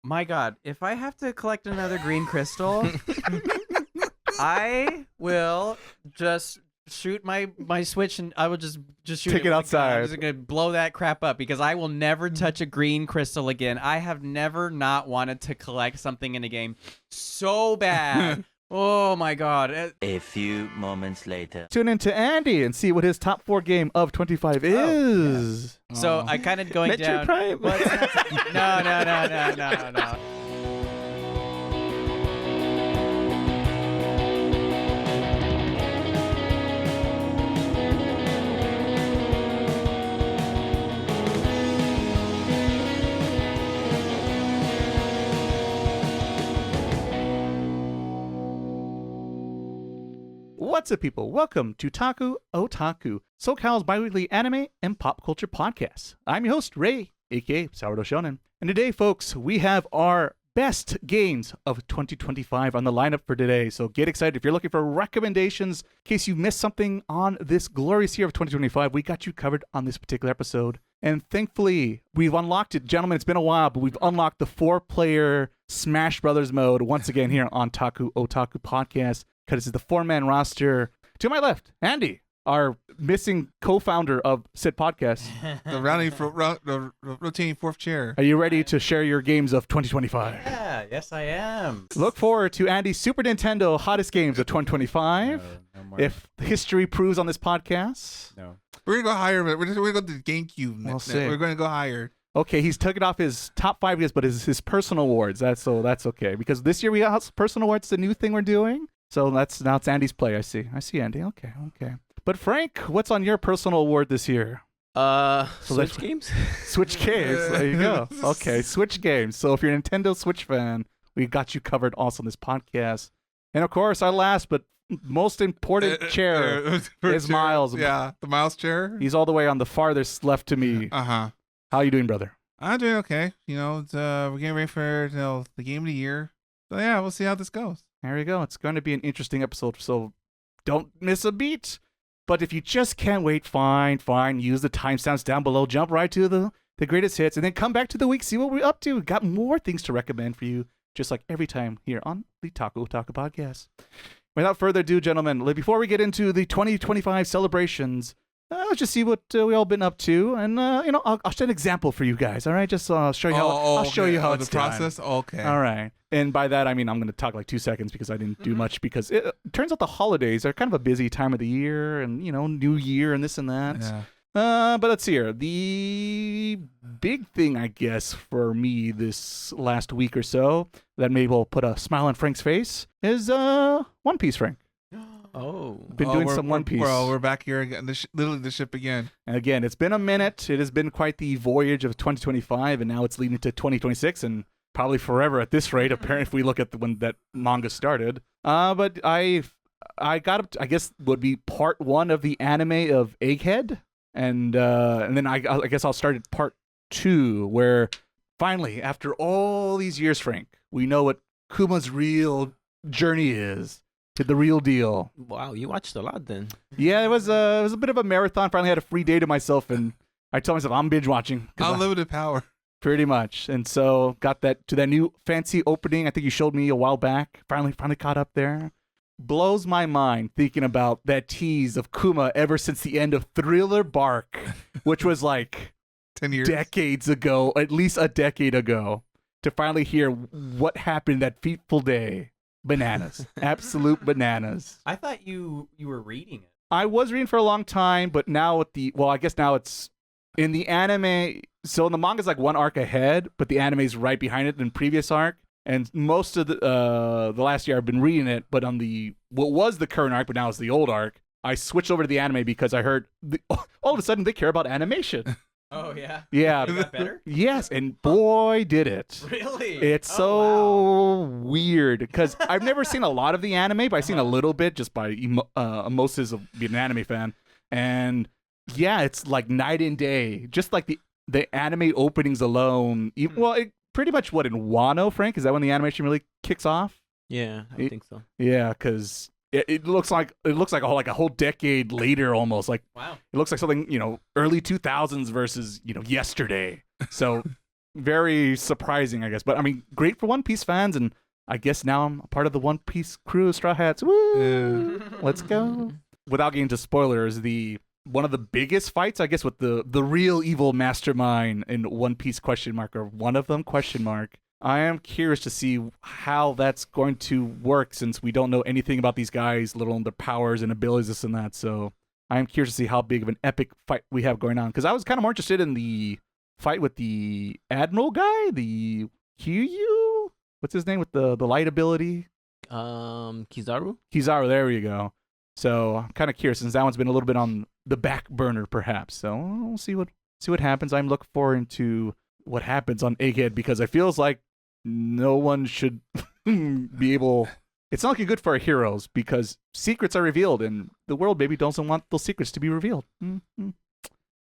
My God, if I have to collect another green crystal, I will just shoot my Switch and I will just shoot Take it with a gun. outside. I'm just gonna blow that crap up because I will never touch a green crystal again. I have never not wanted to collect something in a game so bad. Oh my God. A few moments later. Tune in to Andy and see what his top 4 game of 25 is. So I kind of going Metroid down. Prime. What's that? No. What's up, people? Welcome to Otaku, SoCal's bi-weekly anime and pop culture podcast. I'm your host, Ray, aka Sourdough Shonen. And today, folks, we have our best games of 2025 on the lineup for today. So get excited. If you're looking for recommendations, in case you missed something on this glorious year of 2025, we got you covered on this particular episode. And thankfully, we've unlocked it. Gentlemen, it's been a while, but we've unlocked the 4-player Smash Brothers mode once again here on Otaku Podcast. Because it's the 4-man roster. To my left, Andy, our missing co-founder of said podcast. The rotating fourth chair. Are you ready to share your games of 2025? Yeah, yes I am. Look forward to Andy's Super Nintendo hottest games of 2025. No more. If history proves on this podcast. No. We're gonna go higher. We're gonna go to the GameCube. We'll next. see. We're gonna go higher. Okay, he's taken off his top 5 games, but his personal awards. That's okay. Because this year we got personal awards, the new thing we're doing. So now it's Andy's play. I see Andy. Okay. But Frank, what's on your personal award this year? Switch games? Switch games. There you go. Okay, Switch games. So if you're a Nintendo Switch fan, we got you covered also on this podcast. And of course, our last but most important chair is Miles. Yeah, the Miles chair. He's all the way on the farthest left to me. How are you doing, brother? I'm doing okay. It's, we're getting ready for the game of the year. So yeah, we'll see how this goes. There you go. It's going to be an interesting episode, so don't miss a beat. But if you just can't wait, fine. Use the timestamps down below. Jump right to the greatest hits, and then come back to the week, see what we're up to. We've got more things to recommend for you, just like every time here on the Otaku Podcast. Without further ado, gentlemen, before we get into the 2025 celebrations, let's just see what we all been up to, and I'll set an example for you guys. All right, just show you how I'll show you how it's the process. done. Okay. All right, and by that I mean I'm going to talk like 2 seconds because I didn't do much because it turns out the holidays are kind of a busy time of the year, and New Year and this and that. Yeah. But let's see here. The big thing, I guess, for me this last week or so that maybe will put a smile on Frank's face is One Piece, Frank. Oh. Been doing some One Piece. We're back here again. Literally the ship again. And again, it's been a minute. It has been quite the voyage of 2025, and now it's leading to 2026, and probably forever at this rate, apparently, if we look at when that manga started. But I got up to, I guess, would be part 1 of the anime of Egghead, and then I guess I'll start at part 2, where finally, after all these years, Frank, we know what Kuma's real journey is. The real deal. Wow, you watched a lot then. Yeah, it was a bit of a marathon. Finally had a free day to myself, and I told myself I'm binge watching. Unlimited power. Pretty much. And so got that to that new fancy opening I think you showed me a while back. Finally caught up there. Blows my mind thinking about that tease of Kuma ever since the end of Thriller Bark, which was like 10 years. Decades ago, at least a decade ago, to finally hear what happened that fateful day. Bananas. Absolute bananas. I thought you were reading it. I was reading for a long time, but now I guess now it's in the anime. So in the manga's like one arc ahead, but the anime is right behind it in previous arc. And most of the last year I've been reading it, but on what was the current arc, but now it's the old arc. I switched over to the anime because I heard all of a sudden they care about animation. Oh, yeah? Yeah. It got better? Yes, and boy, did it. Really? It's so weird, because I've never seen a lot of the anime, but I've seen a little bit just by osmosis of being an anime fan. And yeah, it's like night and day. Just like the anime openings alone. Well, pretty much what, in Wano, Frank? Is that when the animation really kicks off? Yeah, I think so. Yeah, because... It looks like a whole decade later almost. Like, wow. It looks like something, early 2000s versus, yesterday. So, very surprising, I guess. But I mean, great for One Piece fans, and I guess now I'm a part of the One Piece crew, Straw Hats. Woo! Let's go. Without getting into spoilers, one of the biggest fights, I guess, with the real evil mastermind in One Piece question mark, or one of them question mark. I am curious to see how that's going to work, since we don't know anything about these guys, let alone their powers and abilities, this and that. So I am curious to see how big of an epic fight we have going on, because I was kind of more interested in the fight with the Admiral guy, the Kyu. What's his name with the light ability? Kizaru. Kizaru, there you go. So I'm kind of curious, since that one's been a little bit on the back burner, perhaps. So we'll see what happens. I'm looking forward to what happens on Egghead, because it feels like no one should be able. It's not looking good for our heroes, because secrets are revealed, and the world maybe doesn't want those secrets to be revealed. Mm-hmm.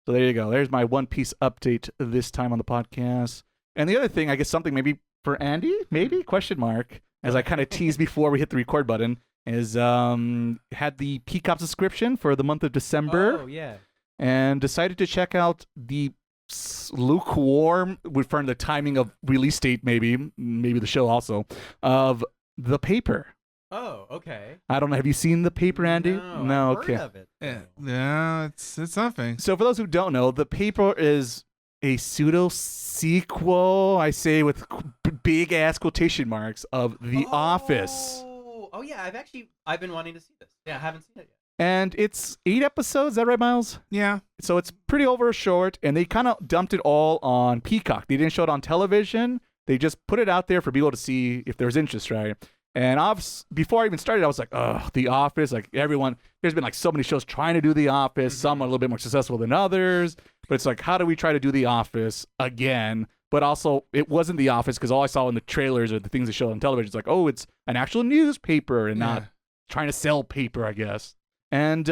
So there you go. There's my One Piece update this time on the podcast. And the other thing, I guess something maybe for Andy, maybe question mark, as I kind of teased before we hit the record button, is had the Peacock subscription for the month of December. Oh yeah. And decided to check out the lukewarm, referring to the timing of release date, maybe the show also, of The Paper. Oh, okay. I don't know. Have you seen The Paper, Andy? No, I've Okay. heard of it. Yeah, it's something. So for those who don't know, The Paper is a pseudo sequel, I say with big ass quotation marks, of The Office. Oh yeah, I've been wanting to see this. Yeah, I haven't seen it yet. And it's 8 episodes, is that right, Miles? Yeah. So it's pretty over short, and they kind of dumped it all on Peacock. They didn't show it on television. They just put it out there for people to see if there's interest, right? And before I even started, I was like, ugh, The Office. Like everyone, there's been like so many shows trying to do The Office. Some are a little bit more successful than others. But it's like, how do we try to do The Office again? But also, it wasn't The Office, because all I saw in the trailers or the things they showed on television is like, oh, it's an actual newspaper and not trying to sell paper, I guess. And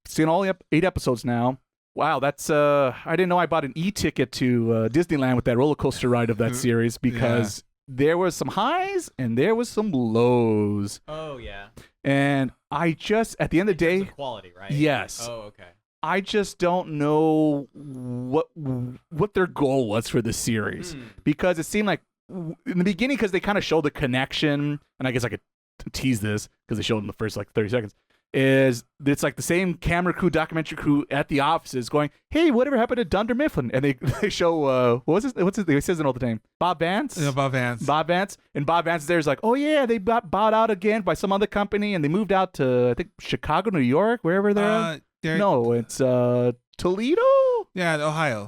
seen all 8 episodes now. Wow, that's I didn't know I bought an e-ticket to Disneyland with that roller coaster ride of that series, because there was some highs and there was some lows. Oh yeah. And I just, at the end of the day, quality, right? Yes. Oh okay. I just don't know what their goal was for this series, because it seemed like in the beginning, because they kind of showed the connection, and I guess I could tease this because they showed in the first like 30 seconds. Is it's like the same camera crew, documentary crew at the offices going, hey, whatever happened to Dunder Mifflin? And they show what's his he says it all the time, Bob Vance. Yeah, Bob Vance. And Bob Vance there's like, oh yeah, they got bought out again by some other company, and they moved out to, I think, Chicago, New York, wherever they're at. No, it's Toledo. Yeah,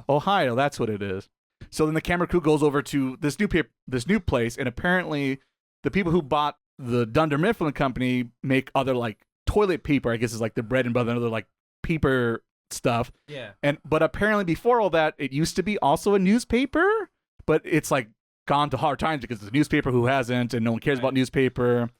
Ohio, that's what it is. So then the camera crew goes over to this new place, and apparently the people who bought the Dunder Mifflin company make other like toilet paper, I guess, is like the bread and butter and other like paper stuff. Yeah. But apparently before all that, it used to be also a newspaper, but it's like gone to hard times because it's a newspaper who hasn't, and no one cares about newspaper.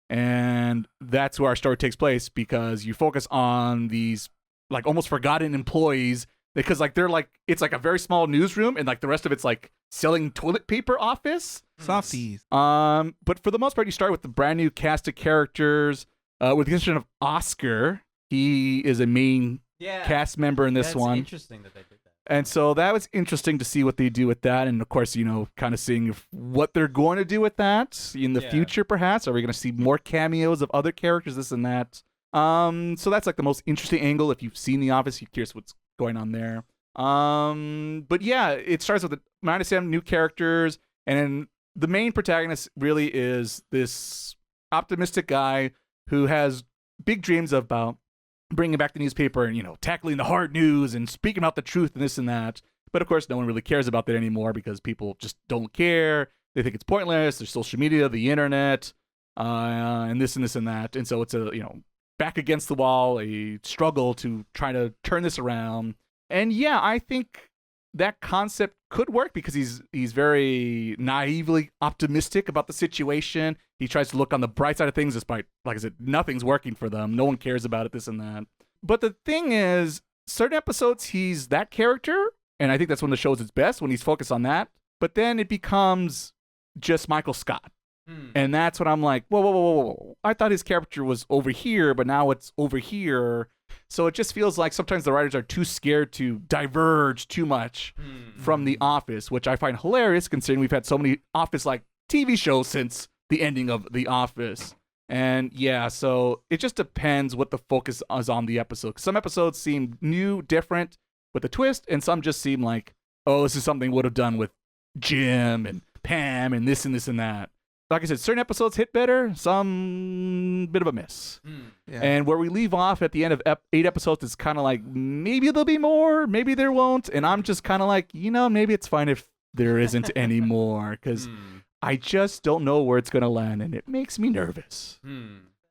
And that's where our story takes place, because you focus on these like almost forgotten employees, because like they're like, it's like a very small newsroom, and like the rest of it's like selling toilet paper office. Softies. But for the most part, you start with the brand new cast of characters. With the exception of Oscar, he is a main cast member in this one. That's interesting that they did that. And so that was interesting to see what they do with that. And of course, kind of seeing what they're going to do with that in the future, perhaps. Are we going to see more cameos of other characters, this and that? So that's like the most interesting angle. If you've seen The Office, you're curious what's going on there. But yeah, it starts with -7 new characters. And the main protagonist really is this optimistic guy who has big dreams about bringing back the newspaper and, tackling the hard news and speaking about the truth and this and that. But of course, no one really cares about that anymore, because people just don't care. They think it's pointless. There's social media, the internet, and this and this and that. And so it's a, back against the wall, a struggle to try to turn this around. And yeah, I think that concept could work, because he's very naively optimistic about the situation. He tries to look on the bright side of things, despite, like I said, nothing's working for them. No one cares about it, this and that. But the thing is, certain episodes, he's that character, and I think that's when the show's its best, when he's focused on that. But then it becomes just Michael Scott. And that's when I'm like, whoa. I thought his character was over here, but now it's over here. So it just feels like sometimes the writers are too scared to diverge too much from The Office, which I find hilarious considering we've had so many Office-like TV shows since the ending of The Office. And yeah, so it just depends what the focus is on the episode. Some episodes seem new, different, with a twist, and some just seem like, oh, this is something would have done with Jim and Pam and this and this and that. Like I said, certain episodes hit better, some bit of a miss. Yeah. And where we leave off at the end of 8 episodes is kind of like, maybe there'll be more, maybe there won't. And I'm just kind of like, maybe it's fine if there isn't any more, because I just don't know where it's going to land, and it makes me nervous.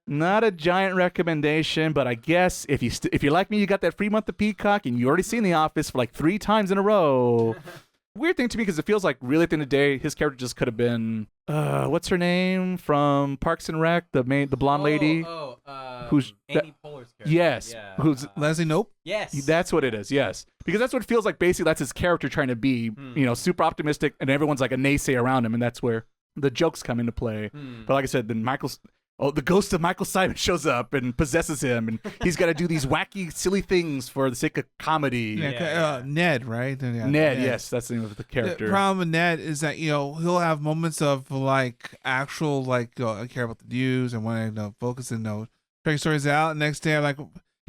Not a giant recommendation, but I guess if you're like me, you got that free month of Peacock, and you already seen The Office for like 3 times in a row. Weird thing to me, because it feels like really at the end of the day, his character just could have been, what's her name from Parks and Rec, the blonde lady, who's Amy Poehler's character. yes, Yeah. who's Leslie Nope. Yes. that's what it is, yes, because that's what it feels like. Basically, that's his character trying to be, super optimistic, and everyone's like a naysayer around him, and that's where the jokes come into play. But like I said, then the ghost of Michael Simon shows up and possesses him, and he's got to do these wacky, silly things for the sake of comedy. Yeah, Ned, right? Yeah, Ned, yes, that's the name of the character. The problem with Ned is that he'll have moments of like actual like I care about the news and want to focus and check stories out. Next day, I'm like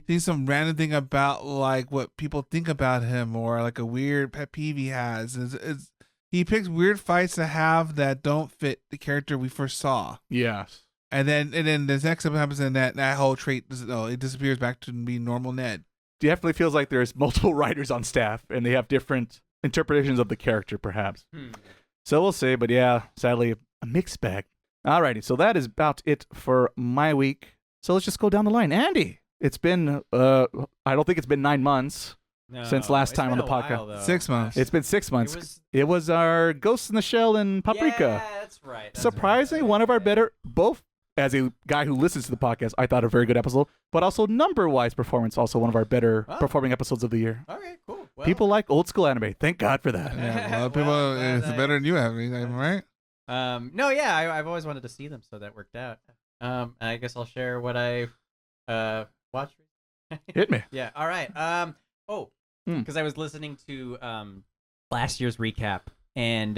think some random thing about like what people think about him or like a weird pet peeve he has. He picks weird fights to have that don't fit the character we first saw. Yes. And then the next episode happens, and that whole trait it disappears back to being normal Ned. Definitely feels like there's multiple writers on staff, and they have different interpretations of the character, perhaps. So we'll see, but yeah, sadly, a mixed bag. Alrighty, so that is about it for my week. So let's just go down the line. Andy, it's been, I don't think it's been 9 months since last time on the podcast. 6 months. It's been 6 months. It was our Ghost in the Shell and Paprika. Yeah, that's right. Surprisingly, one of our better, both as a guy who listens to the podcast, I thought a very good episode, but also number-wise performance, also one of our better performing episodes of the year. All right, cool. Well, People like old school anime. Thank God for that. Yeah, a lot of people. It's better than you have, right? No, yeah, I've always wanted to see them, so that worked out. I guess I'll share what I watched. Hit me. Yeah. All right. Because I was listening to last year's recap, and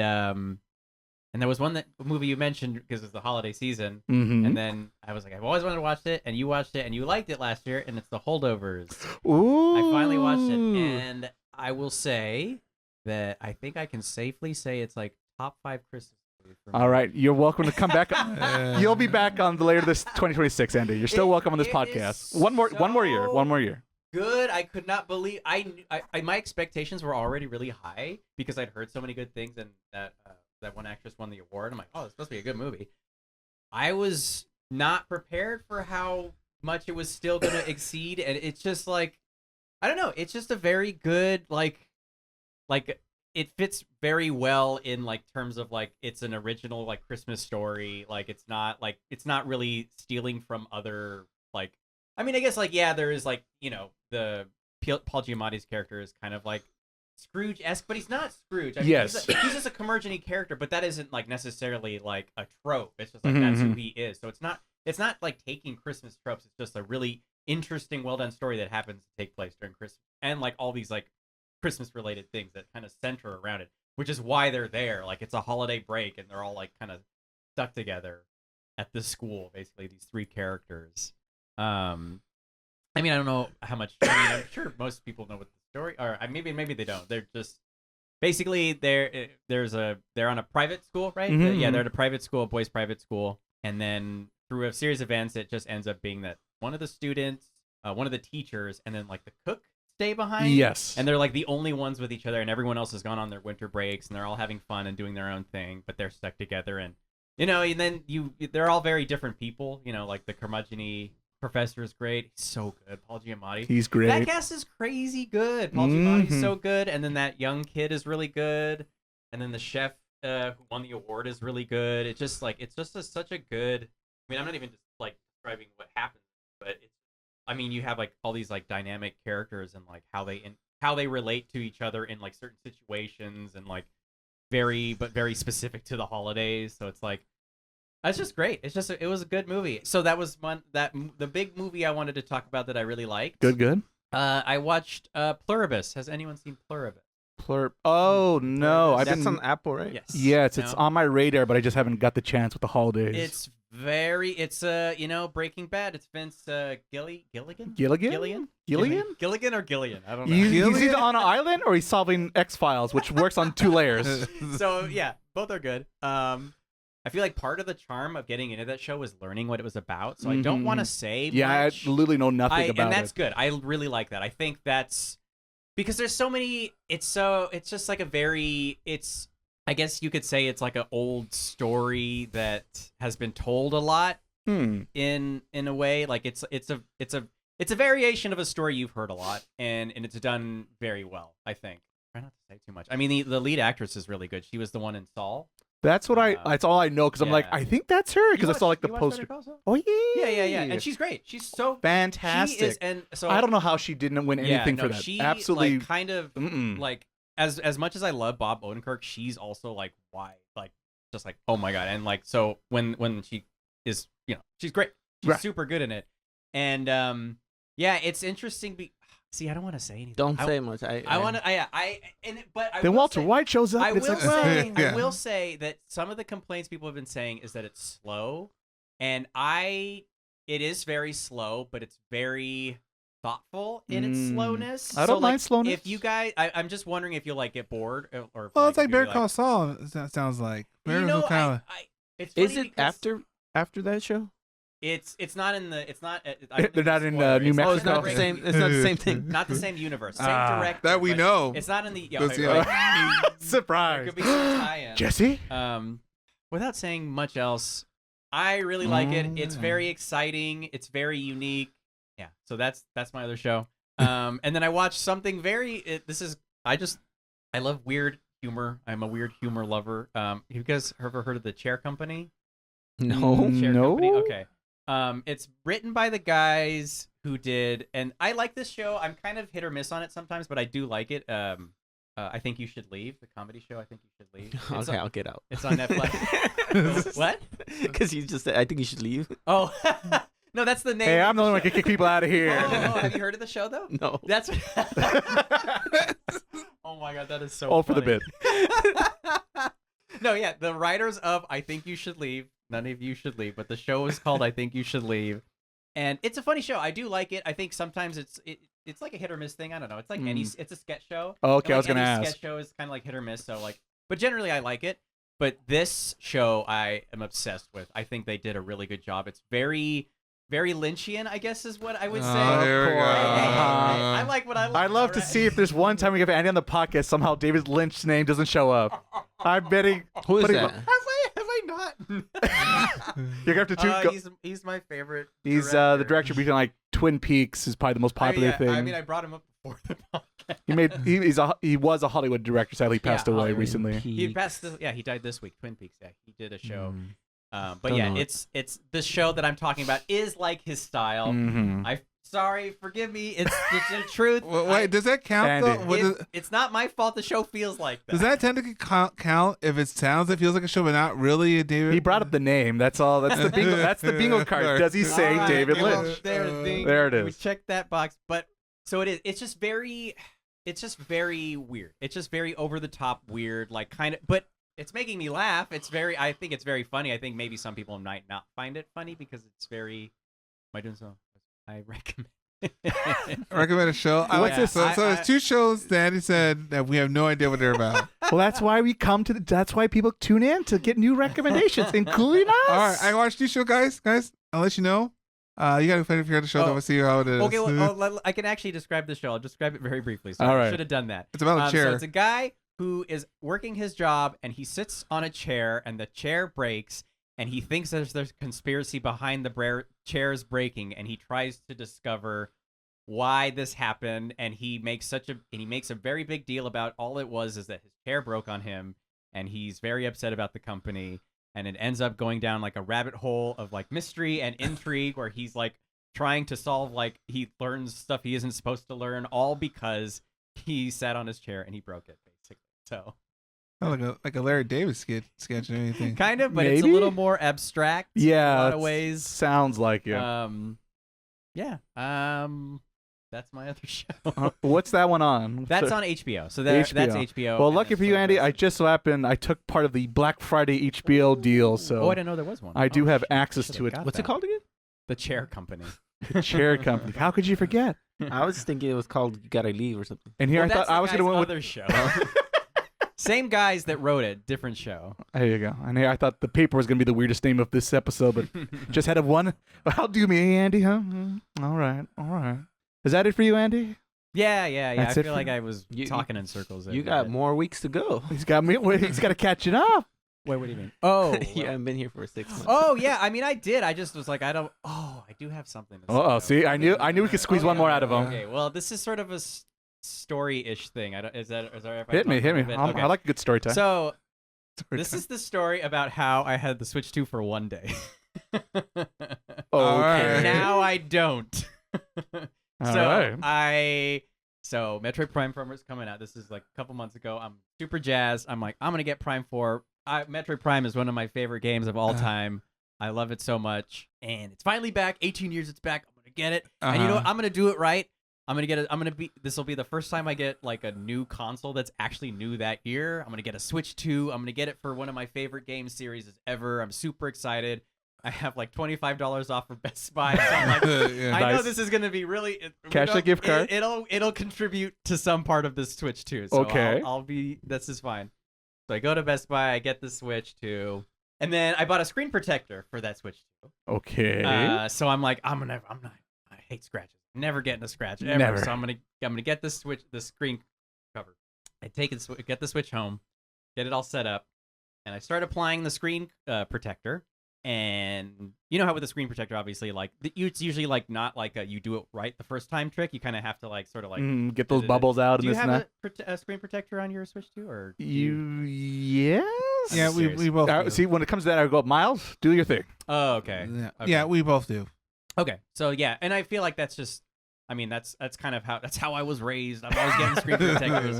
there was one movie you mentioned because it's the holiday season, and then I was like, I've always wanted to watch it, and you watched it, and you liked it last year, and it's the Holdovers. Ooh. I finally watched it, and I will say that I think I can safely say it's like top 5 Christmas movie for me. All right, you're welcome to come back. You'll be back on the later this 2026, Andy. You're still welcome on this podcast. One more year. Good. I could not believe I my expectations were already really high because I'd heard so many good things, and that one actress won the award. I'm like, oh, it's supposed to be a good movie. I was not prepared for how much it was still gonna exceed, and it's just like, I don't know. It's just a very good like it fits very well in like terms of like it's an original like Christmas story. Like it's not really stealing from other like. I mean, I guess like yeah, there is like the Paul Giamatti's character is kind of like Scrooge-esque, but he's not Scrooge. I mean, yes, he's just a curmudgeon-y character, but that isn't like necessarily like a trope. It's just like that's who he is. So it's not like taking Christmas tropes. It's just a really interesting, well-done story that happens to take place during Christmas, and like all these like Christmas-related things that kind of center around it, which is why they're there. Like it's a holiday break, and they're all like kind of stuck together at this school. Basically, these 3 characters. I mean, I don't know how much. I mean, I'm sure most people know what the story, or maybe they don't. They're just basically they're on a private school, right? Yeah, they're at a private school, a boys' private school, and then through a series of events, it just ends up being that one of the students, one of the teachers, and then like the cook stay behind. Yes, and they're like the only ones with each other, and everyone else has gone on their winter breaks, and they're all having fun and doing their own thing, but they're stuck together, and and then they're all very different people. Like the curmudgeon-y professor is great. He's so good. Paul Giamatti. He's great. That cast is crazy good. Paul Giamatti's so good. And then that young kid is really good. And then the chef who won the award is really good. It's just like, such a good, I mean, I'm not even just like describing what happens, but you have like all these like dynamic characters and like how they relate to each other in like certain situations and like very specific to the holidays. So it's like, That's just great. It was a good movie. So that was the big movie I wanted to talk about that I really liked. Good. I watched Pluribus. Has anyone seen Pluribus? Oh no, I've That's been. on Apple, right? Yes. Yes, it's No? on my radar, but I just haven't got the chance with the holidays. It's Breaking Bad. It's Gilligan. Gilligan. Gilligan or Gillian? I don't know. He's either on an island or he's solving X Files, which works on 2 layers. So yeah, both are good. I feel like part of the charm of getting into that show was learning what it was I don't want to say Yeah, much. I literally know nothing about and that's it. good. I really like that. I think that's because there's so many. It's just like I guess you could say it's like an old story that has been told a lot in a way. Like it's a variation of a story you've heard a lot, and it's done very well. I think. Try not to say too much. I mean, the lead actress is really good. She was the one in Saul. That's what that's all I know because I'm like, yeah. I think that's her because I saw like the poster. Oh yeah. Yeah. And she's great. She's so fantastic. She is, and so I don't know how she didn't win anything for that. She, Absolutely, like, kind of like as much as I love Bob Odenkirk, she's also like why just like oh my god, and like so when she is she's great. She's super good in it, and yeah, it's interesting. See, I don't want to say anything. Don't say much. I want to. But then Walter White shows up. I and it's will like, say, Yeah. I will say that some of the complaints people have been saying is that it's slow, and it is very slow, but it's very thoughtful in its slowness. I don't mind like, slowness. If you guys, I'm just wondering if you'll like get bored or. Well, it's like if Better you're Call Saul. That sounds like. You know, it's funny Is it because after that show? It's not in the. It's not. They're not in New It's Mexico. Oh, it's not the same. It's not the same thing. Not the same universe. Same director. That we but know. It's not in the. That's the There Surprise. could be some tie-in. Jesse? Without saying much else, I really like it. It's very exciting. It's very unique. Yeah. So that's my other show. And then I watched something I love weird humor. I'm a weird humor lover. You guys ever heard of the Chair Company? No. Chair No. Company? Okay. It's written by the guys who did, and I like this show. I'm kind of hit or miss on it sometimes, but I do like it. I Think You Should Leave, the comedy show. I Think You Should Leave. Okay, I'll get out. It's on Netflix. What? Because you just said, I think you should leave. Oh, no, that's the name. Hey, of I'm the only one who can kick people out of here. Oh, have you heard of the show though? No. That's. Oh my god, that is so. All for the funny. bit. No, yeah, the writers of I Think You Should Leave. None of you should leave, but the show is called I Think You Should Leave, and it's a funny show. I do like it. I think sometimes it's like a hit or miss thing. I don't know. It's like it's a sketch show. Oh, okay, And, I was gonna any ask. Sketch show is kind of like hit or miss. So like, but generally I like it. But this show I am obsessed with. I think they did a really good job. It's very, very Lynchian, I guess is what I would say. Here we go. I like what I like. I'd love to see if there's one time we get Andy on the podcast, somehow David Lynch's name doesn't show up. I'm betting. Who is putting- that? Have I not? You're gonna have to He's my favorite. He's the director between like Twin Peaks is probably the most popular thing. I mean, I brought him up before the podcast. He was a Hollywood director. Sadly, passed away Hollywood. recently. He passed. He died this week. Twin Peaks. Yeah, he did a show. But Don't yeah, know it. it's the show that I'm talking about is like his style. Mhm. Sorry, forgive me. It's the truth. Wait, does that count Andy. though? It's not my fault. The show feels like that. Does that technically count if it feels like a show but not really a David? He brought up the name. That's all. That's the bingo. That's the bingo card. Does he say All right, David well, Lynch? There it is. We checked that box, but so it is. It's just very weird. It's just very over the top weird, like kind of. But it's making me laugh. I think it's very funny. I think maybe some people might not find it funny because it's very. Am I doing so? I recommend. Recommend a show. I like Yeah, this. So there's 2 shows that Andy said that we have no idea what they're about. Well, that's why we come to. That's why people tune in to get new recommendations, including us. All right, I watched 2 shows, guys. I'll let you know. You gotta figure out the show. Then we'll see how it is. Okay, well, I can actually describe the show. I'll describe it very briefly. So All I right. should have done that. It's about a chair. So it's a guy who is working his job, and he sits on a chair, and the chair breaks, and he thinks there's a conspiracy behind the chair's breaking, and he tries to discover why this happened, and he makes a very big deal about all it was is that his chair broke on him, and he's very upset about the company, and it ends up going down like a rabbit hole of like mystery and intrigue where he's like trying to solve, like he learns stuff he isn't supposed to learn, all because he sat on his chair and he broke it, basically. So like a Larry David sketch or anything. Kind of, but it's a Maybe? little more abstract. Yeah, in a lot of it's- ways. Sounds like it. Yeah. That's my other show. What's that one on? That's on HBO. So that's HBO. Well, and lucky then for you, Andy, I Pluribus. just so happened I took part of the Black Friday HBO deal, so Oh, I didn't know there was one. I do Oh, have shit, access should've to it. got What's it that. called again? The Chair Company. Chair Company. How could you forget? I was thinking it was called "You Gotta Leave" or something. And here Well, I thought that's I the was going to guy's win with. other show. Same guys that wrote it, different show. There you go. And here I thought the paper was going to be the weirdest name of this episode, but just had a one. How do me, Andy? Huh? All right. Is that it for you, Andy? Yeah. That's I it feel for- like I was You- talking in circles. there You a got bit. more weeks to go. He's got me. He's got to catch it up. Wait, what do you mean? Oh, You haven't been here for 6 months. oh yeah. I mean, I did. I just was like, I don't. Oh, I do have something. To say, Oh, though. see, I knew we could squeeze one more out of him. Okay, well, this is sort of a story-ish thing. I don't. Is that if I Hit me. talk a little bit? I like a good story time. So Story this time. is the story about how I had the Switch 2 for one day. Alright. Okay. Now I don't. All So right. So Metroid Prime 4 is coming out. This is like a couple months ago. I'm super jazzed. I'm like, I'm gonna get Prime 4. Metroid Prime is one of my favorite games of all time. I love it so much, and it's finally back. 18 years, it's back. I'm gonna get it, and you know what? I'm gonna do it right. I'm gonna get it. This will be the first time I get like a new console that's actually new that year. I'm gonna get a Switch 2. I'm gonna get it for one of my favorite game series ever. I'm super excited. I have like $25 off for Best Buy. So I'm like, Yeah. I know Nice. this is gonna be really Cash that gift card? It'll contribute to some part of this Switch too. So Okay. I'll be. This is fine. So I go to Best Buy. I get the Switch 2, and then I bought a screen protector for that Switch 2. Okay. So I'm like, I'm not. I hate scratches. Never getting a scratch ever. Never. So I'm gonna get the screen cover. I get the Switch home, get it all set up, and I start applying the screen protector. And you know how with the screen protector, obviously, like it's usually like not like a you do it right the first time trick. You kind of have to like sort of like Get those bubbles out Do and you this and have that. a screen protector on your Switch too, or do Yes. Yeah, we both do. See, when it comes to that, I go, Miles, do your thing. Oh, okay. Yeah, we both do. Okay. So yeah, and I feel like that's just. I mean, that's kind of how I was raised. I'm always getting screen protectors.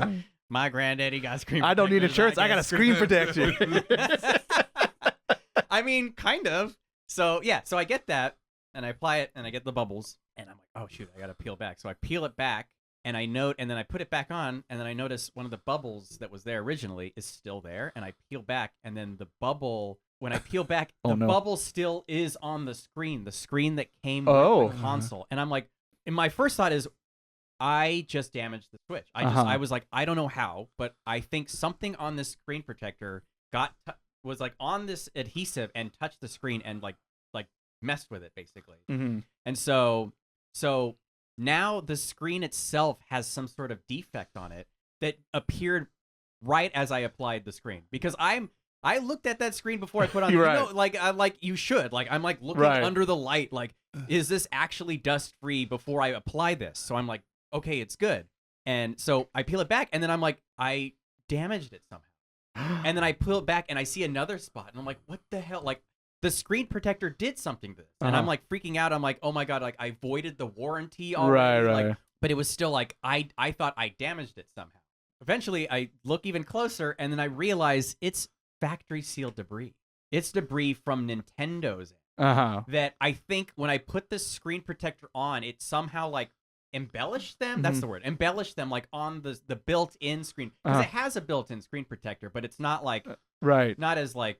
My granddaddy got screen. I don't need protectors, insurance. I got a screen protection. I mean, kind of. So yeah, so I get that, and I apply it, and I get the bubbles, and I'm like, oh shoot, I gotta peel back. So I peel it back, and and then I put it back on, and then I notice one of the bubbles that was there originally is still there, and I peel back, and then the bubble, when I peel back, Oh, the no. bubble still is on the screen that came Oh. with the console, and I'm like, and my first thought is, I just damaged the Switch. Uh-huh. I was like, I don't know how, but I think something on this screen protector was like on this adhesive and touched the screen and like messed with it basically. Mm-hmm. And so now the screen itself has some sort of defect on it that appeared right as I applied the screen, because I looked at that screen before I put on. You're You right. know, like you should. Like I'm like looking Right. under the light. Like, is this actually dust free before I apply this? So I'm like, okay, it's good. And so I peel it back, and then I'm like, I damaged it somehow. And then I peel it back, and I see another spot, and I'm like, what the hell? Like, the screen protector did something to this. And I'm like freaking out. I'm like, oh my God, like I voided the warranty already. Right. Like, but it was still like, I thought I damaged it somehow. Eventually, I look even closer, and then I realize it's factory sealed debris. It's debris from Nintendo's Uh-huh. that I think when I put the screen protector on, it somehow like embellished them. That's the word. Embellished them like on the built-in screen. Because it has a built-in screen protector, but it's not like Right. not as like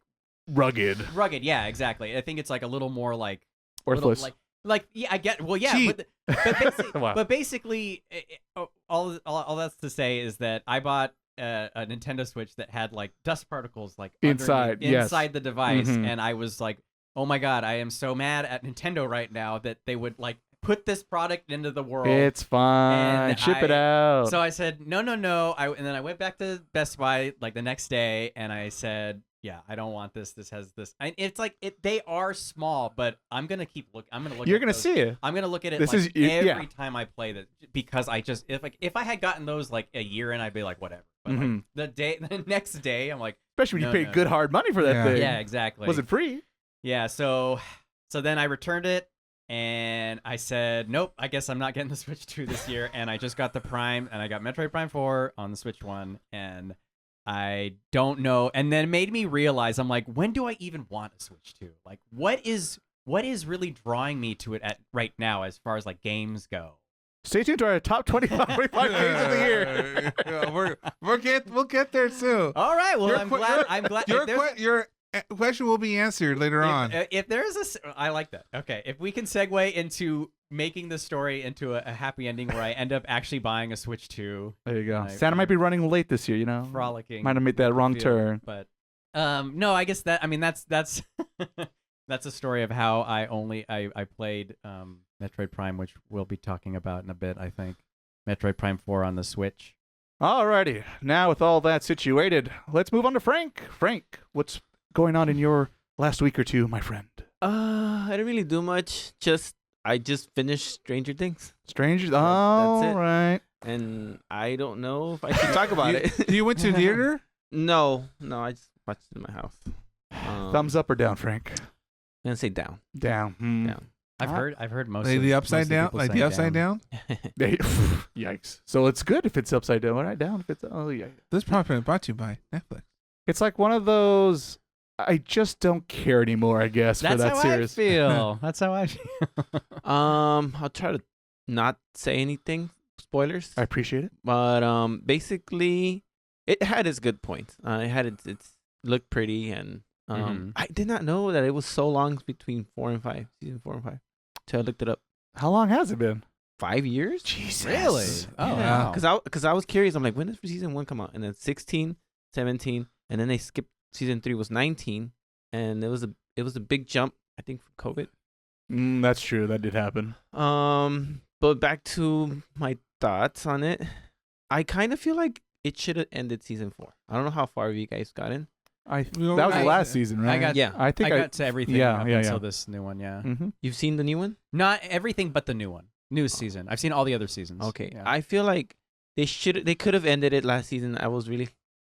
Rugged. rugged. Yeah, exactly. I think it's like a little more like Worthless. like yeah, I get. Well, yeah, Cheap. Wow. but basically, all that's to say is that I bought a Nintendo Switch that had like dust particles like Inside, yes. inside the device, Mhm. and I was like, oh my God, I am so mad at Nintendo right now that they would like put this product into the world. It's fine. And Ship it out. So I said, no. And then I went back to Best Buy like the next day, and I said, yeah, I don't want this. This has this. And it's like they are small, but I'm gonna keep look. I'm gonna look. You're at gonna those. see it. I'm gonna look at it This like is- yeah. every time I play that, because I just if I had gotten those like a year in, I'd be like whatever. But like, Mhm. the next day, I'm like, Especially when you No, paid no. good hard money for that Yeah. thing. yeah, exactly. Was it free? Yeah, so then I returned it, and I said, nope, I guess I'm not getting the Switch 2 this year. And I just got the Prime, and I got Metroid Prime 4 on the Switch 1, and I don't know. And then it made me realize, I'm like, when do I even want to Switch 2? Like, what is really drawing me to it right now as far as like games go? Stay tuned to our top 25 games of the year. We'll get there soon. All right. Well, Your I'm que- glad. I'm glad. Your question will be answered later on. If there's I like that. Okay, if we can segue into making the story into a happy ending where I end up actually buying a Switch 2, There you go. I- Santa might be running late this year, you know? frolicking. Might have made that wrong field. turn. But no, I guess that's that's a story of how I played Metroid Prime, which we'll be talking about in a bit. I think Metroid Prime 4 on the Switch. Alrighty. Now, with all that situated, let's move on to Frank. Frank, what's going on in your last week or two, my friend? I didn't really do much. I just finished Stranger Things, Strangers. That's All it. right. and I don't know if I should talk about it. You went to theater? No, I just watched it in my house. Thumbs up or down, Frank? I'm gonna say down. Down. Down. I've heard most. Like of, the upside most of down? people Like saying the upside down? Yikes. So it's good if it's upside down. All right, down if it's. Oh, yeah. This probably brought to you by Netflix. It's like one of those. I just don't care anymore, I guess, for That's that how series. I feel. That's how I feel. I'll try to not say anything spoilers, I appreciate it. but basically, it had its good points. It had its looked pretty, and Mhm. I did not know that it was so long between 4 and 5, season 4 and 5. So I looked it up. How long has it been? 5 years? Jesus. Really? Oh, Yeah. wow. Because I was curious. I'm like, when does season 1 come out? And then 16, 17, and then they skipped season 3 was 19, and it was a big jump. I think from COVID. That's true. That did happen. But back to my thoughts on it. I kind of feel like it should have ended season 4. I don't know how far you guys got in. That was the last season, right? I got. Yeah. I think I got to everything yeah, up yeah, until yeah. this new one. Yeah. Mm-hmm. You've seen the new one? Not everything, but the new one. New season. I've seen all the other seasons. Okay. Yeah. I feel like they could have ended it last season. I was really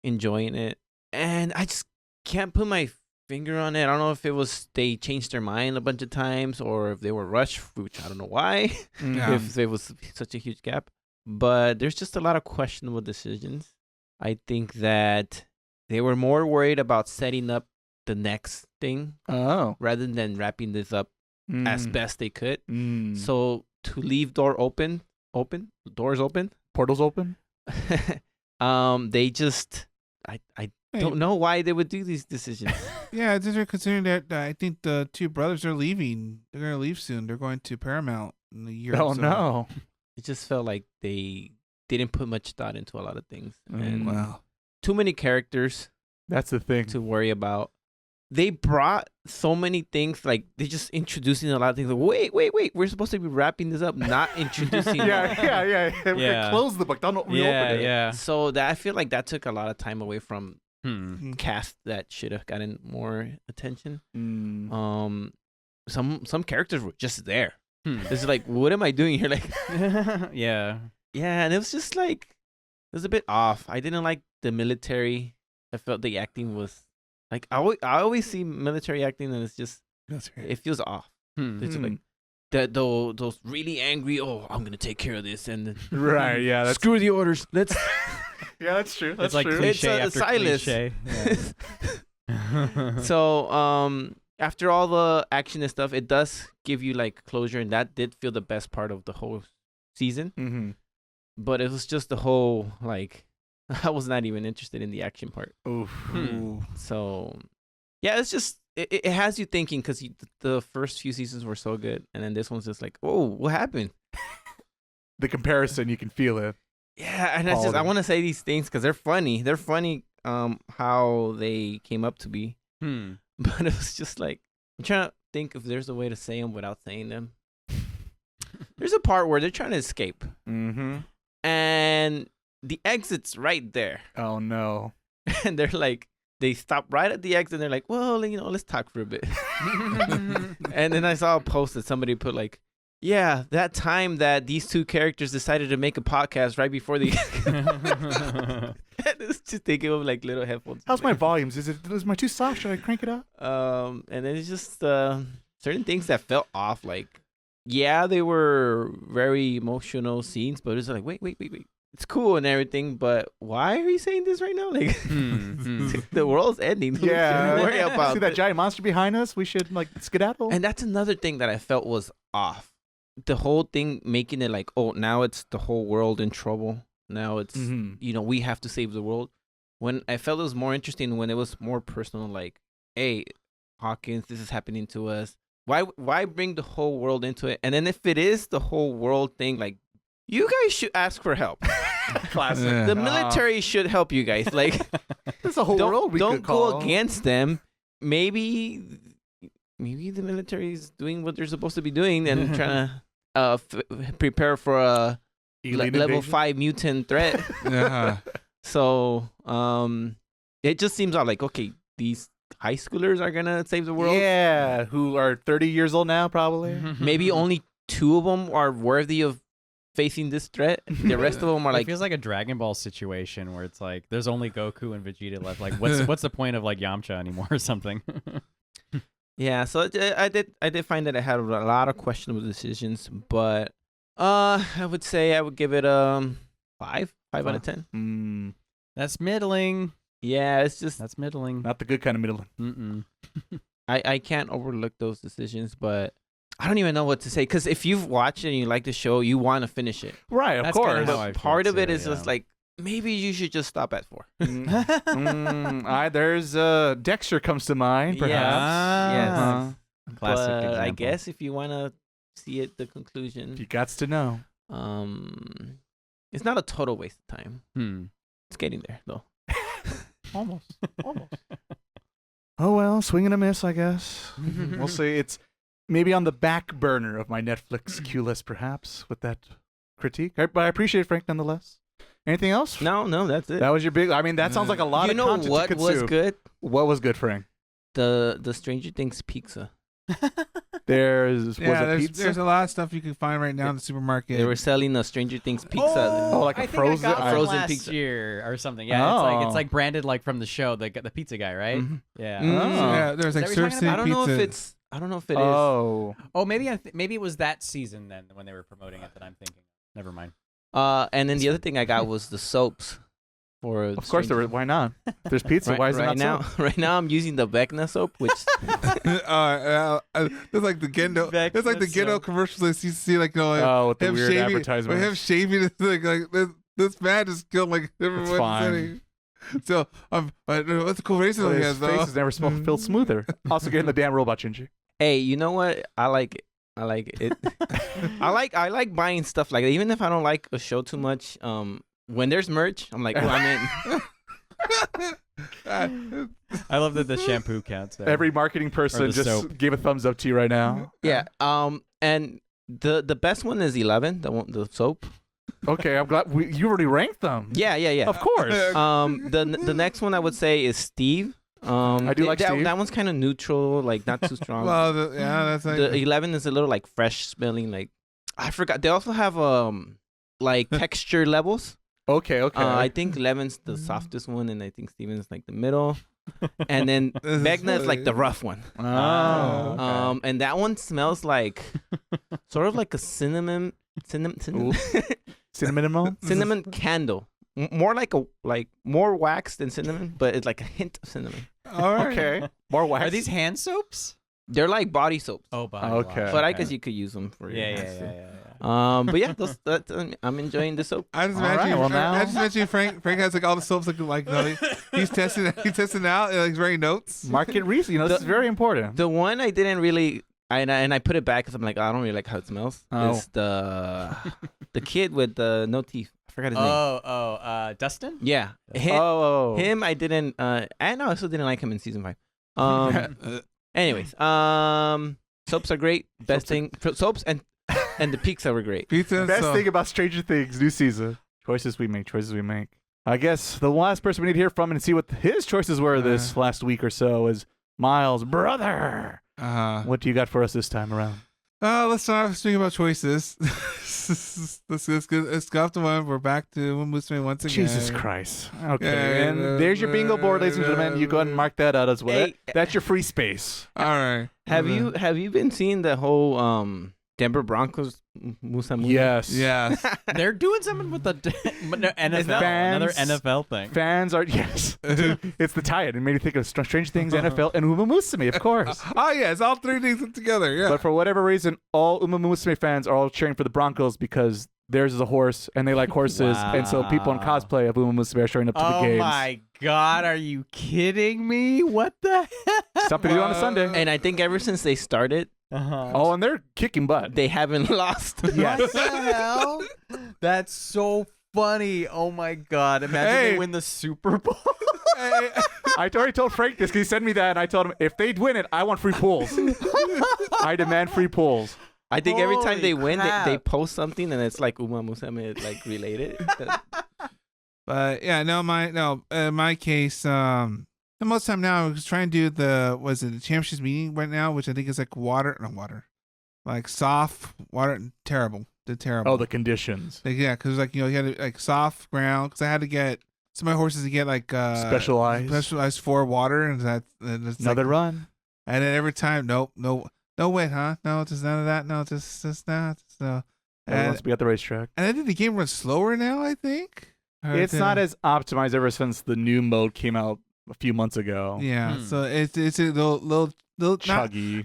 enjoying it. And I just can't put my finger on it. I don't know if it was they changed their mind a bunch of times or if they were rushed, which I don't know why. Yeah. If there was such a huge gap. But there's just a lot of questionable decisions. I think that they were more worried about setting up the next thing Oh. rather than wrapping this up as best they could. Mm. So to leave doors open, Portals open? they just I don't know why they would do these decisions. Yeah, they're considering that I think the two brothers are leaving. They're going to leave soon. They're going to Paramount in a year. Oh, or so. no. It just felt like they didn't put much thought into a lot of things. And Wow. too many characters That's the thing. to worry about. They brought so many things, like they just introducing a lot of things. Like, wait, we're supposed to be wrapping this up, not introducing. yeah. We're Yeah. gonna close the book. Don't reopen Yeah. it. Yeah. So that I feel like that took a lot of time away from cast that should have gotten more attention. Mm. Some characters were just there. Hmm. It's like, what am I doing here? Like, Yeah. yeah, and it was just like, it was a bit off. I didn't like the military. I felt the acting was like, I always see military acting and it's just, That's right. it feels off. Hmm. It's like those really angry. Oh, I'm gonna take care of this, and then Right, yeah. That's, screw the orders. Let's. yeah, that's true. That's It's like true. cliche It's after Silas. cliche. Yeah. So after all the action and stuff, it does give you like closure, and that did feel the best part of the whole season. Mm-hmm. But it was just the whole like, I was not even interested in the action part. Oof. Hmm. So yeah, it's just it has you thinking because the first few seasons were so good, and then this one's just like, oh, what happened? The comparison, you can feel it. Yeah, and I Quality. want to say these things because they're funny. They're funny. How they came up to be, Hmm. but it was just like I'm trying to think if there's a way to say them without saying them. There's a part where they're trying to escape, Mm-hmm. and the exit's right there, Oh, no. and they're like, they stop right at the exit, and they're like, well, let's talk for a bit. And then I saw a post that somebody put like, yeah, that time that these two characters decided to make a podcast right before the. It's just they give them like little headphones. How's my volumes? Is my too soft? Should I crank it up? And then it's just certain things that felt off. Like, yeah, they were very emotional scenes, but it's like, wait. it's cool and everything, but why are you saying this right now? Like, the world's ending. We Yeah. shouldn't worry about See that it. giant monster behind us? We should like skedaddle. And that's another thing that I felt was off. The whole thing making it like, oh, now it's the whole world in trouble. Now it's, we have to save the world. When I felt it was more interesting when it was more personal, like, hey, Hawkins, this is happening to us. Why bring the whole world into it? And then if it is the whole world thing, like, you guys should ask for help. Classic. Yeah. The military should help you guys. Like, There's a whole world we don't could call. go against them. Maybe the military is doing what they're supposed to be doing and trying to prepare for a Alien level invasion? 5 mutant threat. Yeah. So it just seems odd. Like, okay, these high schoolers are gonna save the world. Yeah, who are 30 years old now, probably. Maybe only 2 of them are worthy of facing this threat. The rest of them are It like, feels like a Dragon Ball situation where it's like there's only Goku and Vegeta left. Like, what's the point of like Yamcha anymore or something? yeah. So I did find that I had a lot of questionable decisions, but I would say I would give it 5 out of 10. That's middling. Yeah, it's just That's middling. Not the good kind of middle. Mm-mm. I can't overlook those decisions, but I don't even know what to say because if you've watched it and you like the show, you want to finish it. Right, of That's kinda course. how I feel Part of too, it is yeah. just like maybe you should just stop at 4. There's Dexter comes to mind, perhaps. Yes. Classic But I example. guess if you want to see it, the You conclusion, gots to know. it's not a total waste of time. Hmm. It's getting there though. Almost. Oh well, swing and a miss, I guess. We'll see. It's maybe on the back burner of my Netflix queue list, perhaps, with that critique. But I appreciate it, Frank, nonetheless. Anything else? No, that's it. That was your big. I mean, that sounds like a lot You of know content what to was consume. good? What was good, Frank? The Stranger Things pizza. There's There's a lot of stuff you can find right now in the supermarket. They were selling a Stranger Things pizza. Oh, like a I think frozen- I got one frozen last pizza. year or something. Yeah, it's Oh. like branded like from the show, the pizza guy, right? Mhm. Yeah. Mm. Yeah, there's Is like that what you're Surf talking City about? I don't know if Pizza. it's. I don't know if it is. Oh, Oh, maybe maybe it was that season then when they were promoting it that I'm thinking. Never mind. And then the other thing I got was the soaps. For of course there. Why not? If there's pizza. Right, Why is it right not now? soap? Right now, I'm using the Vecna soap, which It's like the Gendo. Back It's like the to Gendo soap. commercials. You see, like, Oh, with the him weird shaving, advertisements. with him shaving. It's like this man just killed like everyone. It's fine. Sitting. So what's the cool racism But he his has though? face has never felt smoother. Also getting the damn robot Shinji. hey, you know what? I like it. I like it. I like buying stuff like that. Even if I don't like a show too much, when there's merch, I'm like, oh, I'm in. I love that the shampoo counts. There. Every marketing person the just soap. gave a thumbs up to you right now. Yeah. And the best one is 11, the soap. Okay, I'm glad you already ranked them. Yeah. Of course. The next one I would say is Steve. I do like that, Steve. That one's kind of neutral, like not too strong. Well, that's like The 11 is a little like fresh smelling. Like I forgot. They also have like texture levels. Okay. I think 11's the softest one, and I think Steven's like the middle. And then This is Vecna is like funny. the rough one. Oh. okay. And that one smells like sort of like a cinnamon cinnamon candle. More like more wax than cinnamon, but it's like a hint of cinnamon. All right. Okay. More wax. Are these hand soaps? They're like body soaps, Oh, body Okay. wash, but I okay. guess you could use them for your Yeah. hands, too. But yeah, I'm enjoying the soap. I just All imagine. right, well, now- I just imagine Frank. Frank has like all the soaps like he's testing. He's testing out. And, like he's writing notes. market research. You know, this is very important. The one I didn't really, and I put it back because I'm like, I don't really like how it smells. Oh. It's the kid with the no teeth. I forgot his name. Dustin? Yeah, him. Oh. Him, I didn't. I know I still didn't like him in season 5. Anyways, soaps are great. Best thing, soaps and the pizza were great. Pizza. Best so, thing about Stranger Things new season. Choices we make. I guess the last person we need to hear from and see what his choices were this last week or so is Miles' brother. What do you got for us this time around? Let's start speaking about choices. let's go off the one. We're back to Umamusume once again. Jesus Christ. Okay. Yeah, and there's your bingo board, ladies and gentlemen. You go ahead and mark that out as well. Hey. That's your free space. All right. Have you been seeing the whole Denver Broncos, Musamune. Yes. Yeah. They're doing something with the NFL, another NFL thing. Fans are yes. It's the tie-in. It made me think of Strange Things, NFL, and Umamusume, of course. Oh yeah, it's all three things together. Yeah. But for whatever reason, all Umamusume fans are all cheering for the Broncos because theirs is a horse and they like horses, and so people in cosplay of Umamusume are showing up to the games. Oh my God, are you kidding me? What the heck? Something to do on a Sunday. And I think ever since they started, Oh, and they're kicking butt. they haven't lost. Yes. What the hell? That's so funny. Oh my God. Imagine Hey. they win the Super Bowl. I already told Frank this because he sent me that, and I told him if they win it, I want free pools. I demand free pools. I think every time they Holy win, they crap. post something and it's like Umamusume like related. But yeah, in my case, the most time now I was trying to do the championships meeting right now, which I think is like like soft water, terrible. Oh, the conditions. Like, yeah, because like you had like soft ground because I had to get some of my horses to get like specialized for water, and it's Another run. And then every time, no wait, huh? No, it's just none of that. No, it's just not. So, Everyone wants to be at the racetrack. and I think the game runs slower now. I think It's not as optimized ever since the new mode came out a few months ago. Yeah, Hmm. so it's a little not, Chuggy.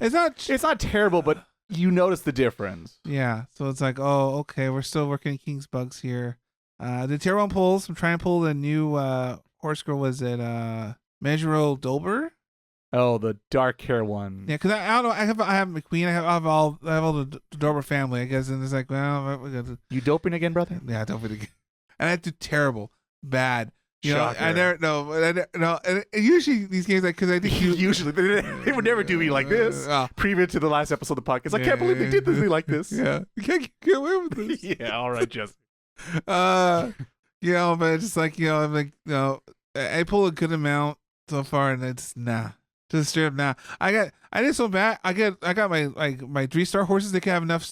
it's not terrible, but you notice the difference. yeah. So it's like, oh, okay, we're still working King's Bugs here. The tier 1 pulls. I'm trying to pull the new horse girl. Was it Measuro Dolber? Oh, the dark hair one. Yeah, because I don't know. I have McQueen. I have all the Dolber family. I guess, and it's like, well, we got to, You doping again, brother? yeah, don't be again. And I do terrible, bad. You know, Shocker. I never no. And usually these games, like, because I think you Usually, they would never do me like this. Previous to the last episode of the podcast, I Yeah, can't believe they did this like this. Yeah, you can't get away with this. Yeah, all right, Jesse. You know, but it's just like, you know, I'm like, you know, I pull a good amount so far, and it's just straight up nah. I did so bad. I got my 3-star horses. They have enough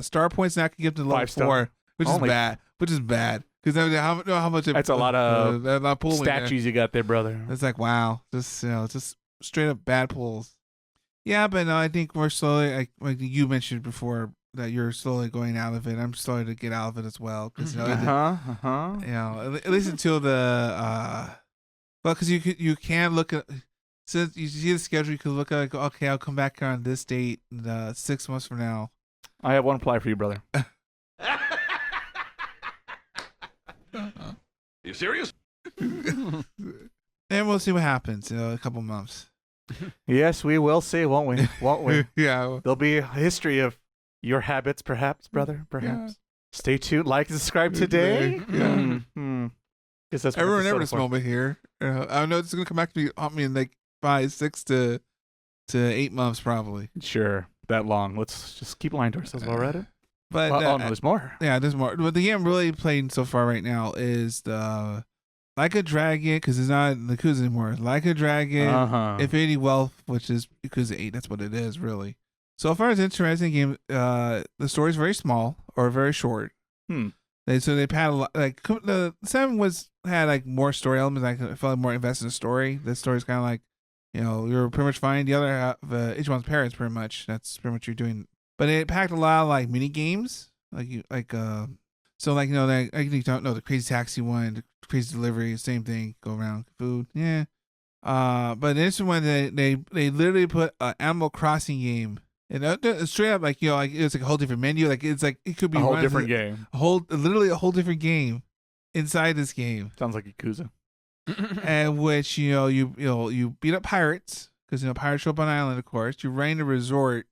star points, and I can get to level 5-star. 4, which Oh my- is bad. Because how much That's a lot of not pulling there. statues you got there, brother. It's like, wow, just straight up bad pulls. Yeah, but no, I think we're slowly, like you mentioned before, that you're slowly going out of it. I'm starting to get out of it as well, because you know, you know, at least until the well, because you can look at, since you see the schedule, you can look at like, okay, I'll come back on this date 6 months from now. I have one apply for you, brother. You serious? And we'll see what happens in a couple months. Yes, we will see, won't we? Won't we? Yeah. There'll be a history of your habits, perhaps, brother. Perhaps. Stay tuned. Like and subscribe today. Yeah. Mm-hmm. Guess that's I what remember episode this for. moment here. I know it's gonna come back to haunt me in like 5, 6 to 8 months probably. Sure, that long. Let's just keep lying to ourselves while we're at it. But Oh, no, there's more. yeah, there's more. But the game I'm really playing so far right now is the Like a Dragon, because it's not the Yakuza anymore. Like a Dragon, Uh-huh. Infinity Wealth, which is Yakuza 8. That's what it is, really. So far, it's an interesting game. The story's very small or very short. They've had a lot, like the 7 had like more story elements. I felt like more invested in the story. This story's kind of like, you know, you're pretty much fine. The other half, Ichimon's parents, pretty much. That's pretty much you're doing. But it packed a lot of like mini games, so like, you know, you don't know the crazy taxi one, the crazy delivery, same thing. Go around food, yeah. But this one they literally put an Animal Crossing game. And straight up, like, you know, like it's like a whole different menu. Like it's like it could be A whole run different as game. literally a whole different game inside this game. Sounds like Yakuza. And which, you know, you beat up pirates, because, you know, pirates show up on an island, of course. You run a resort.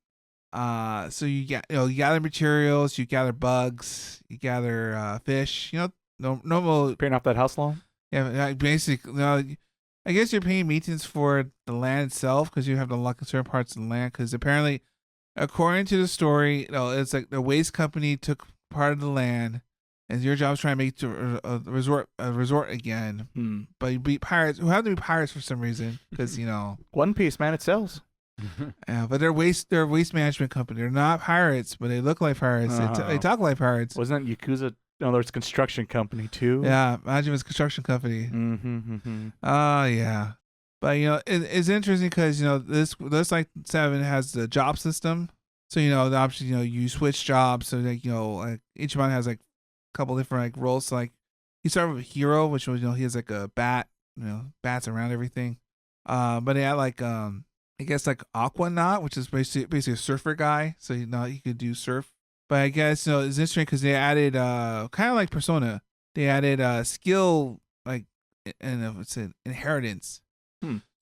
So you gather materials, you gather bugs, you gather fish. You know, normal. Paying off that house loan? Yeah, basically. You know, I guess you're paying maintenance for the land itself, because you have to unlock certain parts of the land. Because apparently, according to the story, you know, it's like the waste company took part of the land, and your job is trying to make it a resort again. But you beat pirates, who have to be pirates for some reason, because, you know. One Piece, man, it sells. Yeah, but they're a waste management company. They're not pirates, but they look like pirates. They talk like pirates. Wasn't that Yakuza? No, there's construction company too. Yeah, imagine it's a construction company. Mm-hmm. Yeah. But, you know, it's interesting because, you know, this like 7 has the job system. So the option, you switch jobs. So like like Ichiban has like a couple different like roles. So, like he started with a hero, which was he has like a bat, bats around everything. But he had like I guess like Aquanaut, which is basically a surfer guy. So he could do surf. But I guess it's interesting because they added kind of like Persona. They added skill like and it's an inheritance.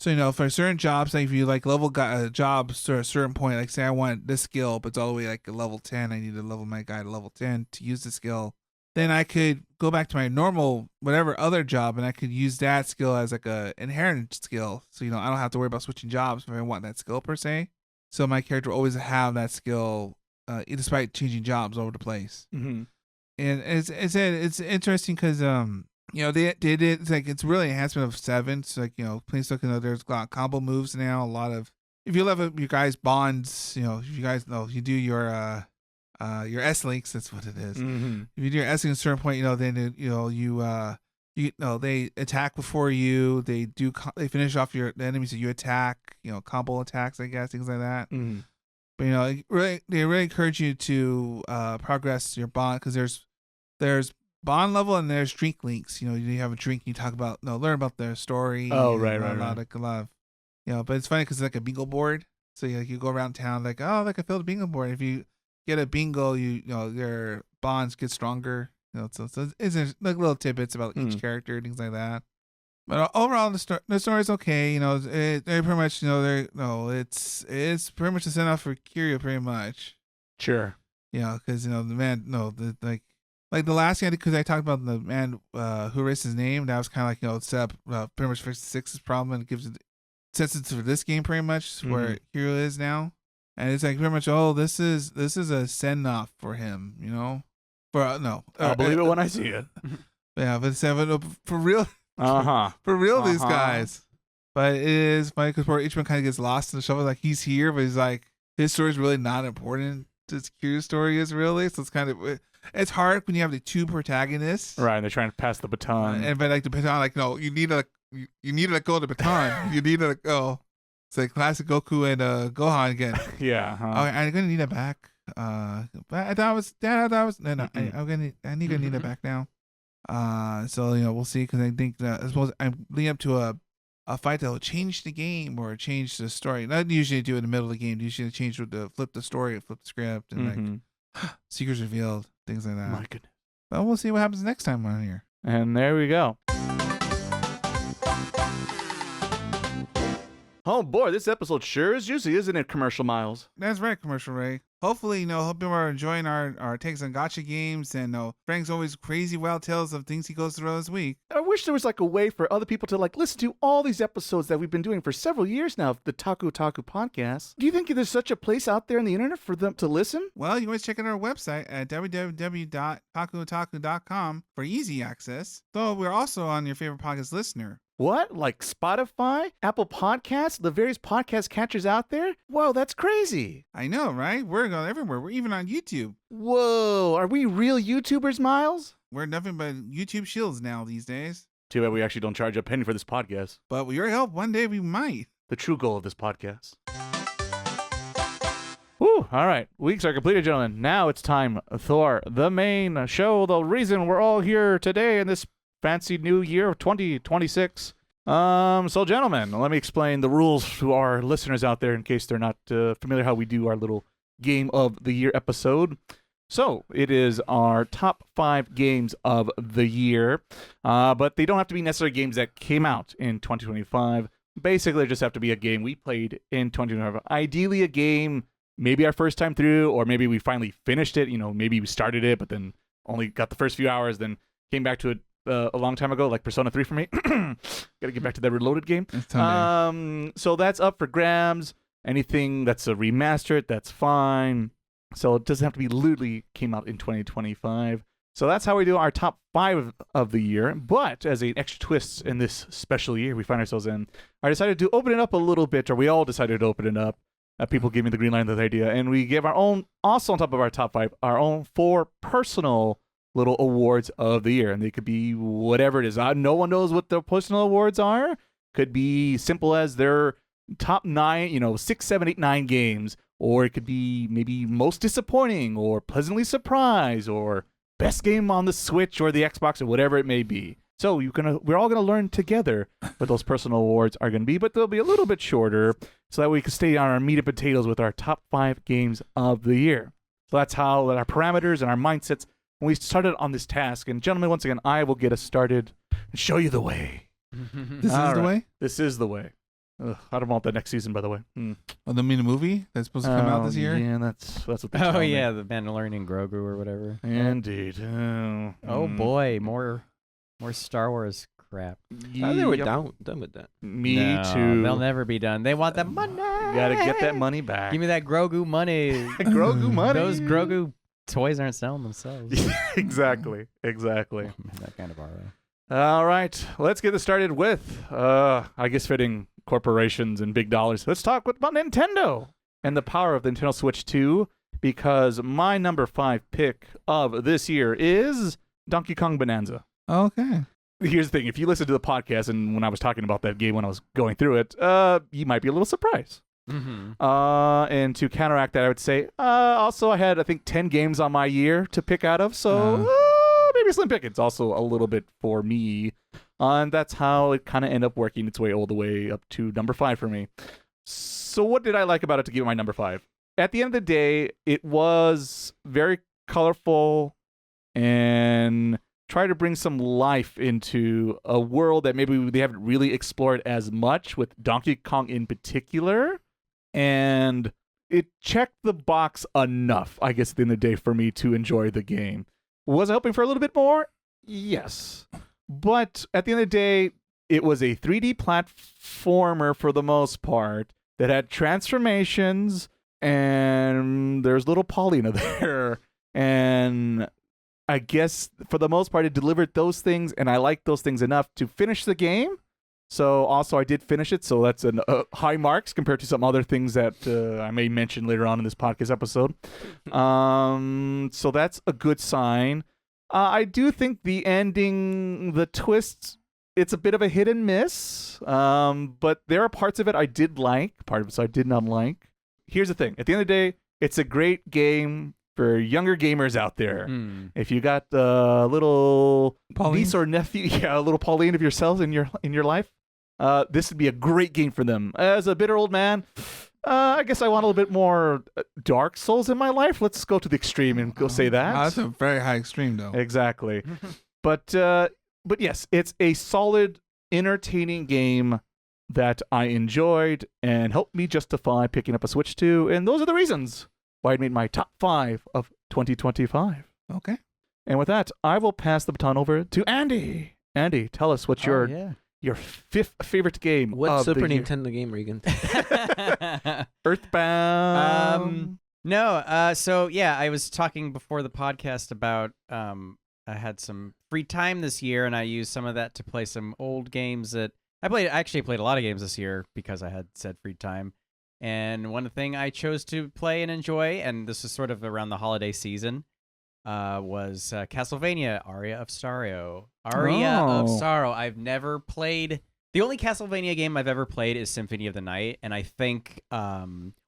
So for certain jobs, like if you like level jobs to a certain point, like say I want this skill, but it's all the way like a level 10, I need to level my guy to level 10 to use the skill. Then I could go back to my normal whatever other job, and I could use that skill as like a inherent skill. So I don't have to worry about switching jobs if I want that skill per se. So my character will always have that skill, despite changing jobs over the place. Mm-hmm. And it's interesting because they did it. It's like it's really enhancement of 7. So like please look there's a lot of combo moves now. A lot of if you level your guys bonds, if you guys know you do your S links, that's what it is. Mm-hmm. If you do your S link at a certain point, then they attack before you. They finish off the enemies that you attack. Combo attacks, I guess, things like that. Mm-hmm. But they really encourage you to progress your bond because there's bond level and there's drink links. You have a drink, you talk about learn about their story. Oh, right. A lot of but it's funny because it's like a bingo board. So you go around town like I filled a bingo board. If you get a bingo, your bonds get stronger. So it's like little tidbits about each character, things like that. But overall, the story's okay. They pretty much it's pretty much a send off for Kiryu, pretty much. Sure. Because the man like the last guy, because I talked about the man who erased his name. That was kind of like set up pretty much fixes Six's problem and gives it sets it for this game pretty much where Kiryu is now. And it's like pretty much, this is a send off for him, I'll believe it when I see it. Yeah, but for real, for real, these guys. But it is funny because Ichiban kind of gets lost in the show. Like he's here, but he's like his story is really not important. His Kiryu's story is really, so it's hard when you have the two protagonists, right? And they're trying to pass the baton, but like the baton, like no, you need to let go of the baton. You need to let go. It's like classic Goku and Gohan again. Yeah. I'm gonna need it back. But I thought I need it back now. So we'll see because I think that I suppose I'm leading up to a fight that will change the game or change the story. Not usually do it in the middle of the game. Usually change with flip the story, flip the script, and like secrets revealed, things like that. My goodness. But we'll see what happens next time on here. And there we go. Oh boy, this episode sure is juicy, isn't it, Commercial Miles? That's right, Commercial Ray. Hopefully, hope you are enjoying our takes on gacha games and Frank's always crazy wild tales of things he goes through this week. I wish there was like a way for other people to like listen to all these episodes that we've been doing for several years now of the Taku Otaku podcast. Do you think there's such a place out there on the internet for them to listen? Well, you can always check out our website at www.takuotaku.com for easy access. Though we're also on your favorite podcast listener. What? Like Spotify, Apple Podcasts, the various podcast catchers out there? Whoa, that's crazy. I know, right? We're going everywhere. We're even on YouTube. Whoa, are we real YouTubers, Miles? We're nothing but YouTube shields now these days. Too bad we actually don't charge a penny for this podcast. But with your help, one day we might. The true goal of this podcast. Woo, all right. Weeks are completed, gentlemen. Now it's time for the main show, the reason we're all here today in this fancy new year of 2026. So gentlemen, let me explain the rules to our listeners out there in case they're not familiar how we do our little game of the year episode. So it is our top 5 games of the year, but they don't have to be necessarily games that came out in 2025. Basically, they just have to be a game we played in 2025. Ideally, a game maybe our first time through, or maybe we finally finished it. Maybe we started it, but then only got the first few hours, then came back to it a long time ago, like Persona 3 for me. Gotta get back to that Reloaded game. So that's up for grabs. Anything that's a remastered, that's fine. So it doesn't have to be literally came out in 2025. So that's how we do our top 5 of the year. But as an extra twist in this special year we find ourselves in, I decided to open it up a little bit, or we all decided to open it up. People gave me the green light of the idea, and we gave our own, also on top of our top 5, our own 4 personal little awards of the year, and they could be whatever it is. No one knows what the personal awards are. Could be simple as their top 9, 6, 7, 8, 9 games, or it could be maybe most disappointing, or pleasantly surprised, or best game on the Switch or the Xbox, or whatever it may be. So we're all gonna learn together what those personal awards are gonna be, but they'll be a little bit shorter, so that we can stay on our meat and potatoes with our top 5 games of the year. So that's how our parameters and our mindsets when we started on this task. And gentlemen, once again, I will get us started and show you the way. This All is the right. way? This is the way. Ugh, I don't want that next season, by the way. Oh, the movie that's supposed to come out this year? Yeah, that's what they Oh tell me. yeah, the Mandalorian Grogu or whatever. Indeed. Oh boy, more Star Wars crap. Oh, they were done with that. Me No, too. They'll never be done. They want the money. Gotta get that money back. Give me that Grogu money. Grogu money. Those Grogu toys aren't selling themselves. Exactly. That kind of RA. All right, let's get this started with, I guess, fitting corporations and big dollars. Let's talk about Nintendo and the power of the Nintendo Switch 2, because my number 5 pick of this year is Donkey Kong Bonanza. Okay. Here's the thing. If you listen to the podcast and when I was talking about that game when I was going through it, you might be a little surprised. Mm-hmm. And to counteract that, I would say, also I had, I think, 10 games on my year to pick out of, so maybe Slim Pickens also a little bit for me. And that's how it kind of ended up working its way all the way up to number 5 for me. So what did I like about it to give it my number 5? At the end of the day, it was very colorful and tried to bring some life into a world that maybe they haven't really explored as much, with Donkey Kong in particular. And it checked the box enough, I guess, at the end of the day, for me to enjoy the game. Was I hoping for a little bit more? Yes. But at the end of the day, it was a 3D platformer for the most part that had transformations, and there's little Paulina there. And I guess for the most part, it delivered those things, and I liked those things enough to finish the game. So also, I did finish it, so that's high marks compared to some other things that I may mention later on in this podcast episode. So that's a good sign. I do think the ending, the twists, it's a bit of a hit and miss, but there are parts of it I did like, part of it I did not like. Here's the thing. At the end of the day, it's a great game for younger gamers out there. If you got a little niece or nephew, a little Pauline of yourselves in your life, this would be a great game for them. As a bitter old man, I guess I want a little bit more Dark Souls in my life. Let's go to the extreme and go say that. That's a very high extreme, though. Exactly. But yes, it's a solid, entertaining game that I enjoyed and helped me justify picking up a Switch 2. And those are the reasons why it made my top 5 of 2025. Okay. And with that, I will pass the baton over to Andy. Andy, tell us what's your 5th favorite game. What Super the year. Nintendo game are you going to Earthbound. No. So yeah, I was talking before the podcast about I had some free time this year, and I used some of that to play some old games that I played. I actually played a lot of games this year because I had said free time. And one thing I chose to play and enjoy, and this is sort of around the holiday season, was Castlevania Aria of Sorrow. Of Sorrow. I've never played. The only Castlevania game I've ever played is Symphony of the Night, and I think, it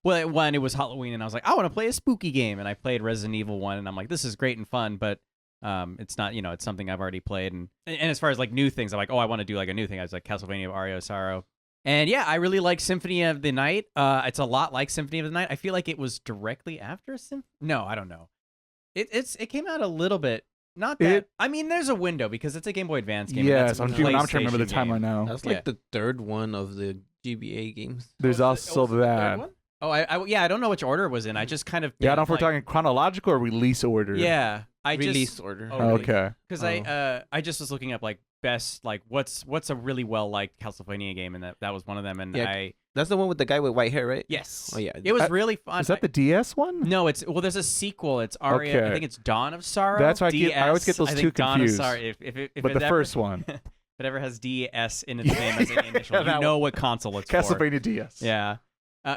was Halloween, and I was like, I want to play a spooky game, and I played Resident Evil 1, and I'm like, this is great and fun, but it's not, it's something I've already played, and as far as like new things, I'm like, I want to do like a new thing. I was like, Castlevania Aria of Sorrow. And yeah, I really like Symphony of the Night. It's a lot like Symphony of the Night. I feel like it was directly after No, I don't know. It came out a little bit. Not that. I mean, there's a window because it's a Game Boy Advance game. Yes, I'm trying to remember the PlayStation timeline now. That's like the third one of the GBA games. There's also that. Oh, I don't know which order it was in. I just kind of Yeah, I don't know if we're talking chronological or release order. Yeah, Release order. Oh, really? Okay. Because I just was looking up like best, like what's a really well liked Castlevania game, and that was one of them. And Yeah. That's the one with the guy with white hair, right? yes, Oh yeah. it was really fun. Is that the DS one? No, there's a sequel. It's Aria. Okay. I think it's Dawn of Sorrow. That's why I DS, always get those I two think Dawn of confused. Sorrow. If But it the ever, first one. if it ever has DS in its name as an initial, that you know one. what console it's for. Castlevania DS. Yeah.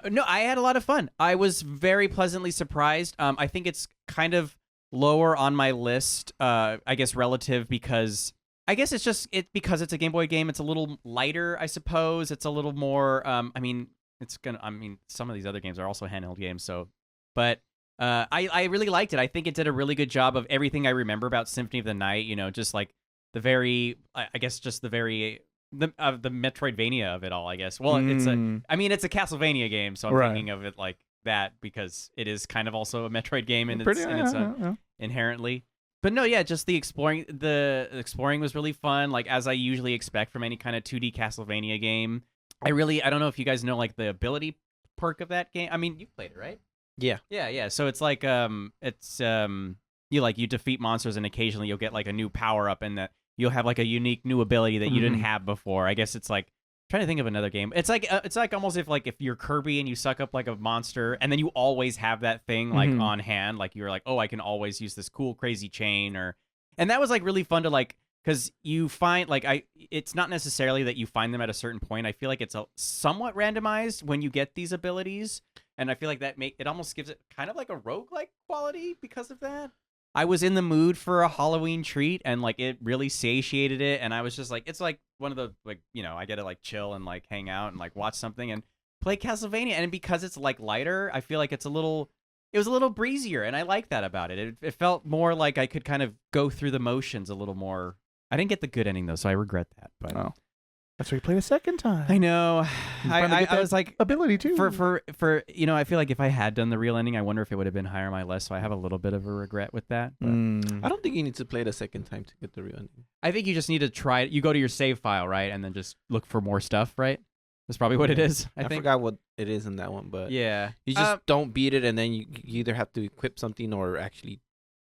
No, I had a lot of fun. I was very pleasantly surprised. I think it's kind of lower on my list, I guess, relative because I guess it's just because it's a Game Boy game. It's a little lighter, I suppose. It's a little more. I mean, it's gonna. I mean, some of these other games are also handheld games. So, but I really liked it. I think it did a really good job of everything I remember about Symphony of the Night. You know, just like the very, I guess, just the very the Metroidvania of it all. I guess. Well, it's a Castlevania game, so I'm thinking of it like that because it is kind of also a Metroid game and it's inherently. But no, yeah, just the exploring was really fun, like as I usually expect from any kind of 2D Castlevania game. I don't know if you guys know like the ability perk of that game. I mean, you played it, right? Yeah. So it's like you defeat monsters and occasionally you'll get like a new power up and that you'll have like a unique new ability that you didn't have before. I guess it's like trying to think of another game. It's like almost if you're Kirby and you suck up like a monster and then you always have that thing like on hand, like you're like, oh, I can always use this cool crazy chain and that was like really fun to like, because you find like it's not necessarily that you find them at a certain point. I feel like it's somewhat randomized when you get these abilities, and I feel like it almost gives it kind of like a roguelike quality because of that. I was in the mood for a Halloween treat and like it really satiated it, and I was just like, it's like one of the like, you know, I get to like chill and like hang out and like watch something and play Castlevania, and because it's like lighter, I feel like it was a little breezier, and I like that about it. It felt more like I could kind of go through the motions a little more. I didn't get the good ending though, so I regret that. But that's why you played a second time. I know. I was like ability too. For you know, I feel like if I had done the real ending, I wonder if it would have been higher on my list. So I have a little bit of a regret with that. But I don't think you need to play it a second time to get the real ending. I think you just need to try it. You go to your save file, right, and then just look for more stuff, right? That's probably what it is. I think. Forgot what it is in that one, but yeah, you just don't beat it, and then you either have to equip something or actually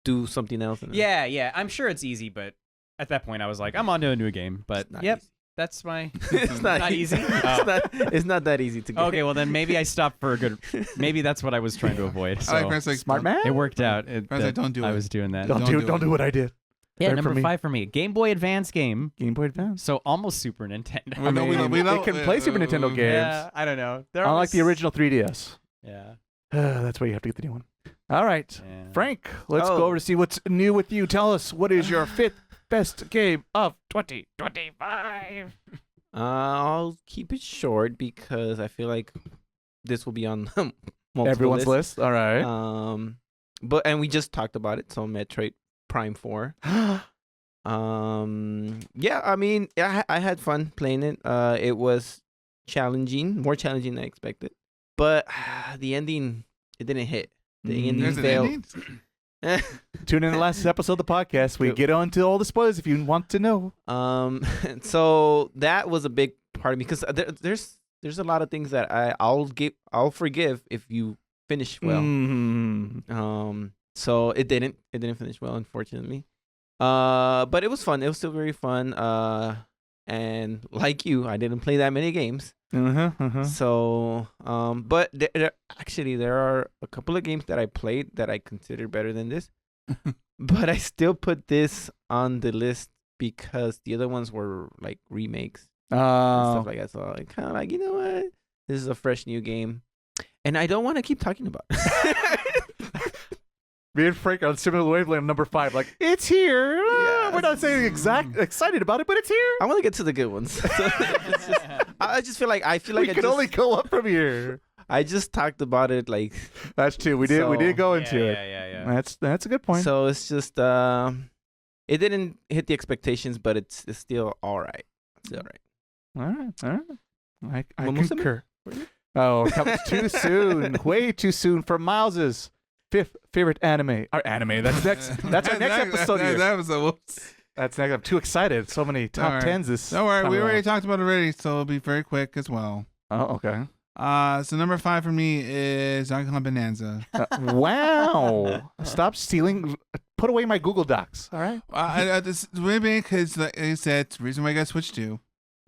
do something else. Yeah. I'm sure it's easy, but at that point, I was like, I'm on to a new game. But yep. Easy. That's my. It's not easy. It's not that easy to get. Okay, well then maybe I stopped for a good. Maybe that's what I was trying to avoid. So. Like smart man. It worked out. Don't do it. I was doing that. Don't do what I did. Yeah, number 5 for me. Game Boy Advance game. Game Boy Advance. So almost Super Nintendo. I mean, it can play Super Nintendo games. Yeah, I don't know. Unlike the original 3DS. Yeah. That's why you have to get the new one. All right, Yeah. Frank. Let's go over to see what's new with you. Tell us what is your 5th best game of 2025. I'll keep it short because I feel like this will be on everyone's list. All right. And we just talked about it. So Metroid Prime 4. Yeah, I mean, I had fun playing it. It was challenging, more challenging than I expected. But the ending, it didn't hit. The ending failed. Tune in to the last episode of the podcast. We get on to all the spoilers if you want to know. So that was a big part of me because there's a lot of things that I'll forgive if you finish well. So it didn't finish well, unfortunately. But it was fun. It was still very fun. And like you, I didn't play that many games. So, but there are a couple of games that I played that I consider better than this. But I still put this on the list because the other ones were like remakes and stuff like that. So I kind of like, you know what? This is a fresh new game, and I don't want to keep talking about it. Me and Frank are on similar wavelength. Number 5, like it's here. Yeah. We're not saying excited about it, but it's here. I want to get to the good ones. I just feel like we can only go up from here. I just talked about it like that's true. We did go into it. Yeah. That's a good point. So it's just it didn't hit the expectations, but it's still all right. It's all right. All right. I concur. Oh, it comes too soon. Way too soon for Miles's 5th favorite anime. Our anime. That's our next episode. That's next. I'm too excited. So many top 10s this. Don't worry, we already talked about it already, so it'll be very quick as well. Oh, okay. So number 5 for me is Donkey Kong Bonanza. Wow! Stop stealing. Put away my Google Docs. All right. This maybe because, like I said, it's the reason why I got switched to.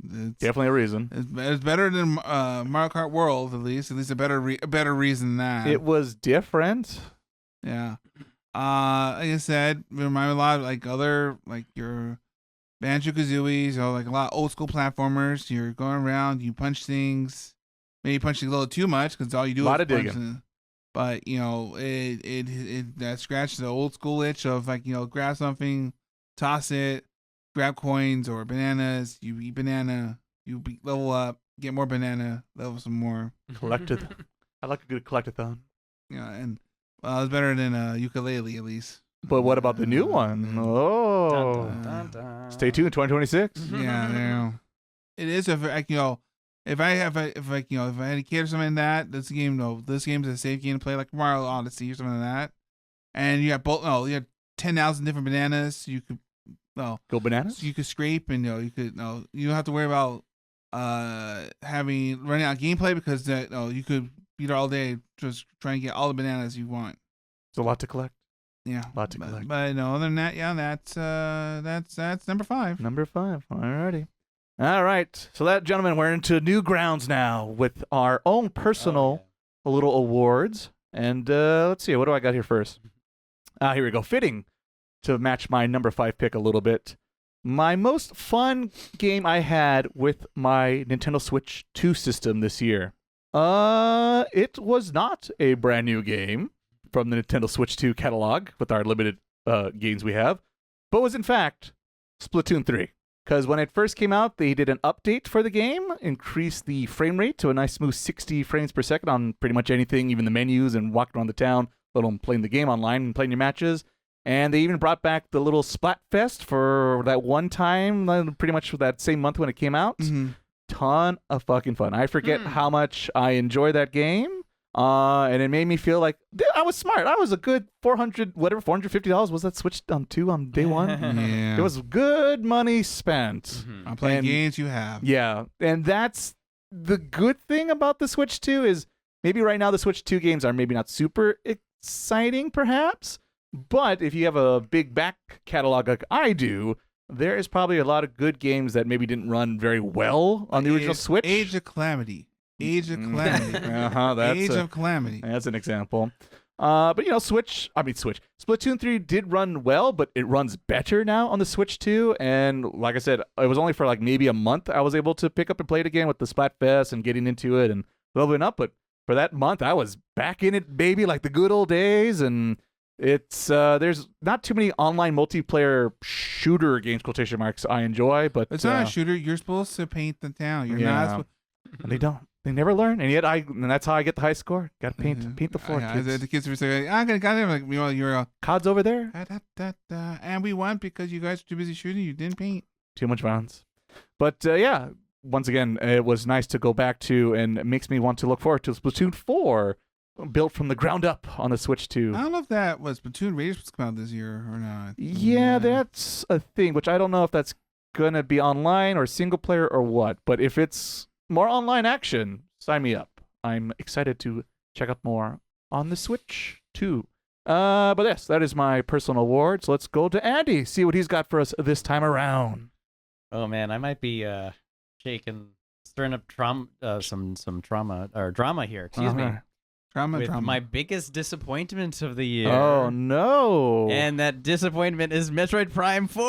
It's definitely a reason. It's better than Mario Kart World, at least a better reason than that. It was different. Yeah. Like I said, it reminded me a lot of like other like your Banjo-Kazooies, or like a lot of old school platformers. You're going around, you punch things, maybe punching a little too much because all you do is punch. But you know, it that scratches the old school itch of like, you know, grab something, toss it, grab coins or bananas. You eat banana, level up, get more banana, level some more. Collected. I like a good collectathon. Yeah, and it's better than ukulele at least. But what about the new one? Oh, Dun, dun, dun. stay tuned. 2026. Yeah, it is if I had a kid or something like that, this game is a safe game to play, like Mario Odyssey or something like that. And you got you had 10,000 different bananas. You could Go bananas. you could scrape, and you don't have to worry about running out of gameplay, because you could be there all day just trying to get all the bananas you want. It's a lot to collect. Yeah, Lot to collect. But no, other than that, yeah, that's number 5. Number 5. Alrighty. All right. So that, gentlemen, we're into new grounds now with our own personal little awards. And let's see. What do I got here first? Here we go. Fitting to match my number 5 pick a little bit. My most fun game I had with my Nintendo Switch 2 system this year. It was not a brand new game from the Nintendo Switch 2 catalog with our limited games we have, but was in fact Splatoon 3. Because when it first came out, they did an update for the game, increased the frame rate to a nice smooth 60 frames per second on pretty much anything, even the menus and walking around the town, let alone playing the game online and playing your matches. And they even brought back the little Splatfest for that one time, pretty much that same month when it came out. Mm-hmm. Ton of fucking fun. I forget how much I enjoy that game. And it made me feel like I was smart. I was a good $450 was that Switch on 2 on day one. Yeah, It was good money spent. I'm playing And- games you have. Yeah, and that's the good thing about the Switch 2 is maybe right now the Switch 2 games are maybe not super exciting, perhaps, but if you have a big back catalog like I do, there is probably a lot of good games that maybe didn't run very well on the original Switch. Age of Calamity. Age of Calamity. That's of Calamity. That's an example. But Splatoon 3 did run well, but it runs better now on the Switch 2. And like I said, it was only for like maybe a month I was able to pick up and play it again with the Splatfest and getting into it and leveling up. But for that month, I was back in it, baby, like the good old days. And it's there's not too many online multiplayer shooter games, quotation marks, I enjoy. But It's not a shooter. You're supposed to paint the town. You're not. And they don't. They never learn, and yet and that's how I get the high score. Got to paint the floor. Kids. The kids were saying, "I'm gonna got him." Like, you're COD's over there. And we won because you guys were too busy shooting. You didn't paint. Too much violence. But yeah, once again, it was nice to go back to, and it makes me want to look forward to Splatoon 4, built from the ground up on the Switch 2. I don't know if that was Splatoon Raiders supposed to come out this year or not. Yeah, that's a thing, which I don't know if that's gonna be online or single player or what. But if it's more online action, sign me up. I'm excited to check out more on the Switch 2. But yes, that is my personal award. So let's go to Andy, see what he's got for us this time around. Oh man, I might be stirring up some drama here. Excuse me. With my biggest disappointment of the year. Oh no! And that disappointment is Metroid Prime 4.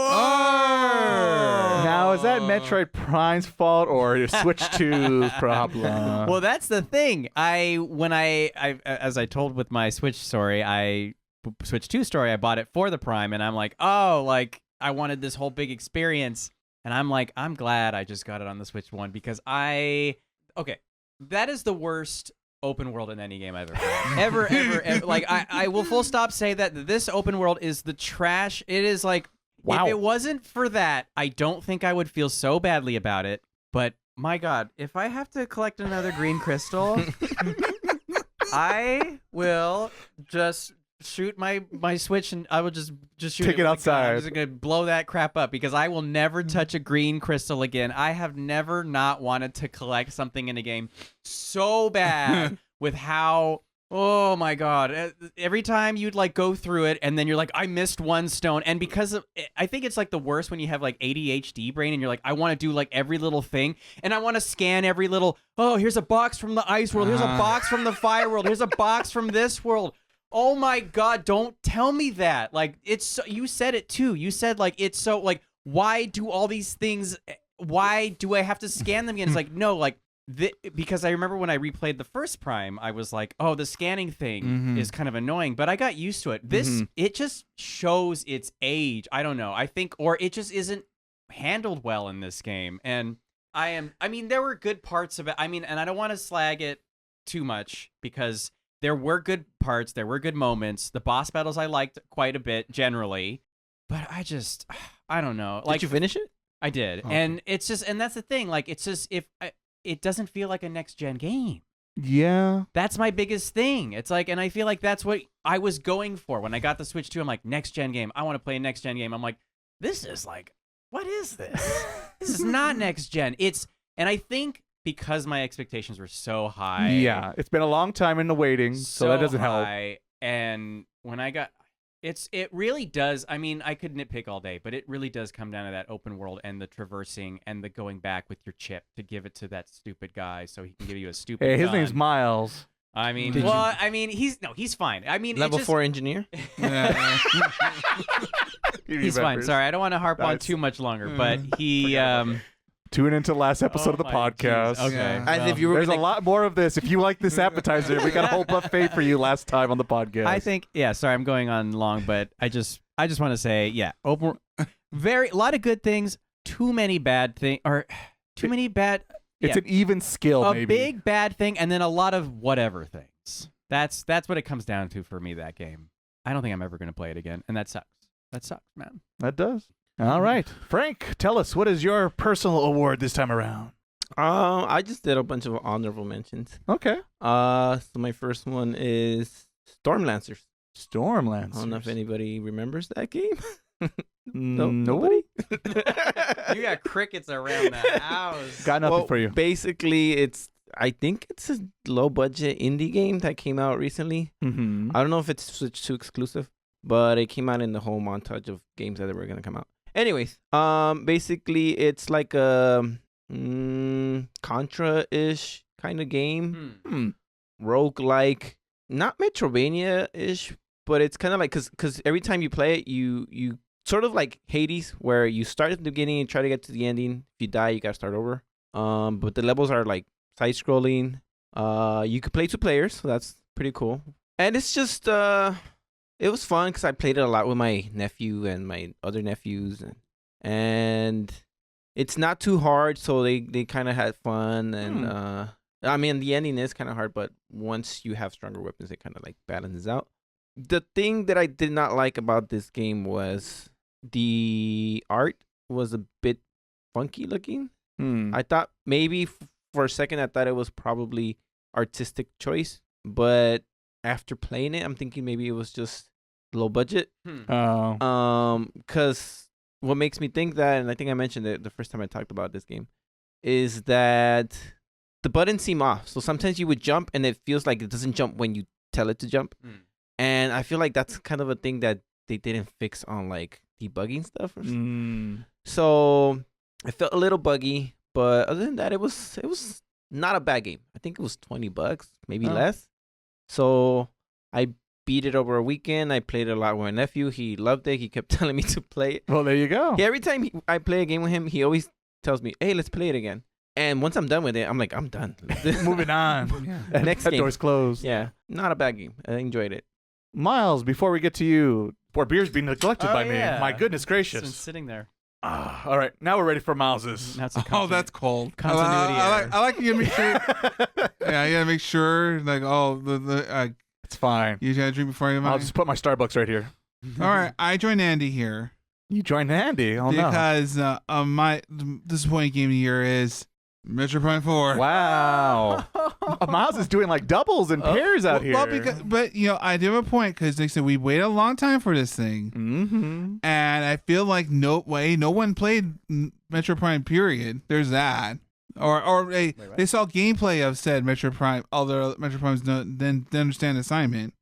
Now is that Metroid Prime's fault or your Switch 2's problem? Well, that's the thing. As I told with my Switch 2 story, I bought it for the Prime, and I'm like, oh, like I wanted this whole big experience, and I'm like, I'm glad I just got it on the Switch 1 because that is the worst open world in any game I've ever played. ever. Like, I will full stop say that this open world is the trash. It is like, wow. If it wasn't for that, I don't think I would feel so badly about it. But my God, if I have to collect another green crystal, I will just shoot my Switch and I will just shoot Take it outside. I'm just gonna blow that crap up because I will never touch a green crystal again. I have never not wanted to collect something in a game so bad with how, oh my God, every time you'd like go through it and then you're like, I missed one stone. And because of, I think it's like the worst when you have like ADHD brain and you're like, I want to do like every little thing and I want to scan every little, oh, here's a box from the ice world. Here's a box from the fire world. Here's a box from this world. Oh my God, don't tell me that. Like, it's so, you said it too. You said like, it's so like, why do all these things, why do I have to scan them again? It's like, no, like, because I remember when I replayed the first Prime, I was like, oh, the scanning thing is kind of annoying, but I got used to it. This, it just shows its age. I don't know. I think, or it just isn't handled well in this game. And I mean, there were good parts of it. I mean, and I don't want to slag it too much because there were good parts. There were good moments. The boss battles I liked quite a bit generally, but I don't know. Like, Did you finish it? I did, Okay. and it's just, and that's the thing. Like, it's just it doesn't feel like a next gen game. Yeah. That's my biggest thing. It's like, and I feel like that's what I was going for when I got the Switch 2. I'm like, next gen game. I want to play a next gen game. I'm like, this is like, what is this? This is not next gen. And I think because my expectations were so high. Yeah. It's been a long time in the waiting, so that doesn't help. high, and when I got, it really does. I mean, I could nitpick all day, but it really does come down to that open world and the traversing and the going back with your chip to give it to that stupid guy so he can give you a stupid Hey, his gun. name's Miles. I mean, Did well, I mean, he's fine. I mean, Level it just, 4 engineer. Yeah. he's fine. Sorry, I don't want to harp on That's- too much longer, but he Tune into the last episode Oh of the my podcast. jeez. Okay. Yeah. As if you were There's a gonna- lot more of this. If you like this appetizer, we got a whole buffet for you last time on the podcast. I think, yeah, sorry, I'm going on long, but I just want to say, yeah, a lot of good things, too many bad things, or too many bad. it's yeah, an even skill, a maybe. big bad thing, and then a lot of whatever things. That's what it comes down to for me. That game. I don't think I'm ever going to play it again, and that sucks. That sucks, man. That does. All right. Frank, tell us, what is your personal award this time around? I just did a bunch of honorable mentions. Okay. So my first one is Stormlancers. Stormlands. I don't know if anybody remembers that game. No. Nobody? You got crickets around the house. Got nothing Well, for you. Basically, I think it's a low budget indie game that came out recently. Mm-hmm. I don't know if it's Switch 2 exclusive, but it came out in the whole montage of games that were gonna come out. Anyways, basically it's like a Contra-ish kind of game, roguelike, not Metroidvania-ish, but it's kind of like because every time you play it, you sort of like Hades, where you start at the beginning and try to get to the ending. If you die, you gotta start over. But the levels are like side scrolling. You could play 2 players, so that's pretty cool. And it's just it was fun because I played it a lot with my nephew and my other nephews, and it's not too hard, so they kind of had fun. And I mean, the ending is kind of hard, but once you have stronger weapons, it kind of like balances out. The thing that I did not like about this game was the art was a bit funky looking. I thought maybe for a second I thought it was probably artistic choice, but after playing it, I'm thinking maybe it was just low budget. Oh. Because what makes me think that, and I think I mentioned it the first time I talked about this game, is that the buttons seem off. So sometimes you would jump and it feels like it doesn't jump when you tell it to jump. And I feel like that's kind of a thing that they didn't fix on like debugging stuff. So it felt a little buggy, but other than that, it was not a bad game. I think it was $20, maybe less. So I beat it over a weekend. I played it a lot with my nephew. He loved it. He kept telling me to play it. Well, there you go. Yeah, every time I play a game with him, he always tells me, "Hey, let's play it again." And once I'm done with it, I'm like, I'm done. Moving on. Yeah. Next that game. door's closed. Yeah, not a bad game. I enjoyed it. Miles, before we get to you, poor beer's being neglected by me. My goodness It's been gracious. sitting there. All right, now we're ready for Miles's. Now it's a Oh, that's cold. continuity error. I like you to make sure. Yeah, you gotta make sure. Like, It's fine. you gotta drink before you. I'll just put my Starbucks right here. All right, I joined Andy here You joined Andy. Oh, no. because my disappointing game of the year is Metro Prime 4. Wow. Miles is doing like doubles and pairs out here. Well, but I do have a point because they said we waited a long time for this thing, Mm-hmm. and I feel like no one played Metro Prime. Period. There's that, or they saw gameplay of said Metro Prime. Although Metro Primes didn't understand the assignment.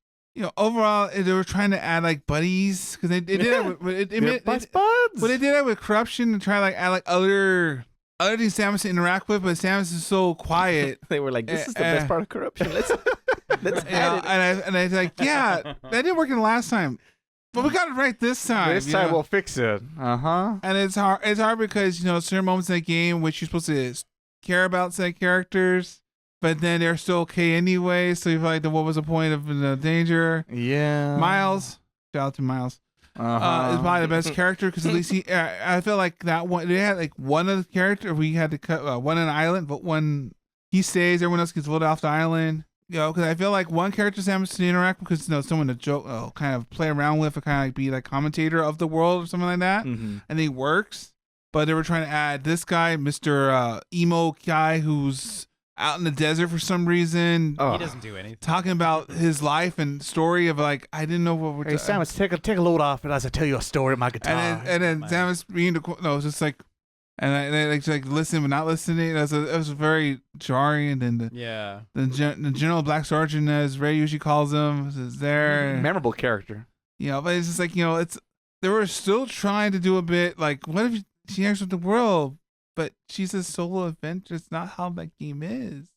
Overall, they were trying to add like buddies because they did it. Buds. But they did it with corruption and try like add like other things Samus to interact with, but Samus is so quiet. They were like, "This is the best part of corruption. Let's add it." And I was like, yeah, that didn't work in the last time, but we got it right this time. This time we'll fix it. And it's hard. It's hard because certain moments in the game which you're supposed to care about said characters, but then they're still okay anyway. So you feel like, what was the point of the danger? Yeah. Miles, shout out to Miles. is probably the best character because at least I feel like that one. They had like one of the character we had to cut one on an island, but when he stays, everyone else gets voted off the island. Because I feel like one character happens to interact because someone to joke, kind of play around with, or kind of like be like commentator of the world or something like that, and he works. But they were trying to add this guy, Mr. Emo guy, who's out in the desert for some reason. He doesn't do anything. Talking about his life and story of like, I didn't know what we're. Hey, Samus, take a load off as I tell you a story of my guitar. And then Samus being it's just like, and they like listen but not listening. It was very jarring. And then the General Black Sergeant, as Ray usually calls him, is there. Memorable character. But it's just like they were still trying to do a bit like, what if she acts with the world? But she's a solo adventure. It's not how that game is,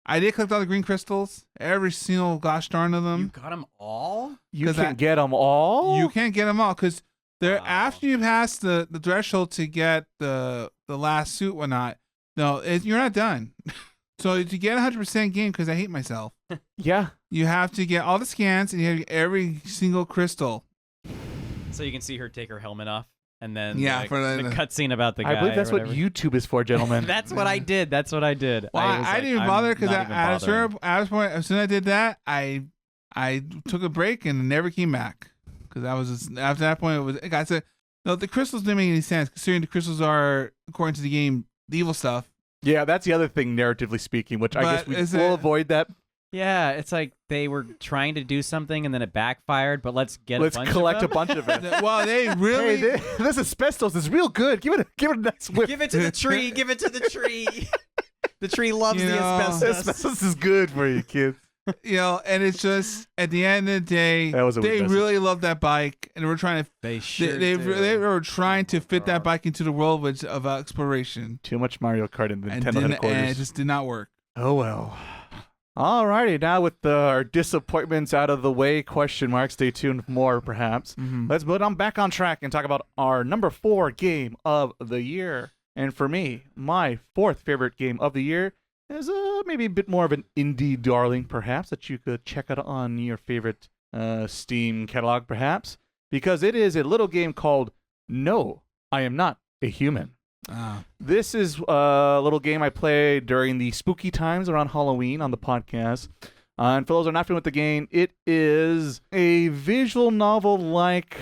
I did collect all the green crystals, every single gosh darn of them. You got them all? You can't get them all? You can't get them all because after you pass the threshold to get the last suit, whatnot. No, you're not done. So to get 100% game, because I hate myself. Yeah. You have to get all the scans and you have to get every single crystal. So you can see her take her helmet off. And then for the cutscene about the guy. I believe that's what YouTube is for, gentlemen. That's what I did. Well, I didn't even bother because at a certain point, as soon as I did that, I took a break and never came back. Because that was just, after that point, I said, no, the crystals didn't make any sense considering the crystals are, according to the game, the evil stuff. Yeah, that's the other thing, narratively speaking, which I guess we'll avoid that. Yeah, it's like they were trying to do something and then it backfired, but let's collect a bunch of it. Well, they really... Hey, this asbestos is real good. Give it a nice whiff. Give it to the tree. Give it to the tree. The tree loves the asbestos. Asbestos is good for you, kids. And it's just, at the end of the day, they really love that bike, and they were trying to... They were trying to fit that bike into the world of exploration. Too much Mario Kart in the Nintendo headquarters. And it just did not work. Oh, well. Alrighty, now with our disappointments out of the way, question mark, stay tuned for more perhaps. Let's put on back on track and talk about our number 4 game of the year. And for me, my 4th favorite game of the year is maybe a bit more of an indie darling perhaps that you could check out on your favorite Steam catalog perhaps, because it is a little game called No, I Am Not a Human. This is a little game I played during the spooky times around Halloween on the podcast. And for those who are not familiar with the game, it is a visual novel-like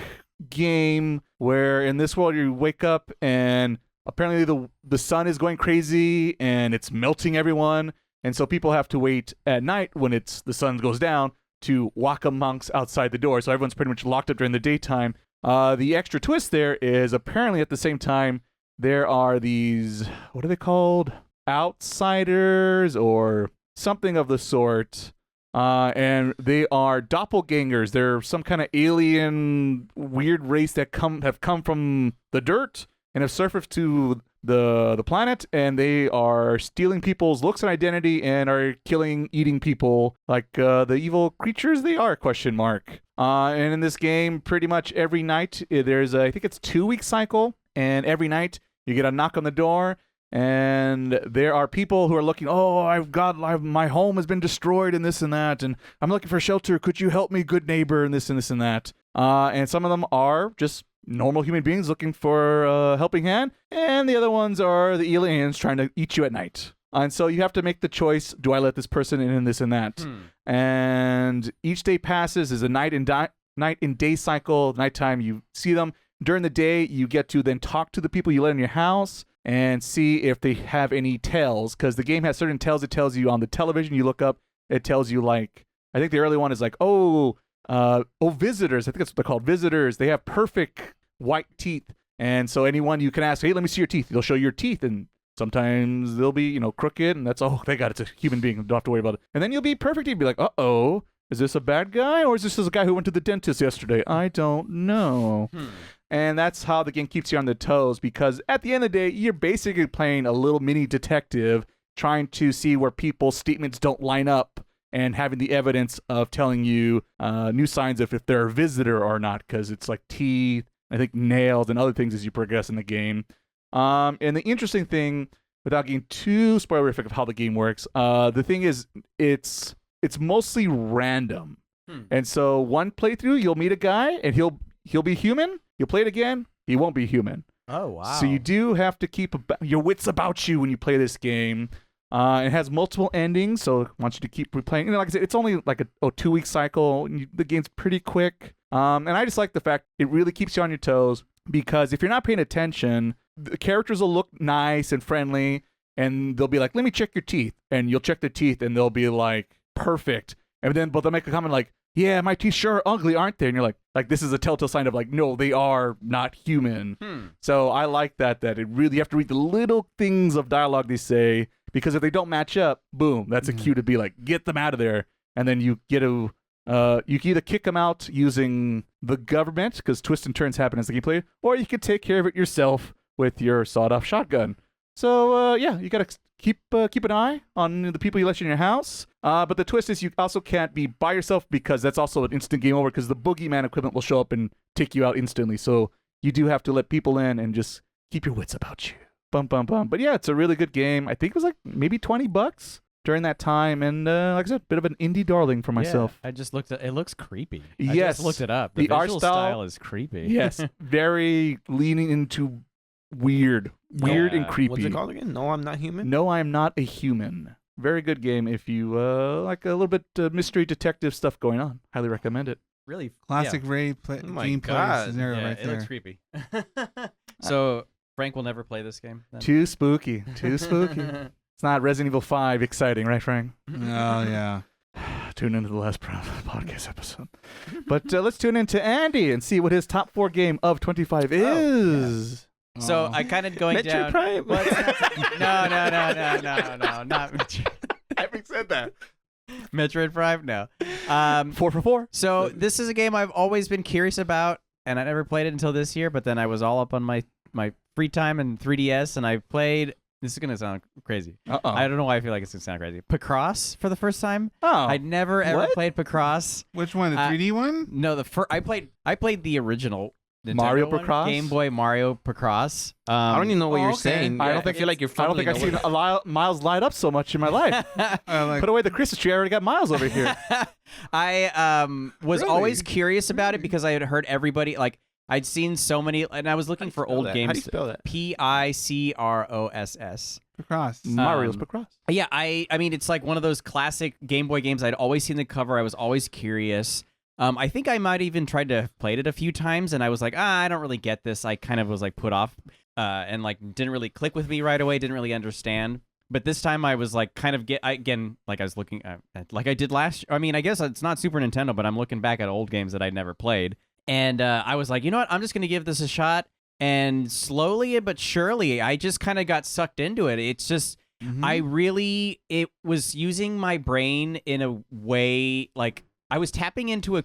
game where in this world you wake up and apparently the sun is going crazy and it's melting everyone. And so people have to wait at night when the sun goes down to walk amongst outside the door. So everyone's pretty much locked up during the daytime. The extra twist there is apparently at the same time, there are these, what are they called? Outsiders or something of the sort. And they are doppelgangers. They're some kind of alien weird race that have come from the dirt and have surfaced to the planet, and they are stealing people's looks and identity and are eating people like the evil creatures they are, question mark. And in this game, pretty much every night, there's I think it's 2-week cycle. And every night you get a knock on the door, and there are people who are looking, my home has been destroyed and this and that, and I'm looking for shelter. Could you help me, good neighbor, and this and this and that. And some of them are just normal human beings looking for a helping hand, and the other ones are the aliens trying to eat you at night. And so you have to make the choice, do I let this person in and this and that? And each day passes is a night and day cycle. Nighttime, you see them. During the day, you get to then talk to the people you let in your house and see if they have any tales, because the game has certain tales it tells you on the television. You look up, it tells you I think the early one is visitors. I think that's what they're called, visitors. They have perfect white teeth. And so anyone you can ask, hey, let me see your teeth. They'll show you your teeth, and sometimes they'll be, crooked, and that's, thank God it's a human being. Don't have to worry about it. And then you'll be perfect. You'll be like, uh-oh, is this a bad guy, or is this a guy who went to the dentist yesterday? I don't know. And that's how the game keeps you on the toes, because at the end of the day, you're basically playing a little mini detective trying to see where people's statements don't line up and having the evidence of telling you new signs of if they're a visitor or not, because it's like teeth, I think nails, and other things as you progress in the game. And the interesting thing, without getting too spoilerific of how the game works, the thing is it's mostly random. And so one playthrough, you'll meet a guy, and he'll he'll be human. You'll play it again. He won't be human. Oh wow! So you do have to keep your wits about you when you play this game. It has multiple endings, so I want you to keep replaying. Like I said, it's only like a 2-week cycle. The game's pretty quick, and I just like the fact it really keeps you on your toes, because if you're not paying attention, the characters will look nice and friendly, and they'll be like, "Let me check your teeth," and you'll check their teeth, and they'll be like, "Perfect," but they'll make a comment like, "Yeah, my teeth sure are ugly, aren't they?" And you're like this is a telltale sign of like, no, they are not human. So I like that it really, you have to read the little things of dialogue they say, because if they don't match up, boom, that's a cue to be like, get them out of there. And then you get to you can either kick them out using the government, because twists and turns happen as the game plays, or you can take care of it yourself with your sawed-off shotgun. So yeah, you gotta keep an eye on the people you let in your house. But the twist is you also can't be by yourself, because that's also an instant game over, because the boogeyman equipment will show up and take you out instantly. So you do have to let people in and just keep your wits about you. Bum bum bum. But yeah, it's a really good game. I think it was like maybe $20 during that time, and like I said, a bit of an indie darling for myself. I just looked at it. Looks creepy. I Yes. just looked it up. The art visual style is creepy. Yes, very leaning into weird and creepy. What's it called again? No, I'm not human. No, I am not a human. Very good game if you like a little bit mystery detective stuff going on. Highly recommend it. Really Classic Ray my gameplay God. scenario Yeah, right it there. looks creepy. So Frank will never play this game. Then? Too spooky. Too spooky. It's not Resident Evil 5 exciting, right, Frank? Oh yeah. Tune into the last podcast episode. But let's tune into Andy and see what his top 4 game of 25 is. So Oh. I kind of going Metroid down. Prime. Well, no, not I haven't said that. Metroid Prime. No. 4 for 4. So this is a game I've always been curious about, and I never played it until this year. But then I was all up on my free time and 3DS, and I played. This is gonna sound crazy. Uh-oh. I don't know why I feel like it's gonna sound crazy. Picross for the first time. Oh. I'd never ever What? played Picross. Which one? The 3D one? No, I played the original Nintendo Mario one, Picross? Game Boy Mario Picross. I don't even know what you're okay. saying. I I don't don't feel like you're. I don't think I've seen Miles light up so much in my life. Like, Put away the Christmas tree. I already got Miles over here. I was Really? always curious about it because I had heard everybody like I'd seen so many, and I was looking for old How do you games. spell that? Picross. across. Mario's Picross. Yeah, I mean it's like one of those classic Game Boy games. I'd always seen the cover. I was always curious. I think I might even tried to play it a few times, and I was like, I don't really get this. I kind of was like put off, and like didn't really click with me right away. Didn't really understand. But this time I was like kind of like I was looking at like I did last. I mean, I guess it's not Super Nintendo, but I'm looking back at old games that I'd never played, and I was like, you know what? I'm just gonna give this a shot. And slowly but surely, I just kind of got sucked into it. It's just it was using my brain in a way like. I was tapping into a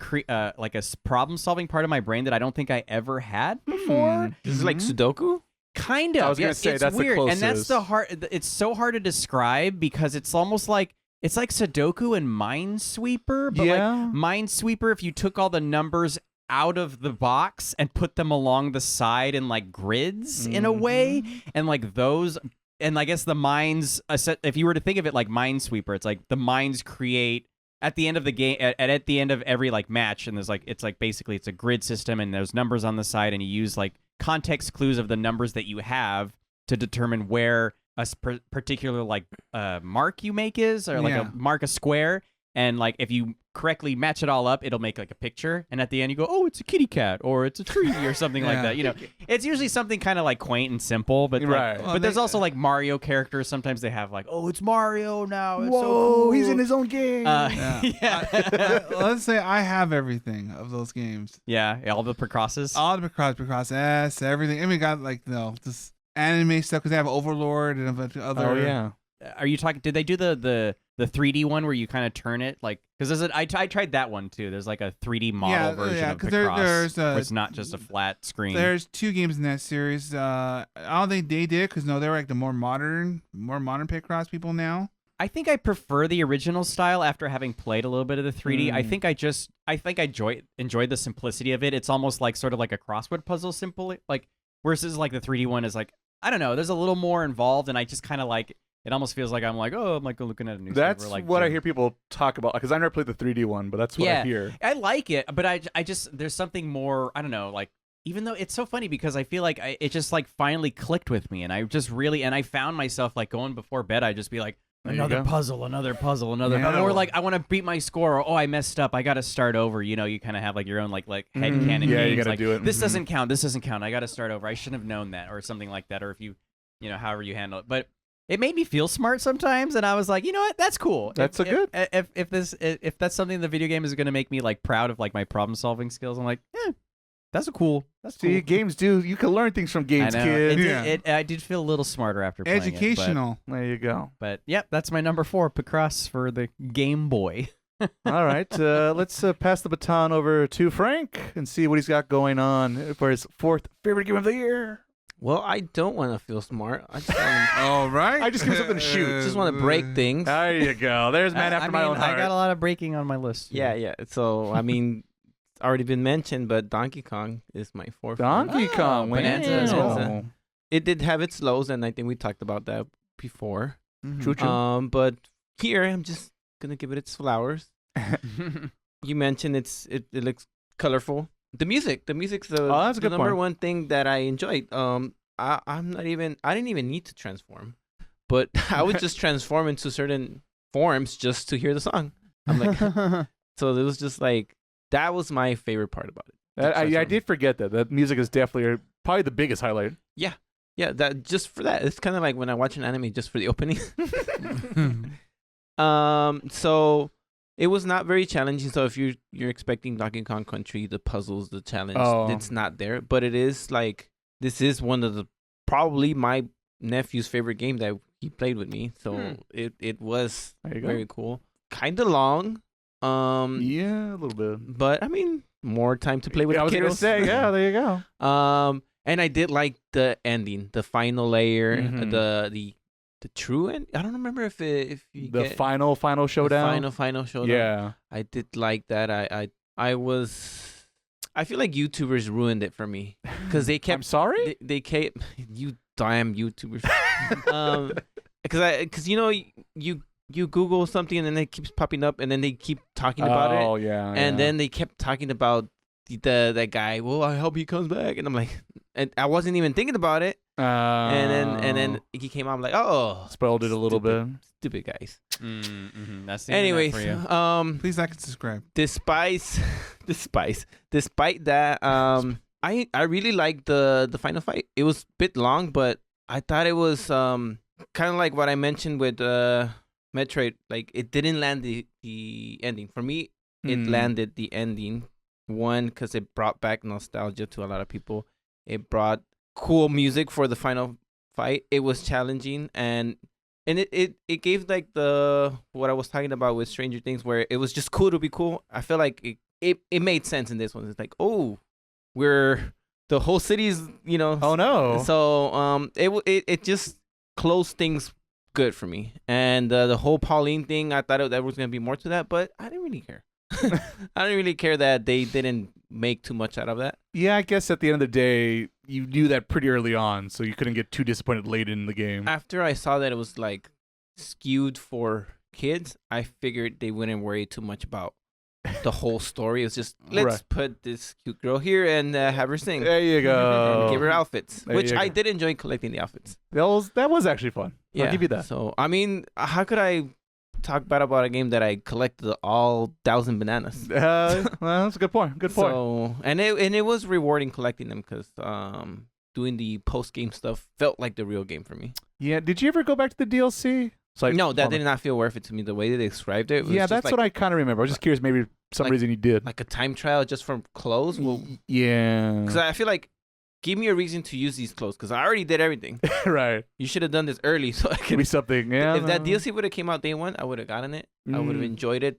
problem-solving part of my brain that I don't think I ever had before. Is it like Sudoku? Kind of. I was gonna yes, say, it's that's the weird, and that's closest. It's so hard to describe because it's almost like it's like Sudoku and Minesweeper, but Yeah. like Minesweeper if you took all the numbers out of the box and put them along the side in like grids in a way, and like those. And I guess the mines. If you were to think of it like Minesweeper, it's like the mines create. At the end of the game, at the end of every like match, and there's like it's like basically it's a grid system, and there's numbers on the side, and you use like context clues of the numbers that you have to determine where a particular like mark you make is, or like a square, and like if you correctly match it all up, it'll make like a picture, and at the end you go, oh, it's a kitty cat, or it's a tree, or something like that. You know, it's usually something kind of like quaint and simple, but like, Right. but there's also like Mario characters. Sometimes they have like, oh, it's Mario now. It's Whoa, so cool. he's in his own game. Let's say I have everything of those games. Yeah, all the Picrosses. All the Picross S, everything. And we got like this anime stuff because they have Overlord and a bunch of other. Oh yeah. Are you talking? Did they do the 3D one where you kind of turn it like? Because I tried that one too. There's like a 3D model version of 'cause Picross. there's where it's not just a flat screen. There's 2 games in that series. I don't think they did because they were like the more modern Picross people now. I think I prefer the original style after having played a little bit of the 3D. I think I enjoyed the simplicity of it. It's almost like sort of like a crossword puzzle, simple like versus like the 3D one is like I don't know. There's a little more involved, and I just kind of like it almost feels like I'm like, oh, I'm like looking at a newspaper. That's like what I Jim. hear people talk about because I never played the 3D one, but that's what I hear. I like it, but I just there's something more. I don't know, like even though it's so funny because I feel like it just like finally clicked with me, and I just really and I found myself like going before bed. I'd just be like. There you Another go. puzzle, another puzzle, another Yeah. or like I want to beat my score, or oh I messed up, I got to start over. You know, you kind of have like your own like head canon. Yeah, you games, gotta like, do it. This Mhm. doesn't count. This doesn't count. I got to start over. I shouldn't have known that, or something like that. Or if you know, however you handle it. But it made me feel smart sometimes, and I was like, you know what, that's cool. That's good. If that's something the video game is going to make me like proud of like my problem solving skills, I'm like, that's cool. See, games do. You can learn things from games, I know. kid. Yeah. I did feel a little smarter after playing Educational. There you go. But yep, that's my number 4, Picross for the Game Boy. All right, let's pass the baton over to Frank and see what he's got going on for his 4th favorite game of the year. Well, I don't want to feel smart. I just want All right. I just give him something to shoot. just want to break things. There you go. There's man after my own heart. I got a lot of breaking on my list. Yeah. So I mean, it's already been mentioned, but Donkey Kong is my 4th. Donkey Kong. Bonanza as wow. well. It did have its lows, and I think we talked about that before. Choo choo. But here I'm just gonna give it its flowers. You mentioned it looks colorful. The music's that's a good the number point. one thing that I enjoyed. I didn't even need to transform, but I would just transform into certain forms just to hear the song. I'm like, so it was just like that was my favorite part about it. I did forget that. That music is definitely probably the biggest highlight. Yeah, that just for that. It's kind of like when I watch an anime just for the opening. So it was not very challenging. So if you're expecting Donkey Kong Country, the puzzles, the challenge, it's not there. But it is like this is one of the probably my nephew's favorite game that he played with me. So it was There you go. very cool. Kind of long. Yeah, a little bit. But I mean, more time to play with I was the gonna kiddos. say, yeah, there you go. And I did like the ending, the final layer, Mhm. the true end. I don't remember if you The get final showdown. the final showdown. Yeah. I did like that. I feel like YouTubers ruined it for me because they I'm kept sorry. they kept you damn YouTubers. Because you know you Google something and then it keeps popping up and then they keep talking about it. Oh yeah. And then they kept talking about that guy. Well, I hope he comes back, and I'm like, and I wasn't even thinking about it. And then he came out. I'm like, oh, spoiled it a little bit. stupid guys. That's the Anyways, internet for you. Please like and subscribe. despite that, I really liked the final fight. It was a bit long, but I thought it was kind of like what I mentioned with Metroid. Like it didn't land the ending for me. It landed the ending. One, because it brought back nostalgia to a lot of people. It brought cool music for the final fight. It was challenging, and it gave like what I was talking about with Stranger Things, where it was just cool to be cool. I feel like it made sense in this one. It's like, oh, the whole city's, Oh no. So it just closed things good for me. And the whole Pauline thing, I thought there was gonna be more to that, but I didn't really care. I didn't really care that they didn't make too much out of that. Yeah, I guess at the end of the day, you knew that pretty early on, so you couldn't get too disappointed late in the game. After I saw that it was like skewed for kids, I figured they wouldn't worry too much about the whole story. It was just let's Right. put this cute girl here and have her sing. There you go. And give her outfits, There which you I go. did enjoy collecting the outfits. That was actually fun. I'll give you that. So I mean, how could I talk bad about a game that I collected all 1,000 bananas? Well, that's a good point. Good point. So and it was rewarding collecting them because doing the post game stuff felt like the real game for me. Yeah. Did you ever go back to the DLC? It's like, No, that hold on. did not feel worth it to me. The way they described it was Yeah, just that's like, what I kind of remember. I was just curious. Maybe some like- reason you did. like a time trial just from clothes. Well, Yeah. because I feel like give me a reason to use these clothes because I already did everything. Right. You should have done this early so I Could could. be something. Yeah. If that no. DLC would have came out day one, I would have gotten it. I would have enjoyed it,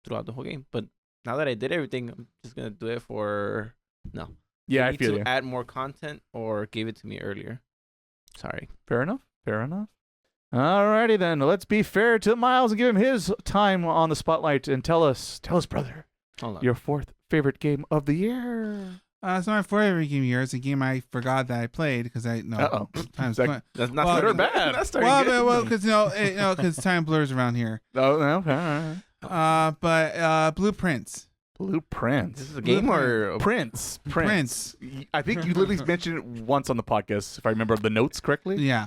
throughout the whole game. But now that I did everything, I'm just gonna do it for no. Yeah, They I need feel to you. add more content or give it to me earlier. Sorry. Fair enough. Fair enough. Alrighty then. Let's be fair to Miles and give him his time on the spotlight and tell us, brother, Hold on. your 4th favorite game of the year. It's not my favorite game here. It's a game I forgot that I played because Uh-oh. time's That- fun. That's not Well, Good or bad? That's starting good. Well, because time blurs around here. Oh, okay. All right. But Blueprints. Blueprint. This is a game or Prince. Prince. I think you literally mentioned it once on the podcast, if I remember the notes correctly. Yeah.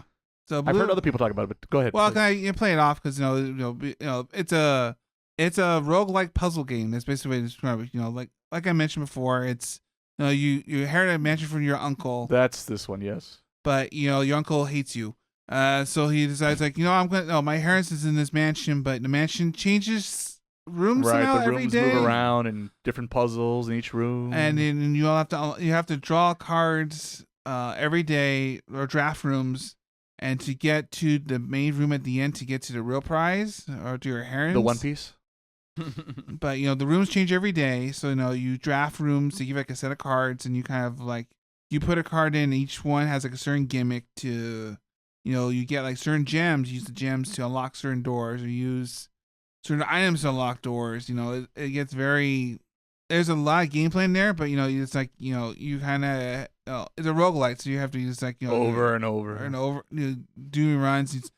So I've heard other people talk about it, but go ahead. Well, please. can I play it off because it's a roguelike puzzle game. That's basically the way to describe it. Like I mentioned before, it's you inherit a mansion from your uncle, That's this one, yes. but your uncle hates you. So he decides I'm gonna my inheritance is in this mansion, but the mansion changes rooms Right, somehow the every rooms day. move around and different puzzles in each room. And then you have to draw cards every day or draft rooms, and to get to the main room at the end to get to the real prize or to your inheritance. the One Piece. But the rooms change every day, so you draft rooms to give like a set of cards, and you kind of like you put a card in. Each one has like a certain gimmick to, you get like certain gems. Use the gems to unlock certain doors, or use certain items to unlock doors. It gets very. There's a lot of gameplay in there, but it's like you kind of it's a roguelike, so you have to use like Over and over. and over doing runs.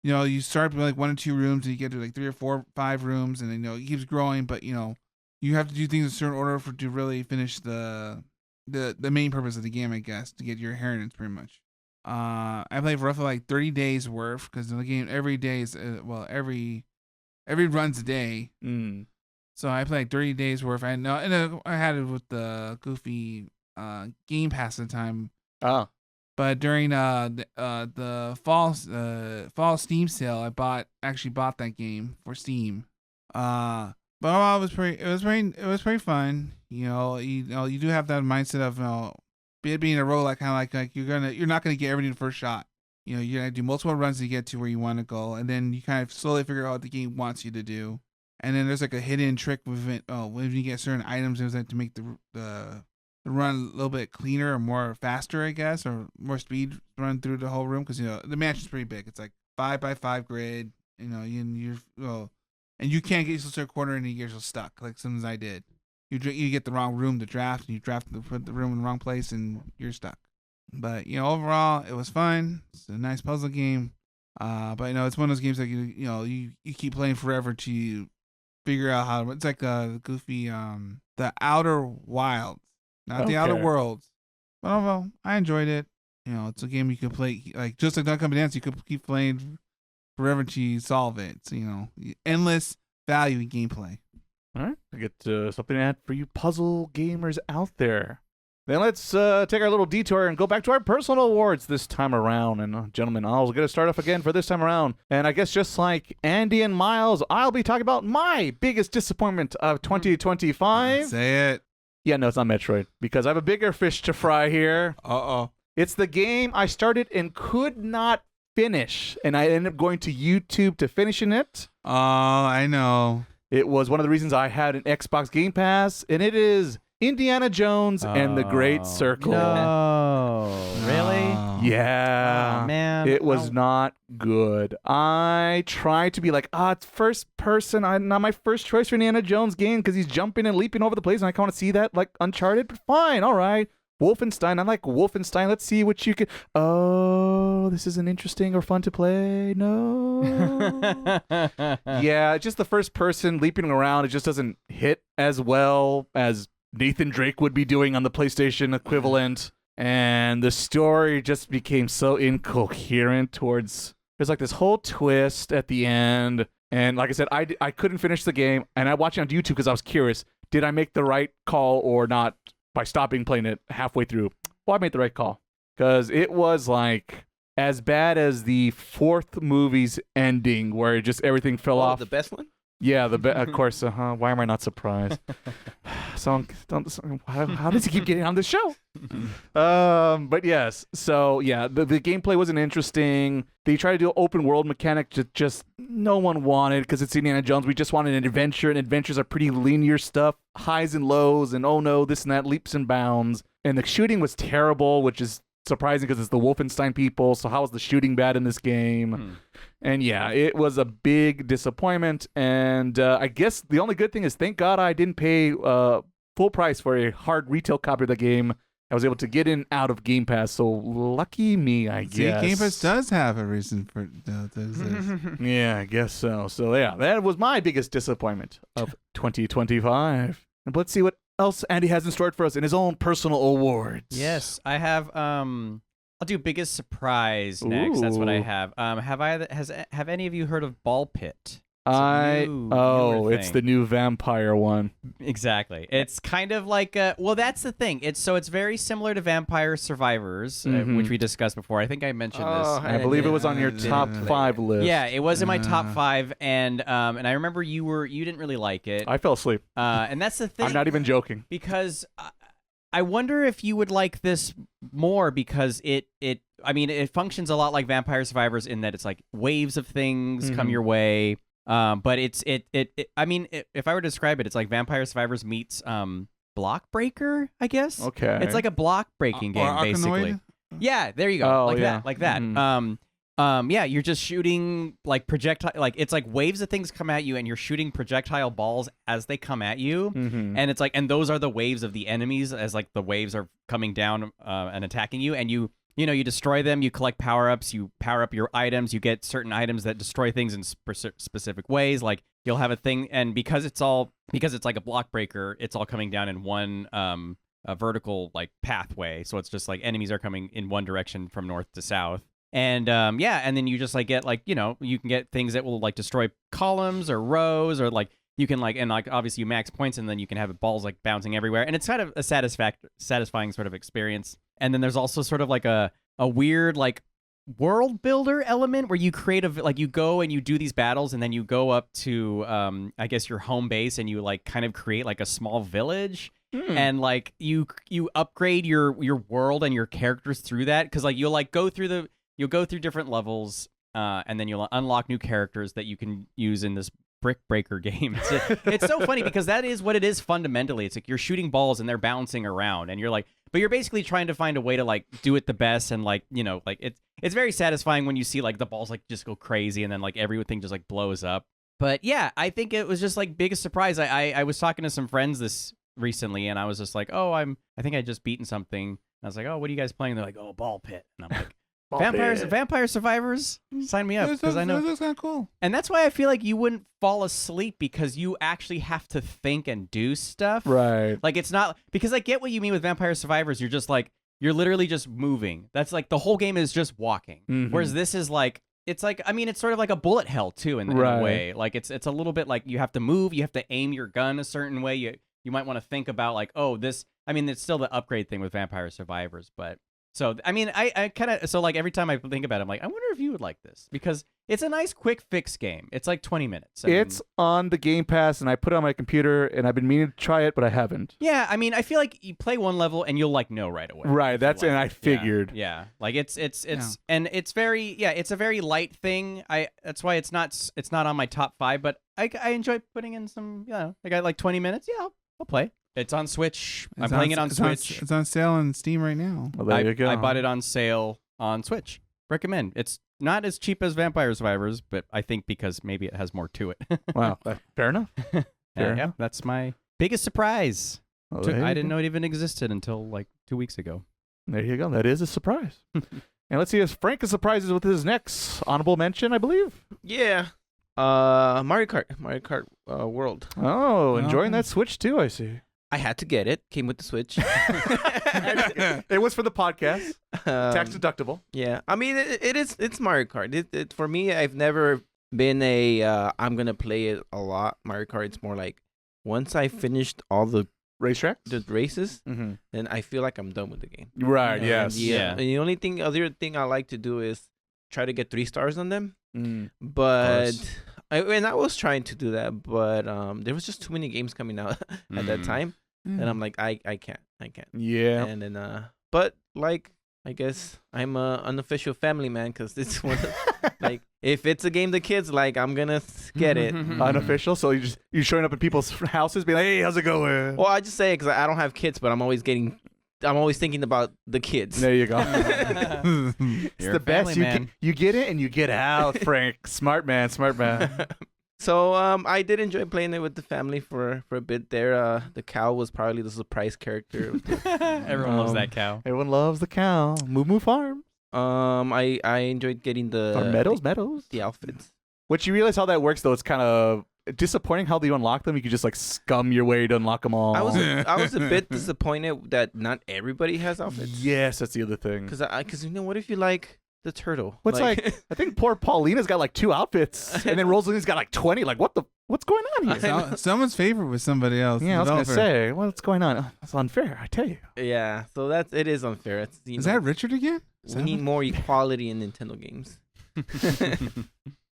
You start with like 1 or 2 rooms, and you get to like 3 or 4, 5 rooms, and then it keeps growing. But you have to do things in a certain order to really finish the main purpose of the game, I guess, to get your inheritance, pretty much. I played for roughly like 30 days worth because the game every day is every run's a day. Mm. So I played 30 days worth. I know, and I had it with the goofy Game Pass at the time. Oh. But during the fall Steam sale, I actually bought that game for Steam. But overall, it was pretty fun. You do have that mindset of being a roguelike, kind of like you're not gonna get everything the first shot. You're gonna do multiple runs to get to where you want to go, and then you kind of slowly figure out what the game wants you to do. And then there's like a hidden trick with it. When you get certain items, there's like to make the run a little bit cleaner or more faster, I guess, or more speed run through the whole room because the mansion's pretty big. It's like 5x5 grid. And you can't get yourself to a corner and you get yourself stuck like sometimes I did. You get the wrong room to draft, and you put the room in the wrong place, and you're stuck. But overall, it was fun. It's a nice puzzle game. But it's one of those games that you keep playing forever to figure out how. It's like the goofy the Outer Wilds. Not the Outer Okay. Worlds. But overall, I enjoyed it. It's a game you could play, like just like Don't Come Dance, you could keep playing forever to solve it. So, endless value in gameplay. All right. I get something to add for you puzzle gamers out there. Then let's take our little detour and go back to our personal awards this time around. And gentlemen, I'll get to start off again for this time around. And I guess just like Andy and Miles, I'll be talking about my biggest disappointment of 2025. Say it. Yeah, no, it's not Metroid, because I have a bigger fish to fry here. Uh-oh. It's the game I started and could not finish, and I ended up going to YouTube to finishing it. Oh, I know. It was one of the reasons I had an Xbox Game Pass, and it is Indiana Jones and the Great Circle. No, really? Yeah. Oh, man. It was not good. I tried to be like, it's first person. Not my first choice for Indiana Jones game because he's jumping and leaping over the place, and I kind of see that like Uncharted. But fine, all right. Wolfenstein. I like Wolfenstein. Let's see what you can. Oh, this isn't interesting or fun to play. No. Yeah, just the first person leaping around. It just doesn't hit as well as Nathan Drake would be doing on the PlayStation equivalent. And the story just became so incoherent towards. There's like this whole twist at the end. And like I said, I couldn't finish the game. And I watched it on YouTube because I was curious. Did I make the right call or not by stopping playing it halfway through? Well, I made the right call. Because it was like as bad as the fourth movie's ending where it just everything fell off. The best one? Yeah, of course. Why am I not surprised? How does he keep getting on the show? But yes. So yeah, the gameplay wasn't interesting. They tried to do an open world mechanic that just no one wanted because it's Indiana Jones. We just wanted an adventure, and adventures are pretty linear stuff, highs and lows, and oh no, this and that, leaps and bounds. And the shooting was terrible, which is surprising because it's the Wolfenstein people. So how is the shooting bad in this game? And yeah, it was a big disappointment. And I guess the only good thing is, thank God I didn't pay full price for a hard retail copy of the game. I was able to get in out of Game Pass, so lucky me, I guess. See, Game Pass does have a reason for to exist. Yeah, I guess so. So yeah, that was my biggest disappointment of 2025. And let's see what else Andy has in store for us in his own personal awards. Yes, I have. I'll do biggest surprise next. That's what I Ooh. have. Have any of you heard of Ball Pit? It's thing. the new vampire one. Exactly. It's kind of like well, that's the thing. It's very similar to Vampire Survivors, which we discussed before. I think I mentioned this. I believe it was on your didn't top play 5 list. Yeah, it was in my top 5, and I remember you didn't really like it. I fell asleep. And that's the thing. I'm not even joking. Because I wonder if you would like this more because it functions a lot like Vampire Survivors in that it's like waves of things come your way. But if I were to describe it, it's like Vampire Survivors meets Block Breaker, I guess. Okay. It's like a block breaking game, Or basically. Arkanoid? Yeah, there you go. Oh, yeah. Like that. Yeah, you're just shooting like projectile, like it's like waves of things come at you, and you're shooting projectile balls as they come at you, and it's like, and those are the waves of the enemies as like the waves are coming down and attacking you, and you destroy them, you collect power-ups, you power up your items, you get certain items that destroy things in specific ways, like you'll have a thing, and because it's like a block breaker, it's all coming down in one a vertical like pathway, so it's just like enemies are coming in one direction from north to south. And and then you just like get like, you can get things that will like destroy columns or rows, or like you can like, and like obviously you max points, and then you can have balls like bouncing everywhere, and it's kind of a satisfying sort of experience. And then there's also sort of like a weird like world builder element where you create you go and you do these battles, and then you go up to I guess your home base, and you like kind of create like a small village. And like you upgrade your world and your characters through that, because like you'll go through different levels, and then you'll unlock new characters that you can use in this brick breaker game. It's so funny because that is what it is fundamentally. It's like you're shooting balls and they're bouncing around, and you're like, but you're basically trying to find a way to like do it the best, and like like it's very satisfying when you see like the balls like just go crazy, and then like everything just like blows up. But yeah, I think it was just like biggest surprise. I was talking to some friends this recently, and I was just like, oh, I think I just beaten something. And I was like, oh, what are you guys playing? They're like, oh, Ball Pit. And I'm like, Vampire Survivors, sign me up, because I know That looks kind of cool. And that's why I feel like you wouldn't fall asleep, because you actually have to think and do stuff. Right. Like it's not, because I get what you mean with Vampire Survivors. You're just like, you're literally just moving. That's like the whole game is just walking. Whereas this is like, it's like, I mean, it's sort of like a bullet hell too in a way. Like it's a little bit like you have to move, you have to aim your gun a certain way. You might want to think about like, oh, this, I mean, it's still the upgrade thing with Vampire Survivors, but so, I mean, I kind of, so like every time I think about it, I'm like, I wonder if you would like this, because it's a nice quick fix game. It's like 20 minutes. It's on the Game Pass, and I put it on my computer, and I've been meaning to try it, but I haven't. Yeah, I mean, I feel like you play one level and you'll like know right away. Right, that's, and I figured. Yeah. Like it's and it's very, it's a very light thing. That's why it's not on my top 5, but I enjoy putting in some, I got like 20 minutes. Yeah, I'll play. It's on Switch. I'm playing it on Switch. It's on sale on Steam right now. Well, there you go. I bought it on sale on Switch. Recommend. It's not as cheap as Vampire Survivors, but I think because maybe it has more to it. Wow. Fair enough. Yeah, that's my biggest surprise. Well, I didn't know it even existed until like 2 weeks ago. There you go. That is a surprise. And let's see if Frank is surprises with his next honorable mention, I believe. Yeah. Mario Kart World. Oh, enjoying that Switch too, I see. I had to get it. Came with the Switch. It was for the podcast. Tax deductible. Yeah. I mean, it's Mario Kart. It for me, I've never been I'm going to play it a lot. Mario Kart, it's more like once I finished all the Racetracks? the races, then I feel like I'm done with the game. Right, yes. Yeah. And the other thing I like to do is try to get 3 stars on them. But I was trying to do that, but there was just too many games coming out at that time, and I'm like, I can't. Yeah. And then but like I guess I'm a unofficial family man, because it's one of, like if it's a game the kids like, I'm gonna get it. Unofficial, so you're showing up at people's houses, being like, "Hey, how's it going?" Well, I just say it because I don't have kids, but I'm always thinking about the kids. There you go. It's You're the a family best. man. You get it and you get out, Frank. Smart man. So I did enjoy playing it with the family for a bit there. The cow was probably the surprise character. Of the, Everyone loves that cow. Everyone loves the cow. Moo Moo Farm. I enjoyed getting Meadows. the outfits. Which you realize how that works, though. It's kind of disappointing how you unlock them. You could just like scum your way to unlock them all. I was a bit disappointed that not everybody has outfits. Yes, that's the other thing. Because what if you like the turtle? What's like I think poor Paulina's got like 2 outfits, and then Rosalina's got like 20. Like what's going on here? Someone's favorite with somebody else. Yeah, I was gonna say, what's going on? That's unfair, I tell you. Yeah, so it is unfair. Is that Richard again? We need more equality in Nintendo games.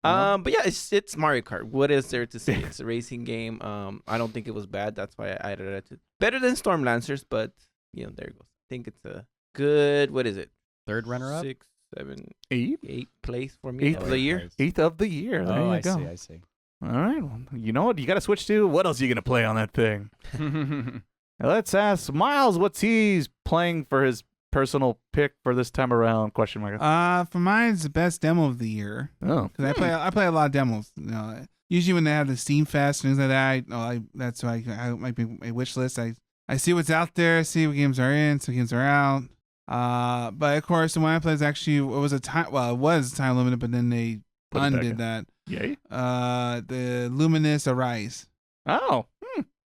But yeah, it's Mario Kart. What is there to say? It's a racing game. I don't think it was bad. That's why I added it to better than Storm Lancers, but there it goes. I think it's a good. What is it? 3rd runner-up? 6, 7, 8 place for me of the year. 8th of the year. There you go. I see. All right. Well, you know what? You got to switch to what else are you gonna play on that thing? Now let's ask Miles what's he's playing for his personal pick for this time around? Question mark. For mine, it's the best demo of the year. Oh, Because I play a lot of demos. Usually when they have the Steam Fest and things like that, that's why I might be my wish list. I see what's out there, see what games are in, some games are out. But of course, the one I played is actually it was time limited, but then they undid that. Yay. The Luminous Arise. Oh,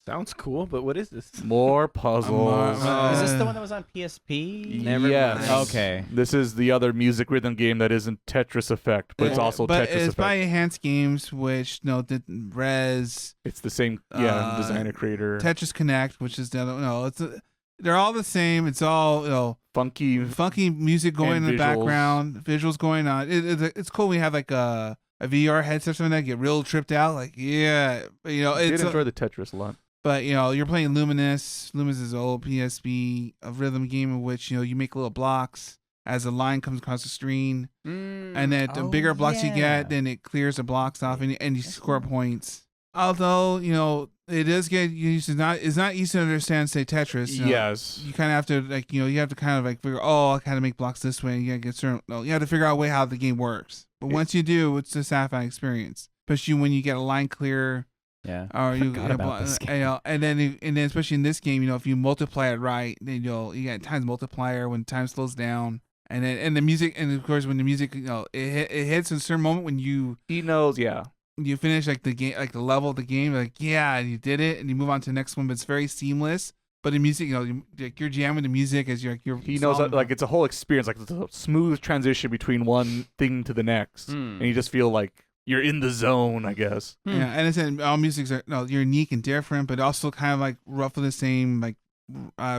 Sounds cool, but what is this? more puzzles. Is this the one that was on PSP? Yes. mind. Okay. This is the other music rhythm game that isn't Tetris Effect, but it's also but Tetris it's Effect. by Enhanced Games, which did Res, It's the same, designer creator. Tetris Connect, which is the other. They're all the same. It's all Funky. funky music going in And the visuals. background, visuals going on. It's cool. We have like a VR headset or something that get real tripped out. Like I did it's enjoy the Tetris a lot. but you're playing Luminous. Luminous is an old PSP rhythm game in which you make little blocks as a line comes across the screen, and then the bigger blocks you get, then it clears the blocks off, and you score points. Although it does get used. It's not easy to understand. Say Tetris. Yes. You kind of have to you have to kind of figure. Oh, I kind of make blocks this way. You gotta get certain. No, you have to figure out a way how the game works. But once you do, it's a satisfying experience, especially when you get a line clear. Yeah. Or you Forgot about this game. and then especially in this game, if you multiply it right, then you get times multiplier when time slows down. And the music, and of course when the music, it hits in a certain moment when you knows, yeah. You finish like the game, like the level of the game, like you did it, and you move on to the next one. But it's very seamless. But the music, you're jamming the music as you're. He knows that, like it's a whole experience, like it's a smooth transition between one thing to the next, and you just feel like you're in the zone, I guess. Yeah, and it's all musics are unique and different, but also kind of like roughly the same, like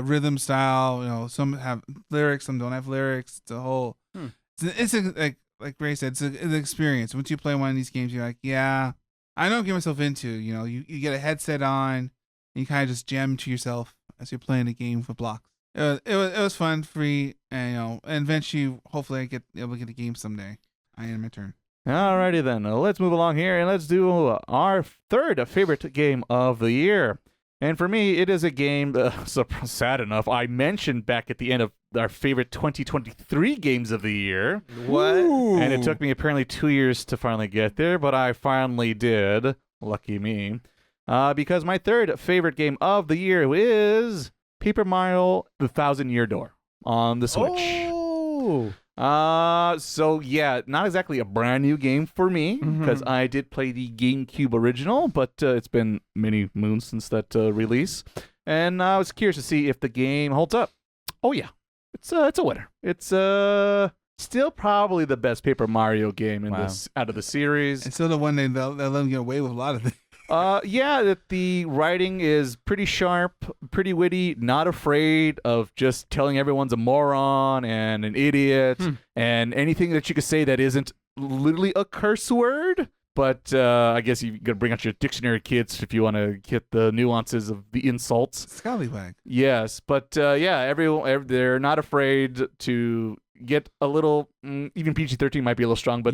rhythm style. Some have lyrics, some don't have lyrics. It's a whole. It's like Ray said, it's an experience. Once you play one of these games, you're like, yeah, I know what to get myself into. You get a headset on, and you kind of just jam to yourself as you're playing a game with blocks. It was fun, free, and and eventually, hopefully, I get able to get the game someday. I am my turn. Alrighty then, let's move along here and let's do our third favorite game of the year. And for me, it is a game, so sad enough, I mentioned back at the end of our favorite 2023 games of the year. What? And it took me apparently 2 years to finally get there, but I finally did. Lucky me. Because my third favorite game of the year is Paper Mario: The Thousand Year Door on the Switch. Oh. So yeah, not exactly a brand new game for me because I did play the GameCube original, but it's been many moons since that release, and I was curious to see if the game holds up. Oh yeah, it's a winner. It's still probably the best Paper Mario game in this out of the series. It's still the one they let them get away with a lot of things. Yeah, that the writing is pretty sharp, pretty witty, not afraid of just telling everyone's a moron and an idiot and anything that you could say that isn't literally a curse word. But I guess you got to bring out your dictionary, kids, if you want to get the nuances of the insults. Scallywag. Yes, but yeah, they're not afraid to get a little, even PG-13 might be a little strong, but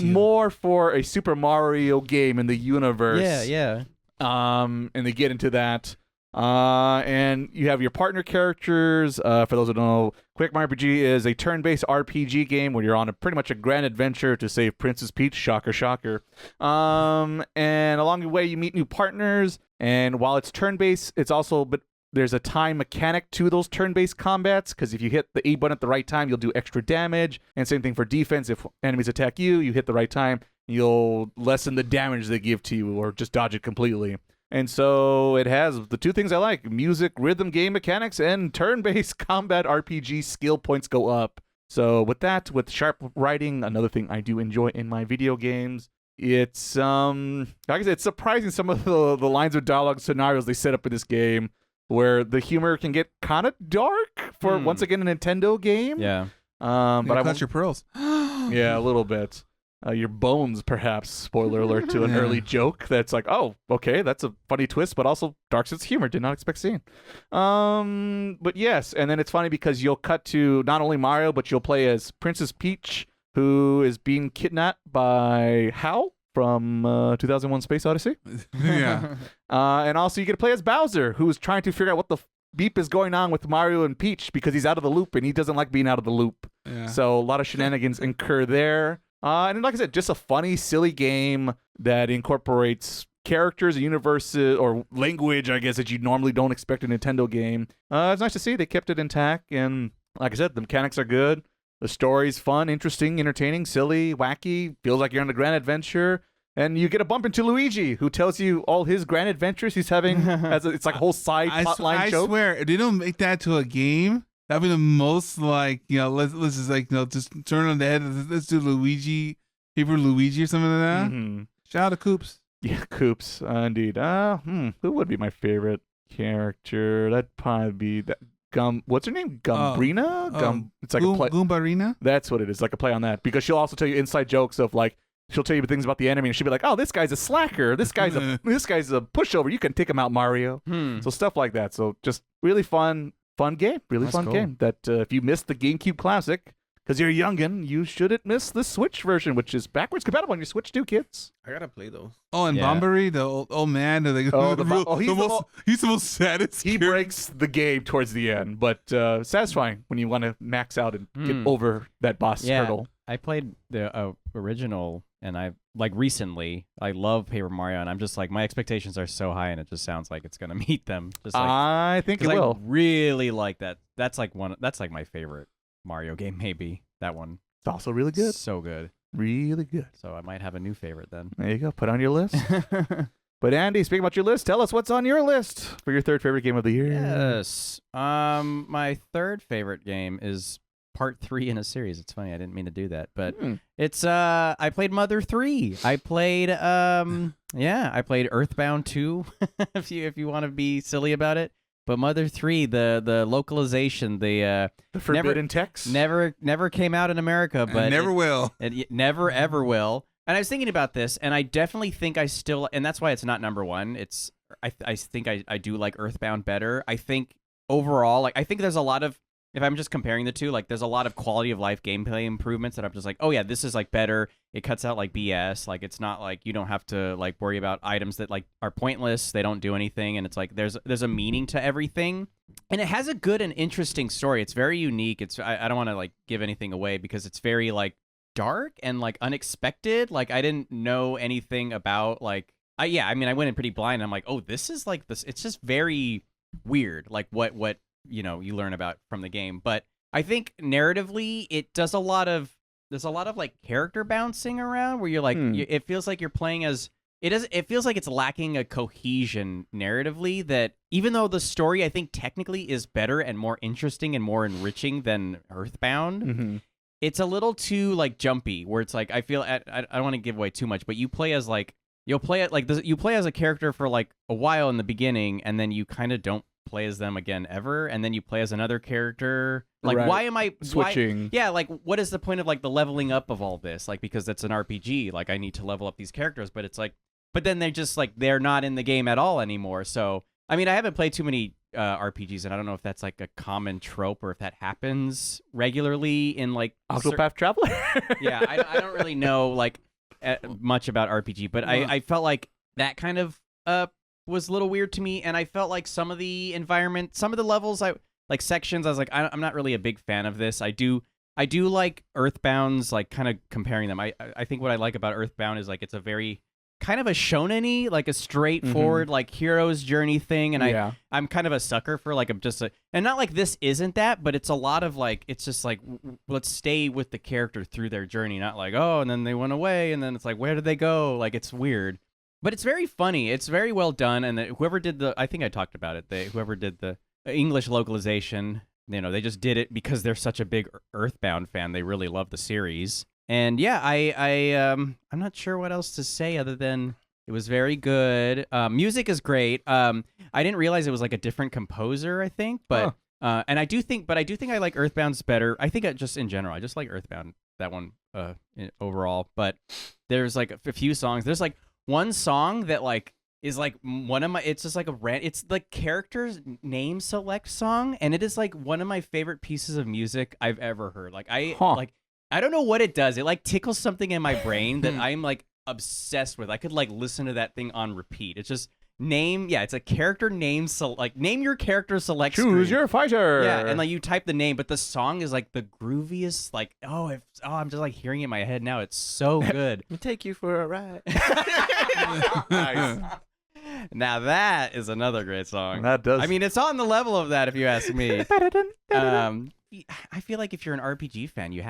more for a Super Mario game in the universe. Yeah. And they get into that. And you have your partner characters. For those who don't know, Quick Mario RPG is a turn-based RPG game where you're on pretty much a grand adventure to save Princess Peach. Shocker, shocker. And along the way, you meet new partners. And while it's turn-based, it's also but there's a time mechanic to those turn-based combats, because if you hit the A button at the right time, you'll do extra damage. And same thing for defense. If enemies attack you, you hit the right time, you'll lessen the damage they give to you or just dodge it completely. And so it has the two things I like: music, rhythm, game mechanics, and turn-based combat RPG skill points go up. So with that, with sharp writing, another thing I do enjoy in my video games, it's like I said, it's surprising some of the lines of dialogue scenarios they set up in this game, where the humor can get kind of dark for once again a Nintendo game. Yeah. But I cut your pearls. yeah, a little bit. Your bones, perhaps. Spoiler alert to an early joke. That's like, oh, okay, that's a funny twist, but also dark sense of humor. Did not expect seeing. But yes, and then it's funny because you'll cut to not only Mario, but you'll play as Princess Peach, who is being kidnapped by Hal from 2001: Space Odyssey. Yeah. And also you get to play as Bowser, who's trying to figure out what the beep is going on with Mario and Peach because he's out of the loop and he doesn't like being out of the loop. Yeah. So a lot of shenanigans incur there. And like I said, just a funny, silly game that incorporates characters, universes, or language, I guess, that you normally don't expect a Nintendo game. It's nice to see they kept it intact. And like I said, the mechanics are good. The story's fun, interesting, entertaining, silly, wacky. Feels like you're on a grand adventure. And you get a bump into Luigi, who tells you all his grand adventures he's having. It's like a whole side plotline I joke. swear, if they don't make that to a game, that'd be the most like, let's just like, just turn on the head. Let's do Luigi, Paper Luigi or something like that. Mm-hmm. Shout out to Coops. Yeah, Coops, indeed. Who would be my favorite character? That'd probably be that what's her name? Gumbrina? It's like a play. Goombarina? That's what it is, like a play on that. Because she'll also tell you inside jokes of like, she'll tell you things about the enemy, and she'll be like, "Oh, this guy's a slacker. This guy's a pushover. You can take him out, Mario." So stuff like that. So just really fun game. Really That's fun cool. game. That if you missed the GameCube Classic because you're a youngin, you shouldn't miss the Switch version, which is backwards compatible on your Switch too, kids. I gotta play those. Oh, and Yeah. Bombary, the old man. He's the most saddest. He character. breaks the game towards the end, but satisfying when you want to max out and get over that boss hurdle. I played the original, and I recently. I love Paper Mario, and I'm just like, my expectations are so high, and it just sounds like it's gonna meet them. Just like, I think it 'cause will. I really like that. That's like my favorite Mario game. Maybe that one. It's also really good. So good. Really good. So I might have a new favorite then. There you go. Put on your list. But Andy, speaking about your list, tell us what's on your list for your third favorite game of the year. Yes. My third favorite game is part 3 in a series. It's funny, I didn't mean to do that, but it's I played Mother 3. I played I played Earthbound 2 if you want to be silly about it. But Mother 3, the localization, the forbidden text never came out in America, but never will. It never ever will. And I was thinking about this, and I definitely think I still, and that's why it's not number one. It's I think I do like Earthbound better. I think overall, like, I think there's a lot of, if I'm just comparing the two, like, there's a lot of quality of life gameplay improvements that I'm just like, oh yeah, this is like better. It cuts out like BS. Like, it's not like you don't have to like worry about items that like are pointless. They don't do anything, and it's like there's a meaning to everything, and it has a good and interesting story. It's very unique. It's I don't want to like give anything away because it's very like dark and like unexpected. Like, I didn't know anything about like I went in pretty blind. I'm like, oh, this is like this. It's just very weird. Like what you learn about from the game. But I think narratively it does there's a lot of like character bouncing around where you're like it feels like you're playing as it feels like it's lacking a cohesion narratively, that even though the story I think technically is better and more interesting and more enriching than Earthbound, it's a little too like jumpy, where it's like I feel I don't want to give away too much, but you play as like you play as a character for like a while in the beginning, and then you kind of don't play as them again ever, and then you play as another character. Like, right. Why am I switching? Like, what is the point of like the leveling up of all this? Like, because it's an RPG, like I need to level up these characters, but it's like, but then they're just like they're not in the game at all anymore. So I mean, I haven't played too many RPGs, and I don't know if that's like a common trope or if that happens regularly in like Octopath Traveler. Yeah, I don't really know like much about RPG, but I felt like that kind of was a little weird to me, and I felt like some of the environment, some of the levels, like sections, I was like, I'm not really a big fan of this. I do like Earthbound's, like kind of comparing them. I think what I like about Earthbound is like it's a very kind of a shonen-y, like a straightforward like hero's journey thing, and I'm kind of a sucker for like and not like this isn't that, but it's a lot of like it's just like let's stay with the character through their journey, not like and then they went away and then it's like where did they go? Like it's weird, but it's very funny. It's very well done, and whoever did I think I talked about it. Whoever did the English localization, they just did it because they're such a big Earthbound fan. They really love the series. And yeah, I'm not sure what else to say other than it was very good. Music is great. I didn't realize it was like a different composer, I think, but and I do think I like Earthbound's better. I think just in general, I just like Earthbound, that one overall. But there's like a few songs. There's like one song that like is like one of my. It's just like it's the character's name select song, and it is like one of my favorite pieces of music I've ever heard. Like I don't know what it does. It like tickles something in my brain that I'm like obsessed with. I could like listen to that thing on repeat. It's just it's a character name. Name your character select Choose screen. your fighter. Yeah, and like you type the name, but the song is like the grooviest. Like I'm just like hearing it in my head now. It's so good. Let me take you for a ride. Nice. Now that is another great song. That does. I mean, it's on the level of that if you ask me. I feel like if you're an RPG fan, you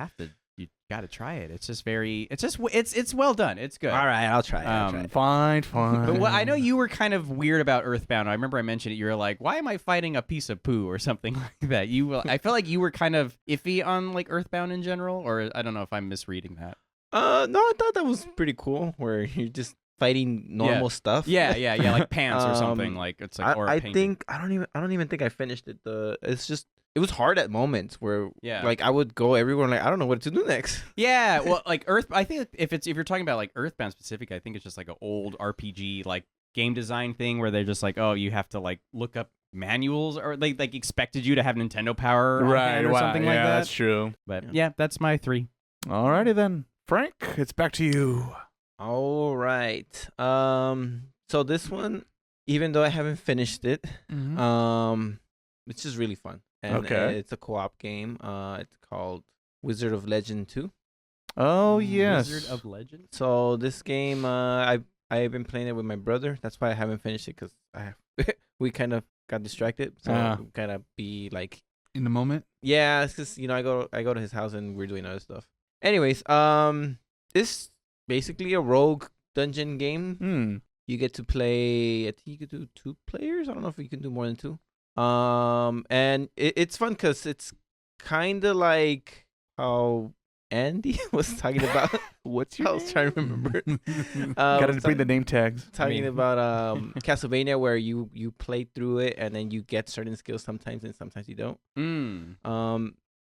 got to try it. It's just it's well done. It's good. All right, I'll try it. Fine. But I know you were kind of weird about Earthbound. I remember I mentioned it. You were like, "Why am I fighting a piece of poo or something like that?" I feel like you were kind of iffy on like Earthbound in general, or I don't know if I'm misreading that. No, I thought that was pretty cool. Where you're just fighting normal stuff. Yeah, like pants or something. Like it's like or a painting. I don't even think I finished it. It's just. It was hard at moments where, like, I would go everywhere and like I don't know what to do next. Yeah, well, like I think if you're talking about like Earthbound specific, I think it's just like an old RPG like game design thing where they're just like, you have to like look up manuals or they like expected you to have Nintendo Power on hand or something like that. Yeah, that's true. But yeah, that's my 3. Alrighty then, Frank, it's back to you. All right. So this one, even though I haven't finished it, it's just really fun. And it's a co-op game. It's called Wizard of Legend 2. Oh, yes. Wizard of Legend? So this game, I've been playing it with my brother. That's why I haven't finished it, because we kind of got distracted. So kind of be like... In the moment? Yeah, it's because, I go to his house and we're doing other stuff. Anyways, it's basically a rogue dungeon game. You get to play, I think you could do 2 players. I don't know if you can do more than 2. And it's fun because it's kind of like how Andy was talking about. What's your I was trying to remember. Gotta bring the name tags. Talking about Castlevania, where you play through it and then you get certain skills sometimes and sometimes you don't.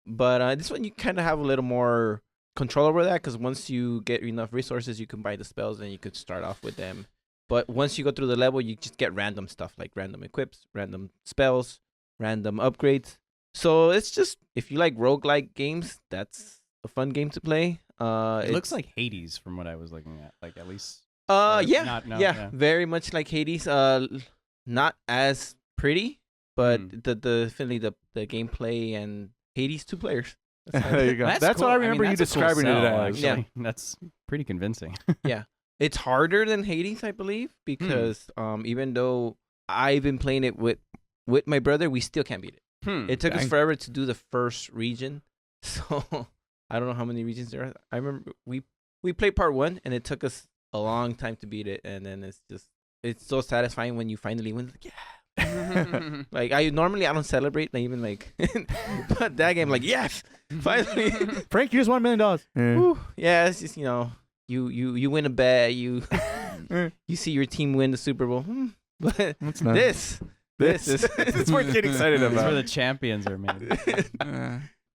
But this one you kind of have a little more control over that, because once you get enough resources, you can buy the spells and you could start off with them. But once you go through the level, you just get random stuff, like random equips, random spells, random upgrades. So it's just, if you like roguelike games, that's a fun game to play. It looks like Hades from what I was looking at, like at least. Yeah, very much like Hades. Not as pretty, but definitely the gameplay and Hades 2 players. There you go. That's cool. what I remember you describing it as. Actually. Yeah, that's pretty convincing. Yeah. It's harder than Hades, I believe, because even though I've been playing it with my brother, we still can't beat it. It took us forever to do the first region, so I don't know how many regions there are. I remember we played part 1, and it took us a long time to beat it, and then it's so satisfying when you finally win. Like, yeah. Like I don't celebrate, even like, but that game, like, yes, finally. Frank, here's $1 million. Yeah, it's just You win a bet, you see your team win the Super Bowl. But this is it's worth getting excited about. It's where the champions are made.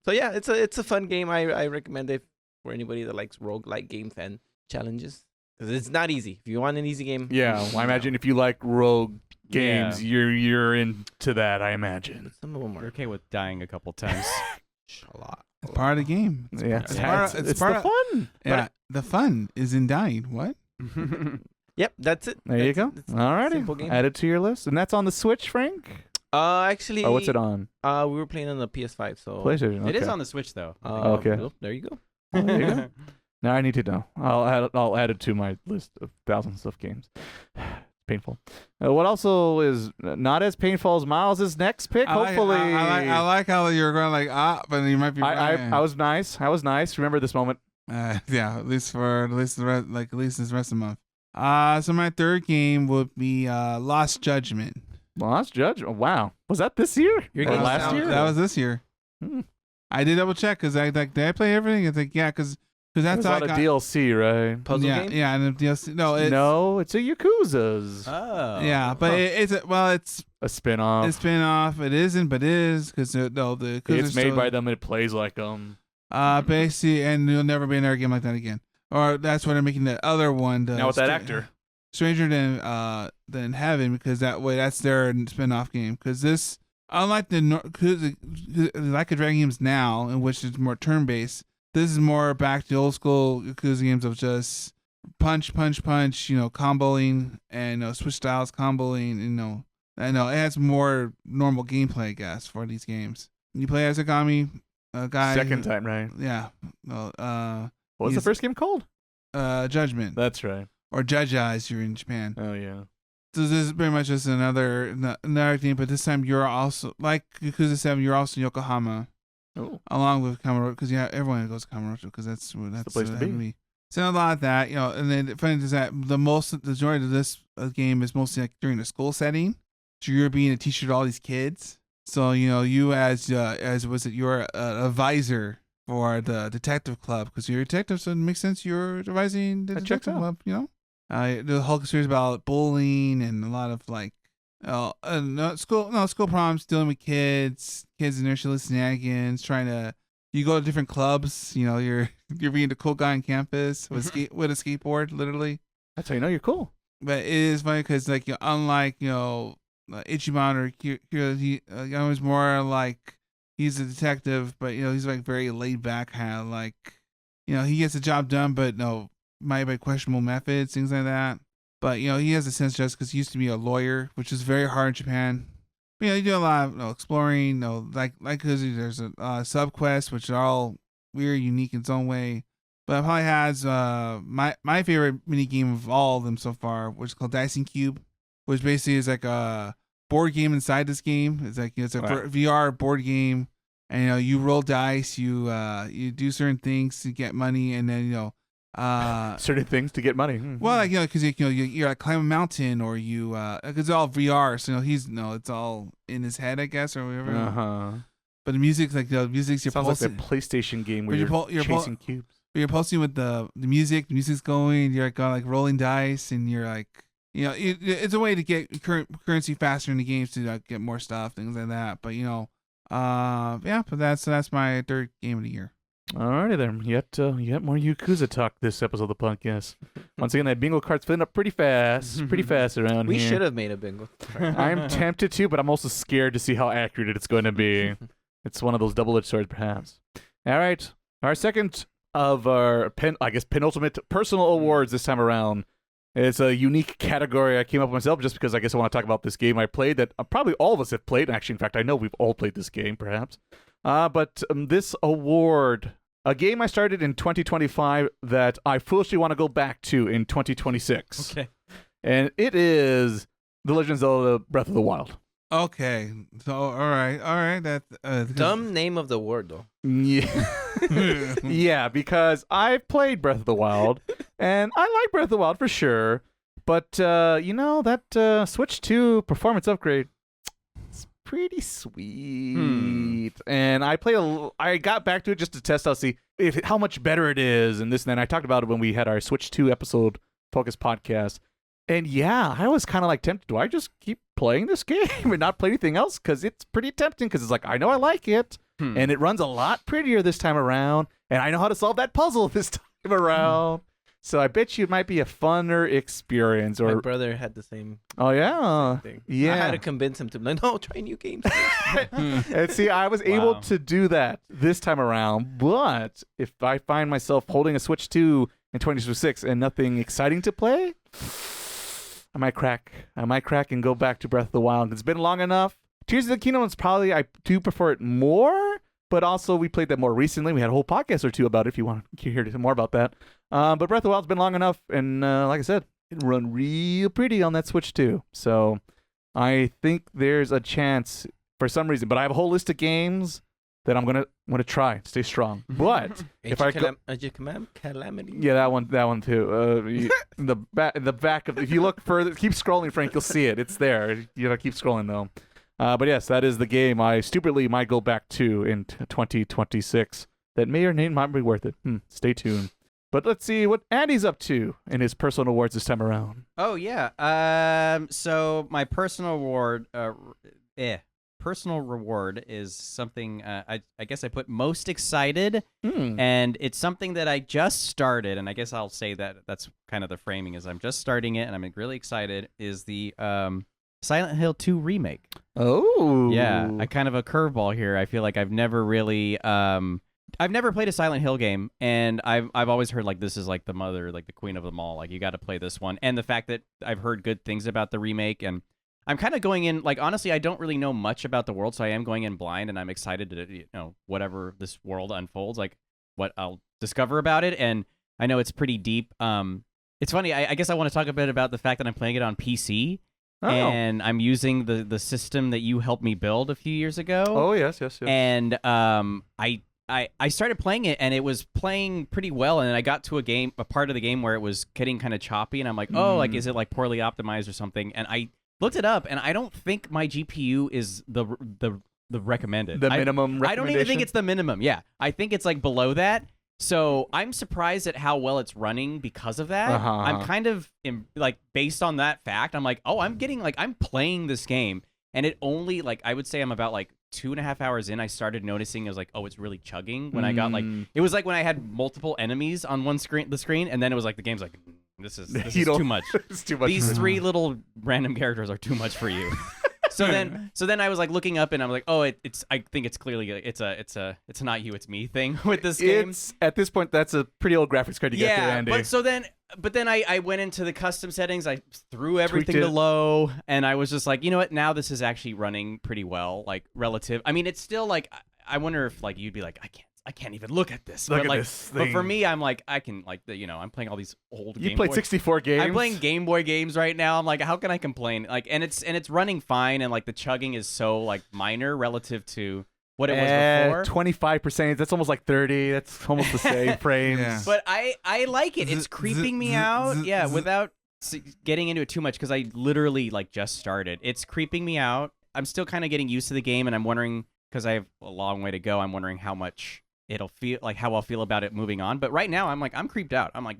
So yeah, it's a fun game. I recommend it for anybody that likes roguelike game fan challenges, because it's not easy. If you want an easy game, well, I imagine if you like rogue games, you're into that. I imagine some of them are. You're okay with dying a couple times. A lot. It's part of the game. It's part of the fun. Yeah, the fun is in dying. What? Yep, that's it. There you go. It's Alrighty. simple game. Add it to your list. And that's on the Switch, Frank? Actually. Oh, what's it on? We were playing on the PS5, so. PlayStation. Okay. It is on the Switch though. Okay. Well, there you go. Oh, there you go. Now I need to know. I'll add it to my list of thousands of games. Painful. What also is not as painful as Miles' next pick? Hopefully. I like how you're going like but you might be. I was nice. Remember this moment. Yeah, at least the rest of the month. So my third game would be Lost Judgment. Lost Judgment. Wow. Was that this year? You're Or getting last year? That was this year. Hmm. I did double check because did I play everything? It's like yeah, because that's There's a lot of DLC, right? Puzzle yeah, game? yeah, and the DLC. No, it's a Yakuza's. Oh. Yeah, but it's A spin-off. a spin-off. It isn't, but it is because the Yakuza It's made by them and it plays like them. basically, and there'll never be another game like that again. Or that's why they're making the other one. Now with that actor. Stranger than Heaven, because that's their spin-off game. Because this, unlike like a Dragon games now, in which it's more turn-based, this is more back to old school Yakuza games of just punch, comboing, and switch styles, comboing. I know it has more normal gameplay, I guess, for these games. You play as a guy. Second time, right? Yeah. Well, What was the he's- first game called? Judgment. That's right. Or Judge Eyes, you're in Japan. Oh, yeah. So this is pretty much just another thing, but this time you're also, like Yakuza 7, you're also in Yokohama, Oh. along with Kamurocho, because everyone goes to Kamurocho, because that's the place to be. So a lot of that, and then the funny thing is that the majority of this game is mostly like during a school setting. So you're being a teacher to all these kids. So, you as you're an advisor for the detective club, because you're a detective, so it makes sense you're advising the That checks detective out. club, the whole series about bullying and a lot of school problems, dealing with kids and their silly shenanigans, you go to different clubs, you're being the cool guy on campus with with a skateboard, literally. That's how you know you're cool. But it is funny because unlike Ichiban or Kira, he was more like he's a detective, but he's like very laid back, kind of like he gets the job done, but might by questionable methods, things like that. But he has a sense just because he used to be a lawyer, which is very hard in Japan. But, you do a lot of exploring, like because there's a sub quests which are all weird, unique in its own way. But it probably has my favorite mini game of all of them so far, which is called Dicing Cube, which basically is like a board game inside this game. It's like it's a VR board game, and you roll dice, you do certain things to get money, and then certain things to get money. well, like because you're like climb a mountain, or you because it's all VR, so it's all in his head, I guess, or whatever. Uh-huh. But the music's like you're Sounds pulsing. like the PlayStation game where you're chasing cubes. You're pulsing with the music. The music's going. You're like rolling dice, and you're like it's a way to get currency faster in the games to get more stuff, things like that. But but that's my third game of the year. Alrighty then. Yet more Yakuza talk this episode of the podcast. Once again, that bingo card's filling up pretty fast around We here. should have made a bingo. I'm tempted to, but I'm also scared to see how accurate it's going to be. It's one of those double-edged swords, perhaps. All right, our second of our penultimate personal awards this time around. It's a unique category I came up with myself just because I guess I want to talk about this game I played that probably all of us have played. Actually, in fact, I know we've all played this game, perhaps. But this award, a game I started in 2025 that I foolishly want to go back to in 2026. Okay. And it is The Legend of Zelda Breath of the Wild. Okay, so all right. That Dumb name of the word though. Yeah. Yeah, because I've played Breath of the Wild, and I like Breath of the Wild for sure. But that Switch 2 performance upgrade, it's pretty sweet. And I got back to it just to test out, see how much better it is, and this and then. I talked about it when we had our Switch 2 episode focus podcast. And yeah, I was kind of like tempted. Do I just keep playing this game and not play anything else? Because it's pretty tempting. Because it's like, I know I like it, and it runs a lot prettier this time around, and I know how to solve that puzzle this time around. So I bet you it might be a funner experience. My Or brother had the same oh yeah, thing. yeah. I had to convince him to be like, no, try new games. And see, I was able Wow. to do that this time around. But if I find myself holding a Switch 2 in 2026 and nothing exciting to play, I might crack and go back to Breath of the Wild. It's been long enough. Tears of the Kingdom is probably, I do prefer it more, but also we played that more recently. We had a whole podcast or two about it if you want to hear more about that. But Breath of the Wild's been long enough, and like I said, it run real pretty on that Switch too. So I think there's a chance for some reason, but I have a whole list of games that I'm gonna try, stay strong. But if I Calamity. yeah, that one too. The back of, if you look further, keep scrolling, Frank, you'll see it. It's there. You gotta keep scrolling though. But yes, that is the game I stupidly might go back to in 2026. That may or may not be worth it. Stay tuned. But let's see what Andy's up to in his personal awards this time around. Oh yeah. So my personal reward is something I guess I put most excited, and it's something that I just started, and I guess I'll say that's kind of the framing, is I'm just starting it and I'm really excited, is the Silent Hill 2 remake. Oh. Yeah, I kind of a curveball here. I feel like I've never really I've never played a Silent Hill game, and I've always heard like this is like the mother, like the queen of them all. Like you got to play this one, and the fact that I've heard good things about the remake, and I'm kind of going in like, honestly, I don't really know much about the world, so I am going in blind, and I'm excited to whatever this world unfolds, like what I'll discover about it, and I know it's pretty deep. It's funny. I guess I want to talk a bit about the fact that I'm playing it on PC. Oh. And I'm using the system that you helped me build a few years ago. Oh yes. And I started playing it, and it was playing pretty well, and then I got to a part of the game where it was getting kind of choppy, and I'm like, oh, like is it like poorly optimized or something? And I looked it up, and I don't think my GPU is the recommended. The minimum recommendation? I don't even think it's the minimum. Yeah, I think it's like below that. So I'm surprised at how well it's running because of that. I'm kind of like, based on that fact, I'm like, oh, I'm playing this game, and it only, like, I would say I'm about like 2.5 hours in, I started noticing it was like, oh, it's really chugging when I got like, it was like when I had multiple enemies on the screen, and then it was like the game's like, this is too much. It's too much. These 3 little random characters are too much for you. So then I was like looking up, and I'm like, oh, I think it's clearly it's a not you, it's me thing with this game. At this point, that's a pretty old graphics card to get there, Andy. But then I went into the custom settings, I threw everything to low, and I was just like, you know what, now this is actually running pretty well, like relative. I mean, it's still like, I wonder if like you'd be like, I can't even look at this. Look but at like, this thing. But for me, I'm like, I can, like, I'm playing all these old Game Boy. You played 64 games. I'm playing Game Boy games right now. I'm like, how can I complain? Like, and it's running fine, and like the chugging is so like minor relative to what it was before. 25%. That's almost like 30. That's almost the same frames. Yeah. But I like it. It's creeping me out. Yeah, without getting into it too much, because I literally like just started. It's creeping me out. I'm still kind of getting used to the game, and I'm wondering, because I have a long way to go, I'm wondering how much it'll feel, like how I'll feel about it moving on. But right now, I'm like, I'm creeped out. I'm like,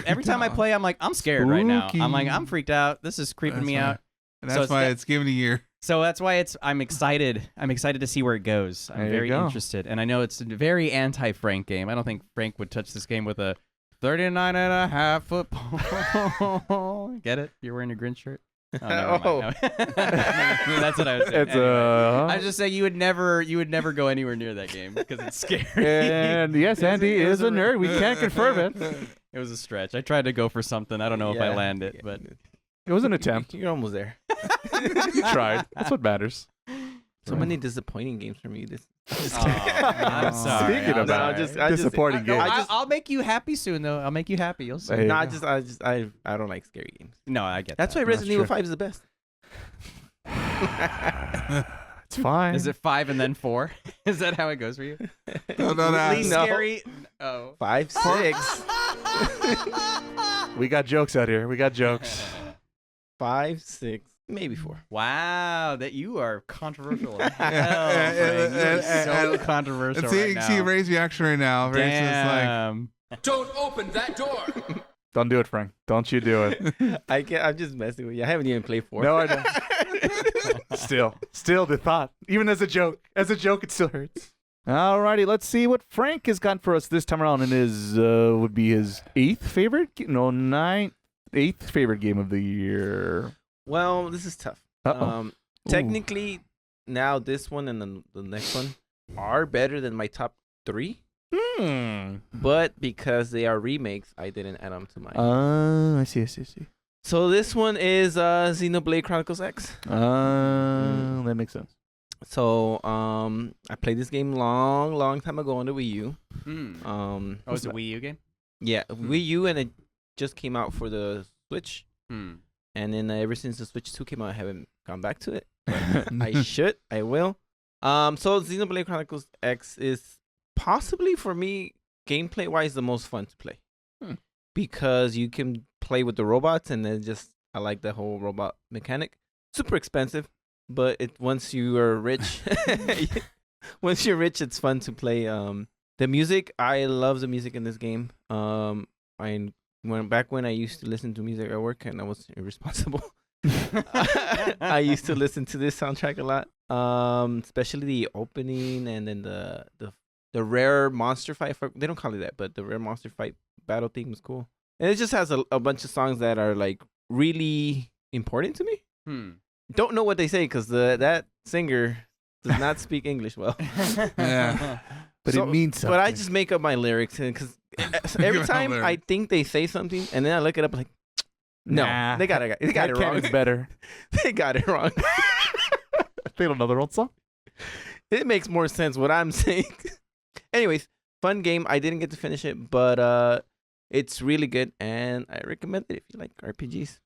every time I play, I'm like, I'm scared right now. I'm like, I'm freaked out. This is creeping me out. And that's why it's given a year. So that's why I'm excited. I'm excited to see where it goes. I'm very interested. And I know it's a very anti-Frank game. I don't think Frank would touch this game with a 39.5 foot pole. Get it? You're wearing a Grinch shirt? Oh, never mind. No. That's what I was saying. I was just saying you would never go anywhere near that game because it's scary. And yes, Andy is a nerd. We can't confirm it. It was a stretch. I tried to go for something. I don't know if I landed, but it was an attempt. You're almost there. You tried. That's what matters. So many disappointing games from you. I'm sorry. Speaking about disappointing games, I'll make you happy soon, though. I'll make you happy. You'll see. No, I don't like scary games. No, I get that's that. why Resident Evil 5 is the best. it's fine. Is it 5 and then 4? Is that how it goes for you? No. Least scary. Oh. 5, 6. We got jokes out here. We got jokes. 5, 6, maybe 4. Wow, that you are controversial. So controversial right now. See Ray's reaction right now. Ray's just like, don't open that door. Don't do it, Frank. Don't you do it. I'm just messing with you. I haven't even played 4. No, I don't. Still the thought. Even as a joke, it still hurts. Alrighty, let's see what Frank has got for us this time around. And his would be his 8th favorite, 8th favorite game of the year. Well, this is tough. Technically, now this one and then the next one are better than my top 3. But because they are remakes, I didn't add them to mine. I see. So this one is Xenoblade Chronicles X. That makes sense. So I played this game long time ago on the Wii U. Oh, it's a Wii U game? Yeah, Wii U, and it just came out for the Switch. And then ever since the Switch 2 came out, I haven't gone back to it. I should. I will. So Xenoblade Chronicles X is possibly, for me, gameplay-wise, the most fun to play. Because you can play with the robots, and then I like the whole robot mechanic. Super expensive, but once you are rich, it's fun to play. The music, I love the music in this game. Back when I used to listen to music at work and I was irresponsible, I used to listen to this soundtrack a lot. Especially the opening, and then the rare monster fight. They don't call it that, but the rare monster fight battle theme was cool. And it just has a bunch of songs that are like really important to me. Don't know what they say because that singer does not speak English well. Yeah. But it means something. But I just make up my lyrics, because every time I think they say something, and then I look it up, like, no, Nah, they got it wrong. It's better. They got it wrong. They don't know their own song. It makes more sense what I'm saying. Anyways, fun game. I didn't get to finish it, but it's really good, and I recommend it if you like RPGs.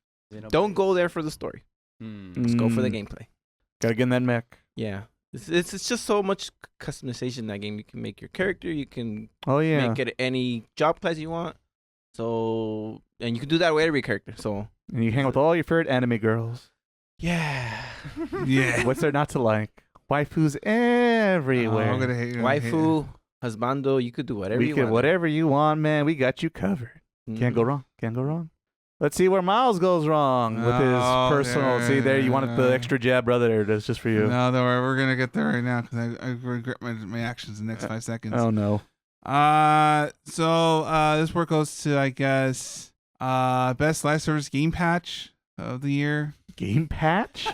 Don't go there for the story. Just go for the gameplay. Gotta get in that mech. Yeah. It's just so much customization in that game. You can make your character. You can make it any job class you want. So, and you can do that with every character. So, and you hang out with all your favorite anime girls. Yeah. Yeah. What's there not to like? Waifus everywhere. I'm gonna hate you. Waifu, husbando, you could do whatever you want. Whatever you want, man. We got you covered. Can't go wrong. Can't go wrong. Let's see where Miles goes wrong with his personal. See there, you wanted the extra jab, brother. There it is, just for you. No, don't worry. We're gonna get there right now because I regret my actions in the next 5 seconds. Oh no. So this work goes to, I guess, best live service game patch of the year. Game patch?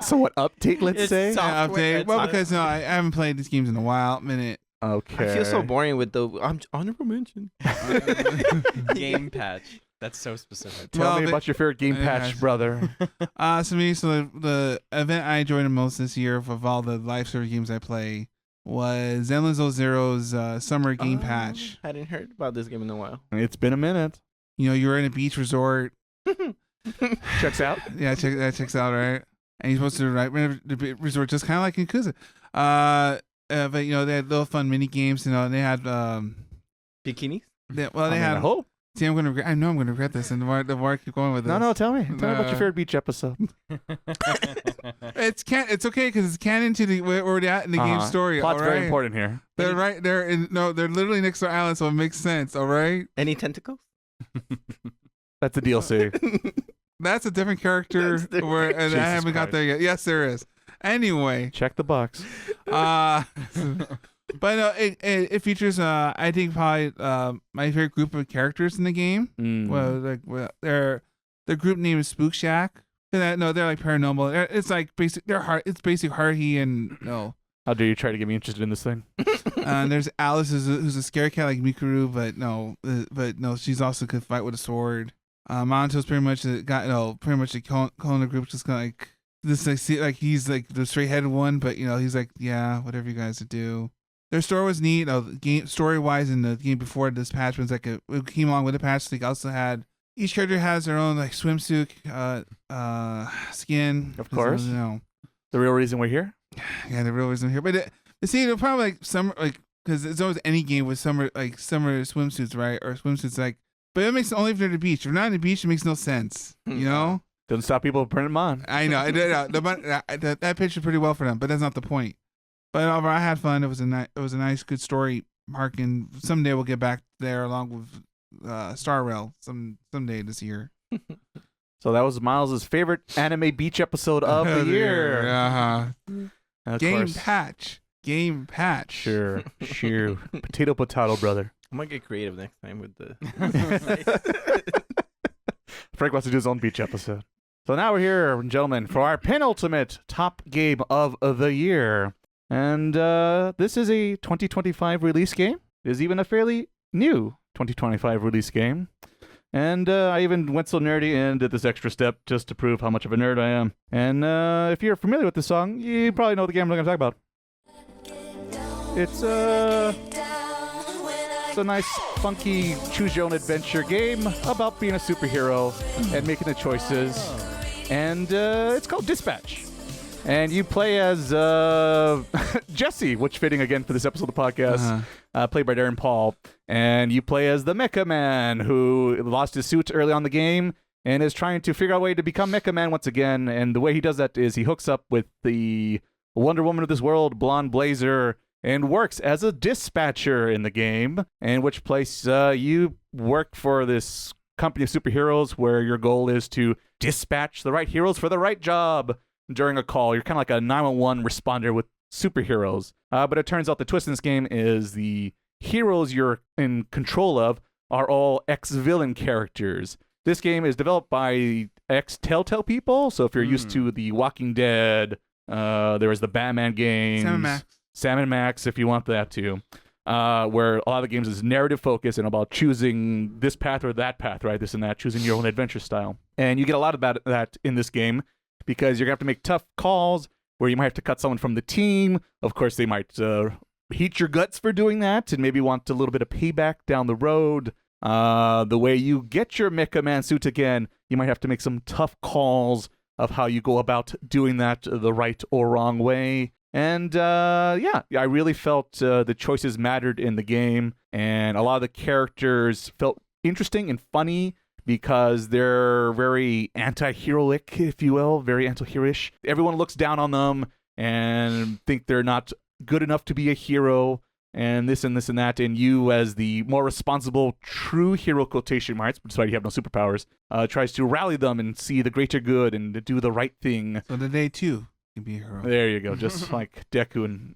So what update? Let's say update. Well, because I haven't played these games in a while. Minute. Okay. I feel so boring with the honorable mention. Game patch. That's so specific. Tell me about your favorite game patch, brother. So the event I enjoyed the most this year of all the live service games I play was Zenless Zero's summer game patch. I hadn't heard about this game in a while. It's been a minute. You know, you're in a beach resort. Checks out. Yeah, that checks out, right? And you're supposed to the resort just kind of like in Yakuza. But you know, they had little fun mini games. You know, and they had bikinis. They had. I hope. See, I know I'm gonna regret this, and the more I keep going with this. No, tell me about your favorite beach episode. It's okay because it's canon to where we're at in the game story. Plot's all right? very important here. They're right there. They're literally next to our island, so it makes sense. All right. Any tentacles? That's a DLC. That's a different character. I haven't got there yet. Yes, there is. Anyway, check the box. But no, it features I think probably my favorite group of characters in the game. Their group name is Spook Shack. They're like paranormal. It's like it's basic Haruhi and no. How dare you try to get me interested in this thing? There's Alice who's a scary cat like Mikuru, but no, she's also could fight with a sword. Monto's pretty much pretty much the Kona group, just kind of like this like he's like the straight headed one, but you know he's like, yeah, whatever you guys do. Their story was neat. Game story wise, in the game before this patch was like it came along with the patch. They also had each character has their own like swimsuit skin. Of course, you know the real reason we're here. Yeah, the real reason we're here. But they're probably like summer, like because it's always any game with summer swimsuits, right? Or swimsuits like. But it makes only if they're at the beach. If you're not on the beach, it makes no sense. You know. Doesn't stop people from printing them on. I know. That pictured pretty well for them, but that's not the point. But overall, I had fun. It was a nice, good story arc, and someday we'll get back there along with Star Rail someday this year. So that was Miles' favorite anime beach episode of the year. Game patch. Sure. Potato, brother. I'm gonna get creative next time with the. Frank wants to do his own beach episode. So now we're here, gentlemen, for our penultimate top game of the year. And this is a 2025 release game. It is even a fairly new 2025 release game. And I even went so nerdy and did this extra step just to prove how much of a nerd I am. And if you're familiar with this song, you probably know the game I'm going to talk about. It's a nice, funky, choose-your-own-adventure game about being a superhero and making the choices. And it's called Dispatch. And you play as Jesse, which fitting again for this episode of the podcast, played by Darren Paul. And you play as the Mecha Man, who lost his suit early on in the game and is trying to figure out a way to become Mecha Man once again. And the way he does that is he hooks up with the Wonder Woman of this world, Blonde Blazer, and works as a dispatcher in the game, in which place you work for this company of superheroes where your goal is to dispatch the right heroes for the right job during a call. You're kind of like a 911 responder with superheroes. But it turns out the twist in this game is the heroes you're in control of are all ex-villain characters. This game is developed by ex-Telltale people, so if you're used to The Walking Dead, there was the Batman games, Sam and Max, if you want that too, where a lot of the games is narrative focused and about choosing this path or that path, right? This and that, choosing your own adventure style. And you get a lot of that in this game because you're going to have to make tough calls where you might have to cut someone from the team. Of course, they might heat your guts for doing that and maybe want a little bit of payback down the road. The way you get your Mecha Man suit again, you might have to make some tough calls of how you go about doing that the right or wrong way. And I really felt the choices mattered in the game, and a lot of the characters felt interesting and funny because they're very anti-heroic, if you will, very anti-hero-ish. Everyone looks down on them and think they're not good enough to be a hero, and this and that, and you, as the more responsible, true hero, quotation marks, despite you have no superpowers, tries to rally them and see the greater good and to do the right thing. So today, too, you can be a hero. There you go, just like Deku and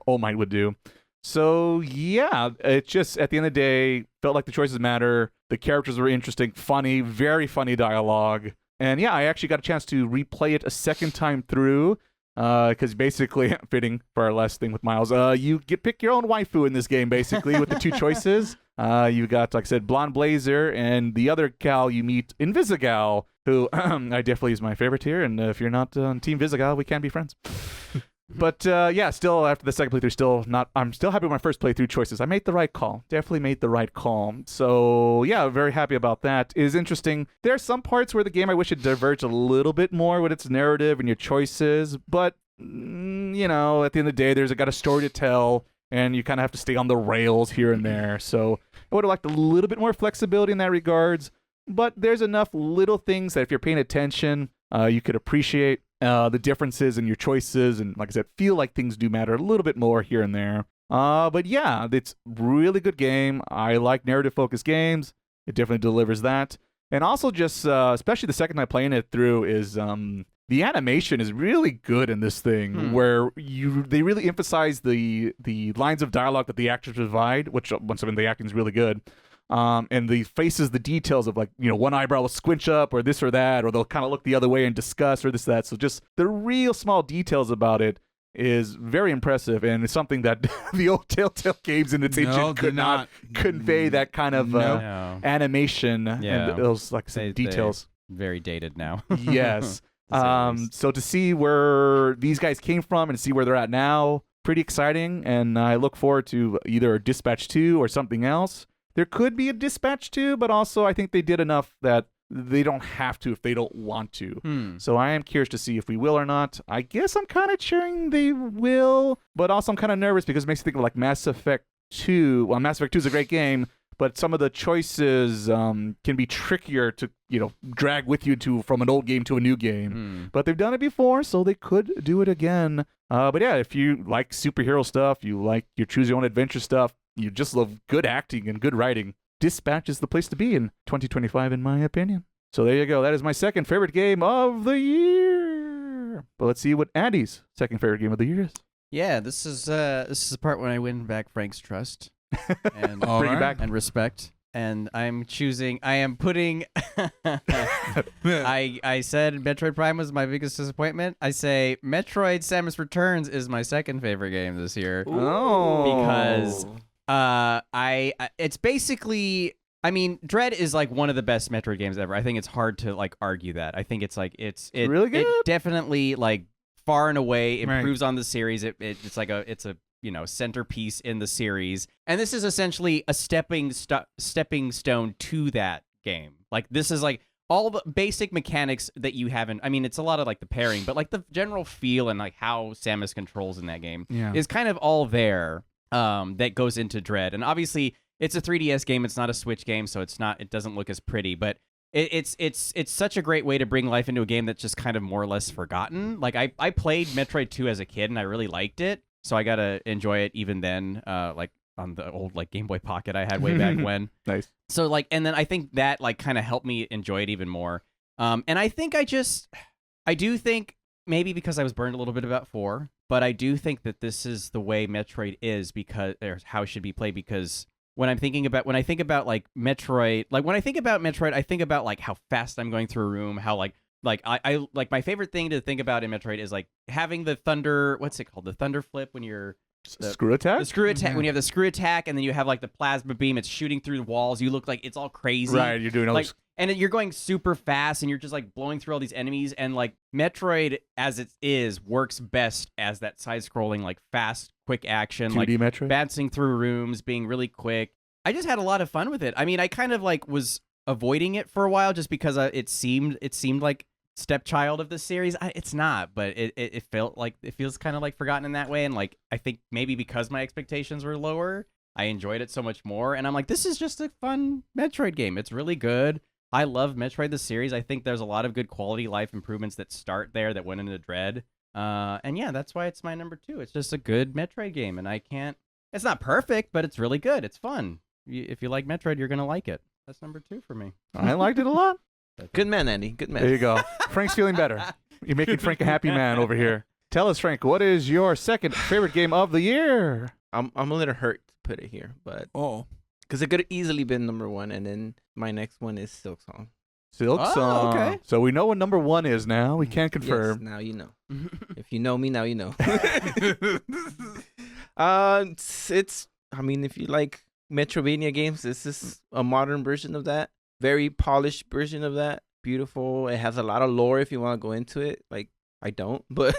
All Might would do. So, yeah, it just, at the end of the day, felt like the choices matter. The characters were interesting, funny, very funny dialogue. And, yeah, I actually got a chance to replay it a second time through. Because basically, fitting for our last thing with Miles, you pick your own waifu in this game, basically, with the two choices. You got, like I said, Blonde Blazer, and the other gal you meet, Invisigal, who I definitely is my favorite here. And if you're not on Team Visigal, we can be friends. But still, after the second playthrough, I'm still happy with my first playthrough choices. I made the right call. Definitely made the right call. So, yeah, very happy about that. It is interesting. There are some parts where the game I wish it diverged a little bit more with its narrative and your choices. But, at the end of the day, there's got a story to tell, and you kind of have to stay on the rails here and there. So, I would have liked a little bit more flexibility in that regards. But there's enough little things that if you're paying attention, you could appreciate. The differences in your choices, and like I said, feel like things do matter a little bit more here and there. But yeah, it's really good game. I like narrative-focused games. It definitely delivers that. And also just, especially the second time playing it through, is the animation is really good in this thing, where they really emphasize the lines of dialogue that the actors provide, which once again, the acting is really good. And the faces, the details of one eyebrow will squinch up or this or that, or they'll kind of look the other way in disgust or this, that. So just the real small details about it is very impressive, and it's something that the old Telltale games in its engine could not convey that kind of animation and those, like I said, details. Very dated now. Yes. So to see where these guys came from and see where they're at now, pretty exciting, and I look forward to either Dispatch 2 or something else. There could be a Dispatch 2, but also I think they did enough that they don't have to if they don't want to. So I am curious to see if we will or not. I guess I'm kind of cheering they will, but also I'm kind of nervous because it makes me think of like Mass Effect 2. Well, Mass Effect 2 is a great game, but some of the choices can be trickier to, drag with you from an old game to a new game. But they've done it before, so they could do it again. But yeah, if you like superhero stuff, you like your choose your own adventure stuff, you just love good acting and good writing, Dispatch is the place to be in 2025, in my opinion. So there you go. That is my second favorite game of the year. But let's see what Andy's second favorite game of the year is. Yeah, this is the part when I win back Frank's trust and Bring it back. and respect. And I am putting. I said Metroid Prime was my biggest disappointment. I say Metroid: Samus Returns is my second favorite game this year. Oh, because it's basically, I mean, Dread is like one of the best Metroid games ever. I think it's hard to like argue that. I think it's like it's really good. It definitely like far and away Right. improves on the series. It's like it's a centerpiece in the series, and this is essentially a stepping stone to that game. Like this is like all the basic mechanics that you haven't. I mean, it's a lot of like the pairing, but like the general feel and like how Samus controls in that game is kind of all there. That goes into Dread, and obviously it's a 3DS game. It's not a Switch game, so it doesn't look as pretty, but it's such a great way to bring life into a game that's just kind of more or less forgotten. Like I played Metroid 2 as a kid, and I really liked it, so I gotta enjoy it even then. Like on the old like Game Boy Pocket I had way back when. Nice. So like, and then I think that like kind of helped me enjoy it even more. And I think I do think maybe because I was burned a little bit about 4. But I do think that this is the way Metroid is or how it should be played, because when I think about like Metroid, I think about like how fast I'm going through a room, how like I like my favorite thing to think about in Metroid is like having the thunder, what's it called? The thunder flip when you're Screw attack? The screw attack, when you have the screw attack, and then you have like the plasma beam, it's shooting through the walls. You look like it's all crazy. Right, you're doing all like, this. and you're going super fast, and you're just like blowing through all these enemies. And like Metroid, as it is, works best as that side-scrolling, like fast, quick action, 2D like Metroid? bouncing through rooms, being really quick. I just had a lot of fun with it. I mean, I kind of like was avoiding it for a while just because it seemed like stepchild of the series. It's not, but it felt like it feels kind of like forgotten in that way. And like I think maybe because my expectations were lower, I enjoyed it so much more. And I'm like, this is just a fun Metroid game. It's really good. I love Metroid the series. I think there's a lot of good quality life improvements that start there that went into Dread. And yeah, that's why it's my number 2. It's just a good Metroid game, and it's not perfect, but it's really good. It's fun. If you like Metroid, you're gonna like it. That's number 2 for me. I liked it a lot. Good man, Andy. Good man. There you go. Frank's feeling better. You're making Frank a happy man over here. Tell us, Frank, what is your second favorite game of the year? I'm a little hurt to put it here, but because it could have easily been number 1, and then my next one is Silk Song. Silk Song. Okay. So we know what number 1 is now. We can't confirm. Yes, now you know. If you know me, now you know. It's. I mean, if you like Metroidvania games, this is a modern version of that. Very polished version of that. Beautiful. It has a lot of lore if you want to go into it. Like, I don't, but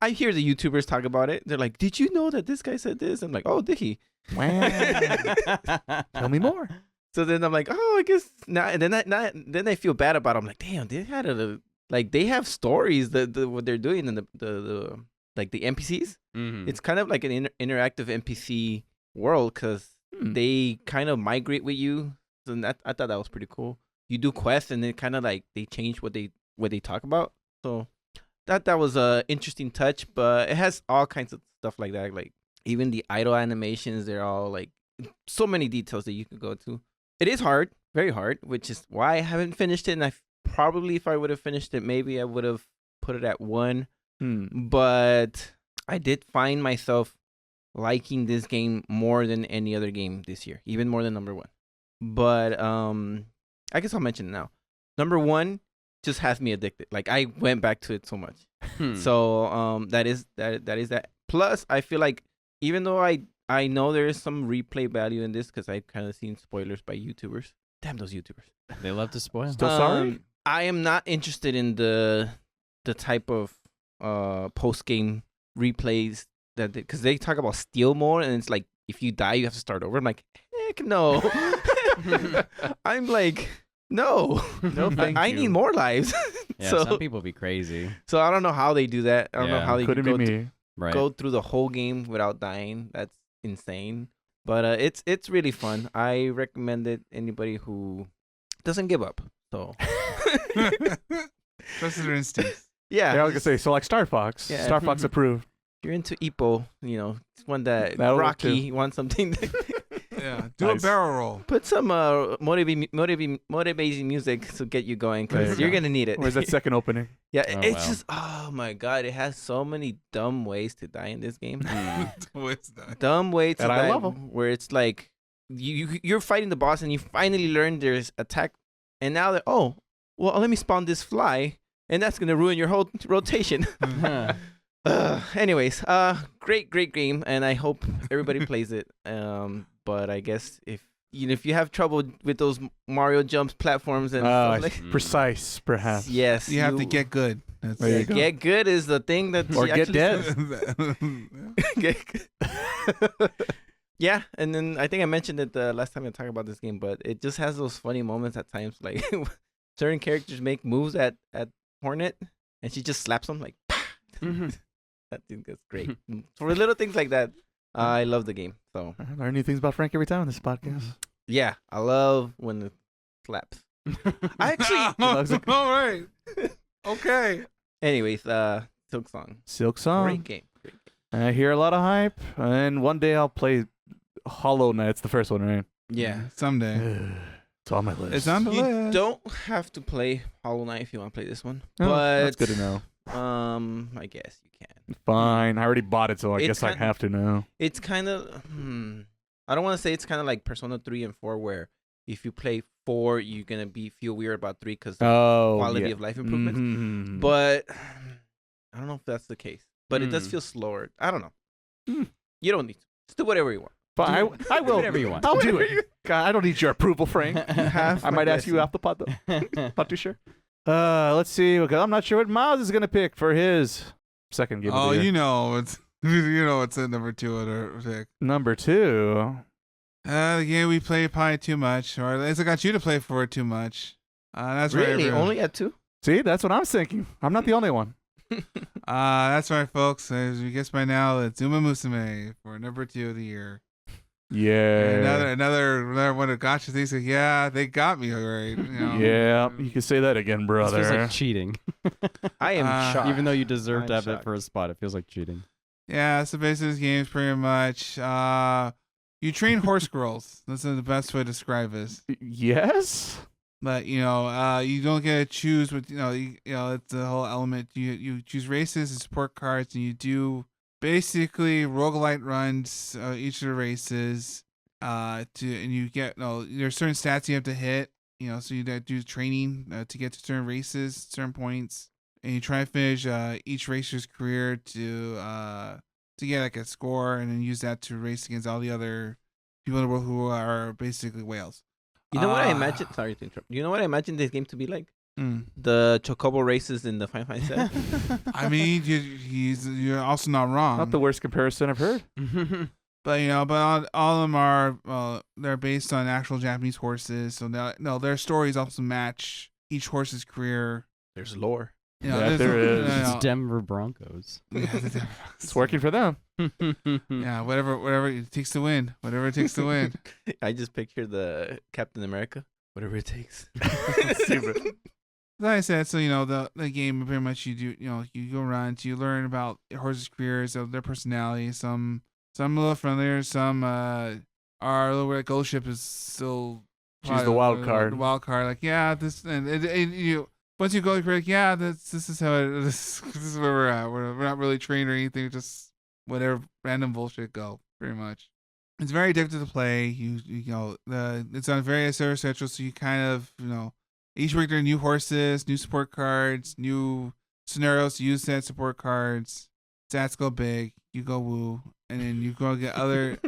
I hear the YouTubers talk about it. They're like, did you know that this guy said this? I'm like, oh, did he? Tell me more. So then I'm like, oh, I guess now. And then I feel bad about it. I'm like, damn, they had they have stories that what they're doing in the like the NPCs. Mm-hmm. It's kind of like an interactive NPC world because they kind of migrate with you. So I thought that was pretty cool. You do quests and then kind of like they change what they talk about. So that was a interesting touch, but it has all kinds of stuff like that. Like even the idle animations, they're all like so many details that you could go to. It is hard, very hard, which is why I haven't finished it. And probably if I would have finished it, maybe I would have put it at 1. But I did find myself liking this game more than any other game this year, even more than number 1. But I guess I'll mention it now. Number 1 just has me addicted. Like I went back to it so much. So that is that. Plus, I feel like even though I know there is some replay value in this because I've kind of seen spoilers by YouTubers. Damn those YouTubers! They love to spoil. Still sorry? I am not interested in the type of post game replays that because they talk about steal mode and it's like if you die you have to start over. I'm like, heck no. I'm like, no, thank I you. need more lives. Yeah, So some people be crazy. So I don't know how they do that. I don't know Yeah. how they Couldn't go, be me. Right. go through the whole game without dying. That's insane. But it's really fun. I recommend it. Anybody who doesn't give up. So Trust their instincts. yeah, Yeah, I was gonna say, so like Star Fox. Yeah. Star Fox approved. you're into Ippo. You know, it's one that That'll work Rocky wants something. Yeah, do Nice. a barrel roll. Put some motivating music to get you going There because you you're go. gonna need it. Where's that second opening? Yeah, Oh, it's wow. just oh my god, it has so many dumb ways to die in this game. What's that? Dumb way to And I die love 'em. where it's like you're fighting the boss and you finally learn there's attack, and now that let me spawn this fly and that's gonna ruin your whole rotation. Anyways, great game, and I hope everybody plays it. But I guess if if you have trouble with those Mario jumps, platforms, and stuff like, precise, perhaps. yes, You have to get good. That's There you go. get good is the thing that Or she get actually dead. Get good. Yeah, and then I think I mentioned it the last time I talked about this game, but it just has those funny moments at times. Like certain characters make moves at Hornet, and she just slaps them like. I think that's great. For little things like that, I love the game. So I learn new things about Frank every time on this podcast. yeah, I love when it slaps. I actually. All right. Okay. Anyways, Silk Song. Silk Song. Great game. Great game. I hear a lot of hype, and one day I'll play Hollow Knight. It's the first one, right? Yeah. Someday. It's on my list. It's on the You list. don't have to play Hollow Knight if you want to play this one, Oh, but that's good to know. I guess you can. Fine. I already bought it, so I It's guess I kinda- have to now. It's kind of. I don't want to say it's kind of like Persona 3 and 4, where if you play 4, you're gonna feel weird about 3 because Oh, quality yeah. of life improvements. Mhm. But I don't know if that's the case. But it does Mm. feel slower. I don't know. Mm. You don't need to. Just do whatever you want. Fine, I will. whatever you want. I'll do it. God, I don't need your approval, Frank. have I my might ask you blessing. off the pod, though. Not too sure. Let's see. Because I'm not sure what Miles is gonna pick for his second game. Oh, of the year. you know it's it's at number 2 at our pick. Number 2. The game we played probably too much, or at least I got you to play for it too much. That's right. Really? everyone. Only at 2? See, that's what I'm thinking. I'm not the only one. That's right, folks. As you guess by now, it's Umamusume for number 2 of the year. Yeah. Another one of Gotcha things. Like, yeah, they got me alright. You know? Yeah, you can say that again, This brother. feels like cheating. I am shocked. Even though you deserve I'm to have shocked. it for a spot, it feels like cheating. Yeah, so basically this game is pretty much you train horse girls. That's the best way to describe this. Yes. But you don't get to choose what it's the whole element. You choose races and support cards, and you do basically roguelite runs each of the races. And you get there's certain stats you have to hit. So you do training to get to certain races, certain points, and you try to finish each racer's career to get like a score, and then use that to race against all the other people in the world who are basically whales. You know what I imagine? Sorry to interrupt. You know what I imagine this game to be like? The Chocobo races in the Final Fantasy set. I mean, you're also not wrong. Not the worst comparison I've heard. But all of them are they're based on actual Japanese horses, so their stories also match each horse's career. There's lore. Yeah, there is. It's Denver Broncos. It's working for them. Yeah, whatever it takes to win. Whatever it takes to win. I just picture the Captain America. Whatever it takes. Stupid. Like I said, so the game pretty much you go around, you learn about horses' careers, of their personalities. Some a little friendlier, some are a little bit. Gold Ship is still She's the wild card. The wild card, like this, and you once you go, you're like, yeah, this is how this is where we're at. We're not really trained or anything, just whatever random bullshit go. Pretty much, it's very addictive to play. It's on various server central, so you kind of each week there are new horses, new support cards, new scenarios to use that support cards. Stats go big, you go woo, and then you go get other.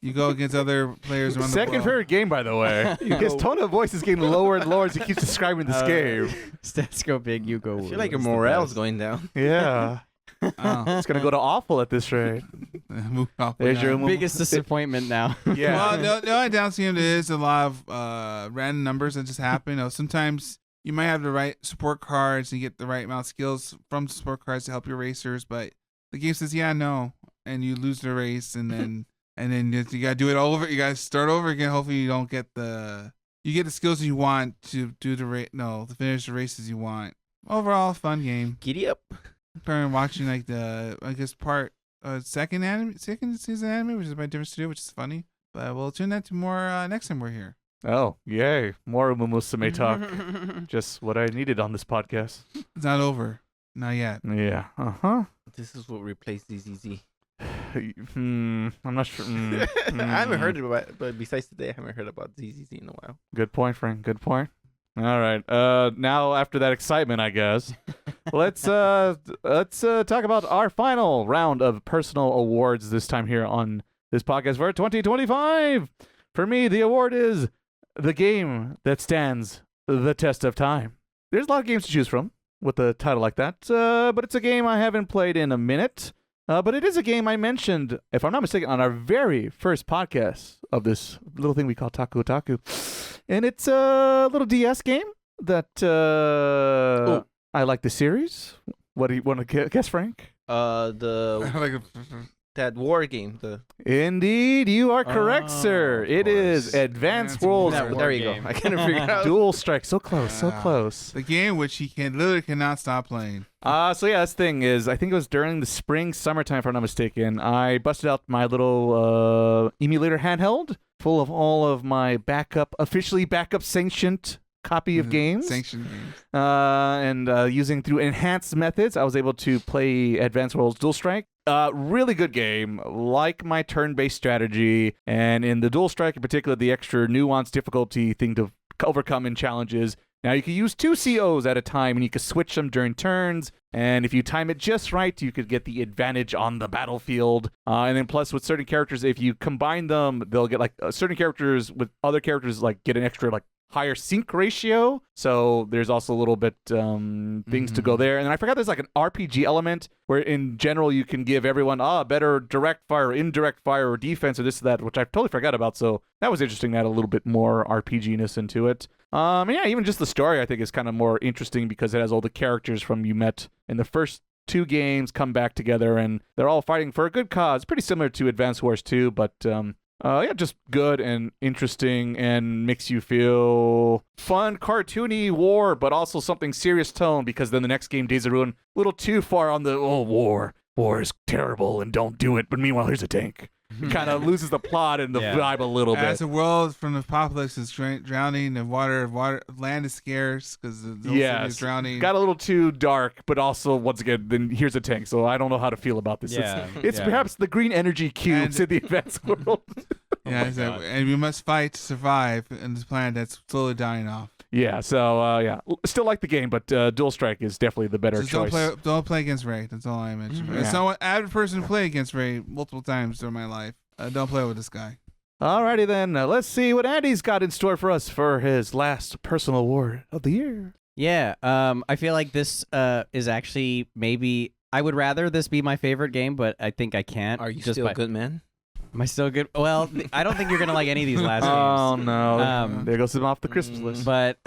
You go against other players around the Second world. favorite game, by the way. His tone of voice is getting lower and lower as he keeps describing this game. Stats go big, you go. I feel like your morale's going down. Yeah. Oh. It's going to go to awful at this rate. Move off. There's your biggest disappointment now. Yeah. Well, the only downside is a lot of random numbers that just happen. Sometimes you might have the right support cards and get the right amount of skills from support cards to help your racers, but the game says, yeah, no, and you lose the race, and then you gotta do it all over. You gotta start over again. Hopefully, you don't get the skills you want to do to finish the races you want. Overall, fun game. Giddy up. Currently watching like second season anime, which is by different studio, which is funny. But we'll tune that to more next time we're here. Oh, yay. More Umamusume talk. Just what I needed on this podcast. It's not over, not yet. Yeah. Uh-huh. This is what replaced ZZZ. I'm not sure. I haven't heard about it, but besides today, I haven't heard about ZZZ in a while. Good point, Frank. Good point. All right. Now after that excitement, I guess, let's talk about our final round of personal awards this time here on this podcast for 2025. For me, the award is the game that stands the test of time. There's a lot of games to choose from with a title like that, but it's a game I haven't played in a minute. But it is a game I mentioned, if I'm not mistaken, on our very first podcast of this little thing we call Taku Otaku. And it's a little DS game that I like the series. What do you want to guess, Frank? That war game. Indeed, you are correct, sir. It is Advance Wars. There you go. I couldn't figure out. Dual Strike. So close, so close. The game which he literally cannot stop playing. So yeah, this thing is, I think it was during the spring, summertime, if I'm not mistaken. I busted out my little emulator handheld full of all of my officially backup sanctioned copy of games. Sanctioned games. And using through enhanced methods, I was able to play Advance Wars Dual Strike. Really good game, like my turn-based strategy, and in the Dual Strike in particular, the extra nuanced difficulty thing to overcome in challenges. Now, you can use 2 COs at a time, and you can switch them during turns, and if you time it just right, you could get the advantage on the battlefield. And then plus, with certain characters, if you combine them, they'll get, certain characters with other characters, get an extra, higher sync ratio. So there's also a little bit things to go there. And then I forgot there's an RPG element where in general you can give everyone better direct fire, indirect fire, or defense, or this or that, which I totally forgot about. So that was interesting to add a little bit more RPG-ness into it. And yeah, even just the story I think is kind of more interesting because it has all the characters from you met in the first 2 games come back together and they're all fighting for a good cause. Pretty similar to Advance Wars 2, but yeah, just good and interesting and makes you feel fun, cartoony war, but also something serious tone because then the next game, Days of Ruin, a little too far on the, war is terrible and don't do it, but meanwhile, here's a tank. It kind of loses the plot and the vibe a little bit. As the world from the apocalypse is drowning, and land is scarce because the city is drowning. Got a little too dark, but also once again, then here's a tank. So I don't know how to feel about this. It's perhaps the green energy cubes in the advanced world. And we must fight to survive in this planet that's slowly dying off. Yeah, so still like the game, but Dual Strike is definitely the better choice. Don't play against Ray. That's all I mentioned. As someone avid person to play against Ray multiple times during my life, don't play with this guy. Alrighty then, let's see what Andy's got in store for us for his last personal award of the year. Yeah, I feel like this is actually maybe I would rather this be my favorite game, but I think I can't. Are you still a good man? Am I still good? Well, I don't think you're gonna like any of these last games. Oh no! There goes him off the Christmas list. But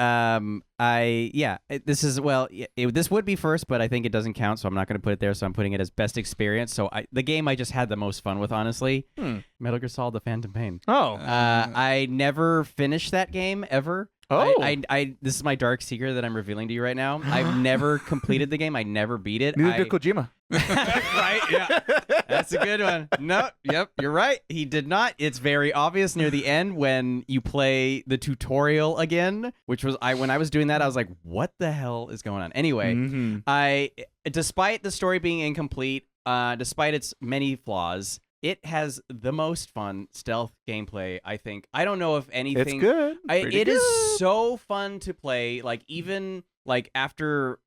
this would be first, but I think it doesn't count, so I'm not gonna put it there. So I'm putting it as best experience. So the game I just had the most fun with, honestly, Metal Gear Solid: The Phantom Pain. Oh, I never finished that game ever. Oh, I this is my dark secret that I'm revealing to you right now. I've never completed the game. I never beat it. Neither did Kojima. Right? Yeah. That's a good one. No, yep, you're right. He did not. It's very obvious near the end when you play the tutorial again, which was when I was doing that, I was like, what the hell is going on? Anyway, despite the story being incomplete, despite its many flaws, it has the most fun stealth gameplay, I think. I don't know if anything. It's good. It is so fun to play. Even after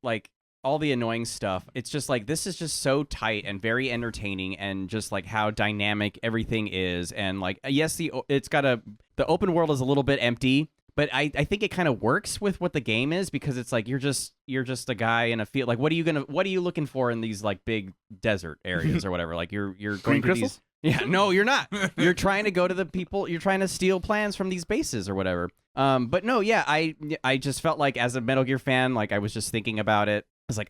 all the annoying stuff, it's just this is just so tight and very entertaining, and just how dynamic everything is. And yes, the open world is a little bit empty, but I think it kind of works with what the game is, because it's you're just a guy in a field. What are you looking for in these big desert areas or whatever? You're going to these. Yeah, no, you're not. You're trying to go to the people. You're trying to steal plans from these bases or whatever. But no, yeah, I just felt as a Metal Gear fan, I was just thinking about it. I was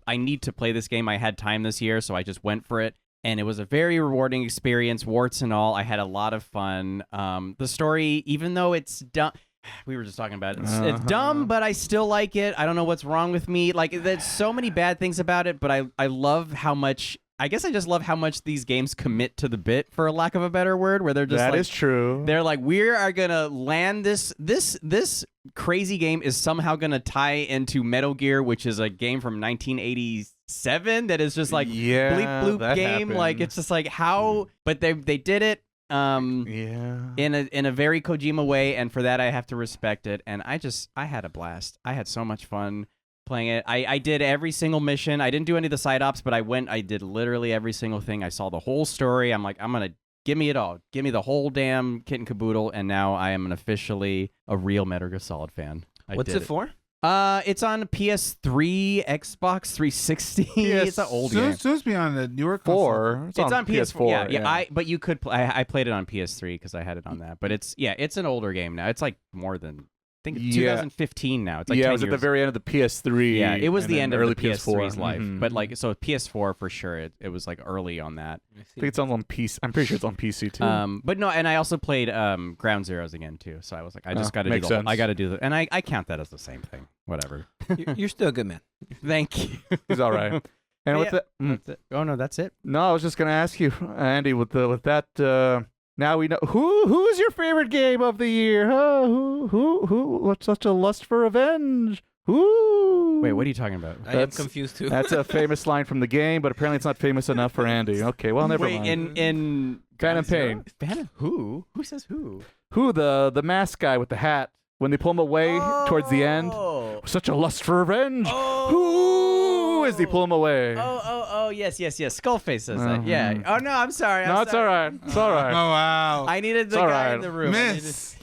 I need to play this game. I had time this year, so I just went for it. And it was a very rewarding experience, warts and all. I had a lot of fun. The story, even though it's dumb, we were just talking about it. It's dumb, but I still like it. I don't know what's wrong with me. There's so many bad things about it, but I love how much. I guess I just love how much these games commit to the bit, for a lack of a better word, where they're just that is true. They're we are gonna land this crazy game is somehow gonna tie into Metal Gear, which is a game from 1987 that is just bleep bloop game. Happened. It's just how, but they did it. In a very Kojima way, and for that I have to respect it. And I had a blast. I had so much fun playing it. I did every single mission. I didn't do any of the side ops, but I did literally every single thing. I saw the whole story. I'm I'm gonna Give me it all. Give me the whole damn kit and caboodle, and now I am officially a real Metal Gear Solid fan. What's it for? It's on PS3, Xbox 360. It's an old game. Soon to be on the newer Four. It's on PS4. Yeah. But you could. I played it on PS3 because I had it on that. But it's an older game now. It's like more than. I think it's 2015 now. It's like 10 it was years. at the very end of the PS3. Yeah, it was the end of early the PS3's life. Mhm. But like, so PS4 for sure. It was like early on that. I think it's on PC. I'm pretty sure it's on PC too. But no, and I also played Ground Zeroes again too. So I was like, I just got to do makes the. sense. I got to do the, and I count that as the same thing. Whatever. You're still a good man. Thank you. He's all right. And with that, That's it. Oh no, that's it. no, I was just gonna ask you, Andy, with that. Now we know who's your favorite game of the year. Huh? Who? What's such a lust for revenge? Who? Wait, what are you talking about? I am confused too. That's a famous line from the game, but apparently it's not famous enough for Andy. Okay, well, never mind. in Phantom Pain. Phantom who? Who says who? Who the masked guy with the hat when they pull him away towards the end? Such a lust for revenge. Who is he pull him away? Oh, yes. Skullface says that. Yeah. Oh no, I'm sorry. No, it's all right. It's all right. Oh wow. I needed the all guy right. in the room. Miss.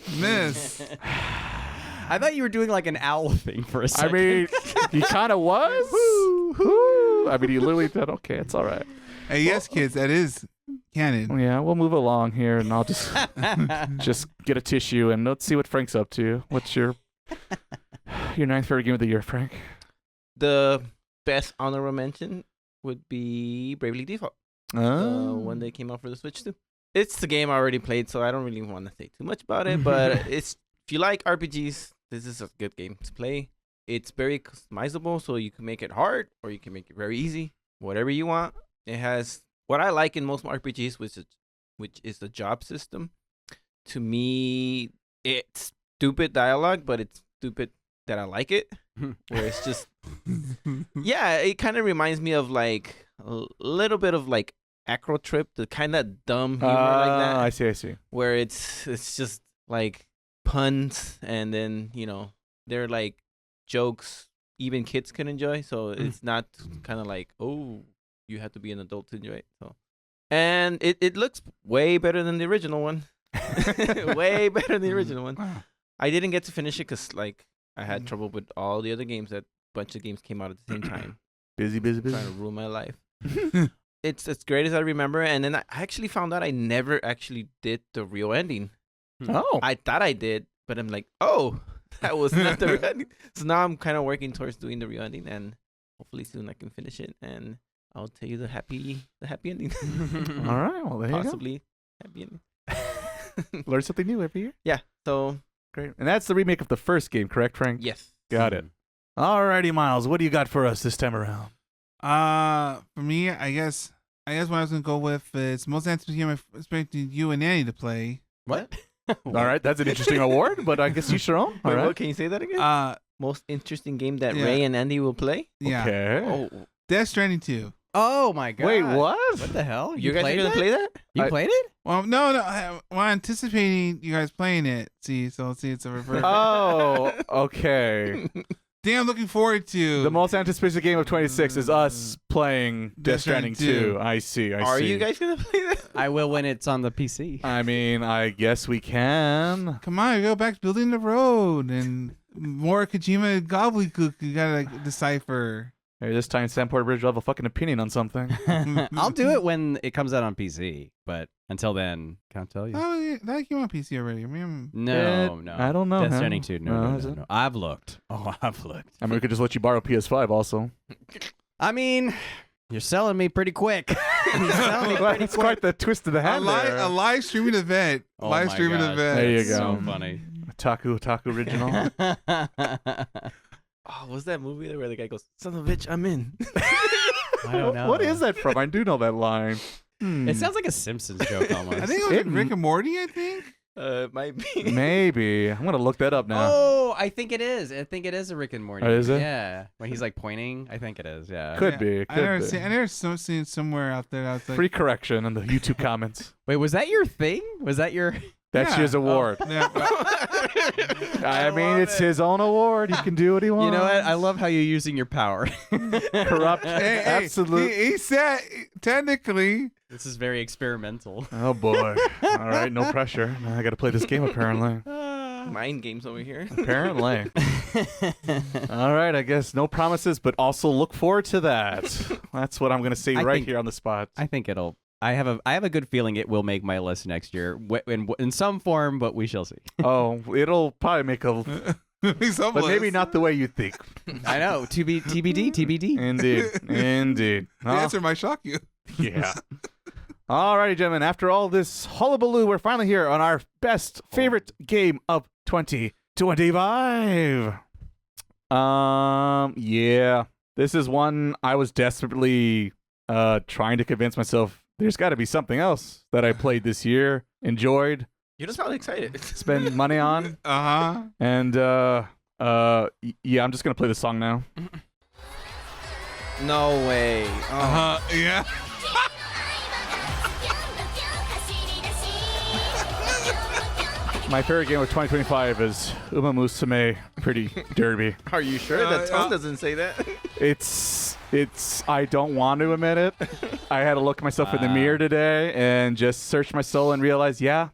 I thought you were doing like an owl thing for a I second. mean, he kind of was. Woo. I mean, he literally said, "Okay, it's all right." Hey, yes, kids, that is canon. Yeah, we'll move along here, and I'll just get a tissue and let's see what Frank's up to. What's your ninth favorite game of the year, Frank? The best honorable mention would be Bravely Default. When they came out for the Switch too. It's the game I already played, so I don't really want to say too much about it. But if you like RPGs, this is a good game to play. It's very customizable, so you can make it hard or you can make it very easy, whatever you want. It has what I like in most RPGs, which is the job system. To me, it's stupid dialogue, but it's stupid that I like it. Where it's just, yeah, it kind of reminds me of like a little bit of like Acro Trip, the kind of dumb humor like that. I see. Where it's just like puns, and then they're like jokes even kids can enjoy. So it's not kind of like, oh, you have to be an adult to enjoy it. So, and it looks way better than the original one. Way better than the original one. Wow. I didn't get to finish it because like I had trouble with all the other games. That bunch of games came out at the same time. Busy. Trying to ruin my life. It's as great as I remember, and then I actually found out I never actually did the real ending. Oh. I thought I did, but I'm like, oh, that was not the real ending. So now I'm kind of working towards doing the real ending, and hopefully soon I can finish it, and I'll tell you the happy ending. All right. Well, there Possibly happy ending. you go. Learn something new every year. Yeah. So Great. And that's the remake of the first game, correct, Frank? yes. Got it. All righty, Miles. What do you got for us this time around? For me, I guess what I was gonna go with is most anticipated game I'm expecting you and Annie to play. What? All right. That's an interesting award, but I guess each your own. All Wait, right. what, can you say that again? Most interesting game that Ray and Andy will play? Yeah. Okay. Oh, Death Stranding 2. Oh my god. Wait, what? What the hell? you guys are played gonna that? play that? You I- played it? Well, no. Well, I'm anticipating you guys playing it. See, it's a reverse. Oh, okay. Damn, looking forward to The most anticipated game of 26 is us playing Death Stranding 2. I see. Are you guys gonna play that? I will when it's on the PC. I mean, I guess we can. Come on, go back to building the road and more Kojima gobbledygook. You gotta decipher. Hey, this time, Sam Porterbridge will have a fucking opinion on something. I'll do it when it comes out on PC, but until then, can't tell you. Oh, yeah, that came on PC already. I mean, No. I don't know. Death huh? Stranding 2. No, is it? no. I've looked. Oh, I've looked. I mean, we could just let you borrow PS5 also. I mean, you're selling me pretty quick. You're selling me Well, pretty it's quick. quite the twist of the hat there. a live streaming event. Oh live my streaming gosh, event. There you that's go. So funny. Otaku original. Oh, what's that movie where the guy goes, "Son of a bitch, I'm in"? I don't know. What is that from? I do know that line. It sounds like a Simpsons joke almost. I think it was like Rick and Morty. I think. It might be. Maybe. I'm going to look that up now. Oh, I think it is. I think it is a Rick and Morty. Oh, is it? Yeah. When he's like pointing, I think it is. Yeah. Could be. I Could never be. seen it somewhere out there. I was like, Free correction in the YouTube comments. Wait, was that your thing? Was that your? That's Yeah. his award. yeah, I mean, love it's it. his own award. He can do what he wants. You know what? I love how you're using your power. Corrupt. hey, Absolute. He said technically This is very experimental. Oh boy. All right, no pressure. I got to play this game apparently. Mind games over here. Apparently. All right, I guess no promises, but also look forward to that. That's what I'm going to say right here on the spot. I think it'll. I have a good feeling it will make my list next year in some form, but we shall see. Oh, it'll probably make a, but maybe not the way you think. I know. TBD. Indeed. The answer might shock you. Yeah. Alrighty, gentlemen. After all this hullabaloo, we're finally here on our best favorite game of 2025. Yeah. This is one I was desperately trying to convince myself there's got to be something else that I played this year, enjoyed, You don't sound excited. spend money on, and yeah, I'm just gonna play the song now. No way. Oh. Yeah. My favorite game of 2025 is Umamusume Pretty Derby. Are you sure? The tone doesn't say that. It's I don't want to admit it. I had to look myself in the mirror today and just search my soul and realize, yeah,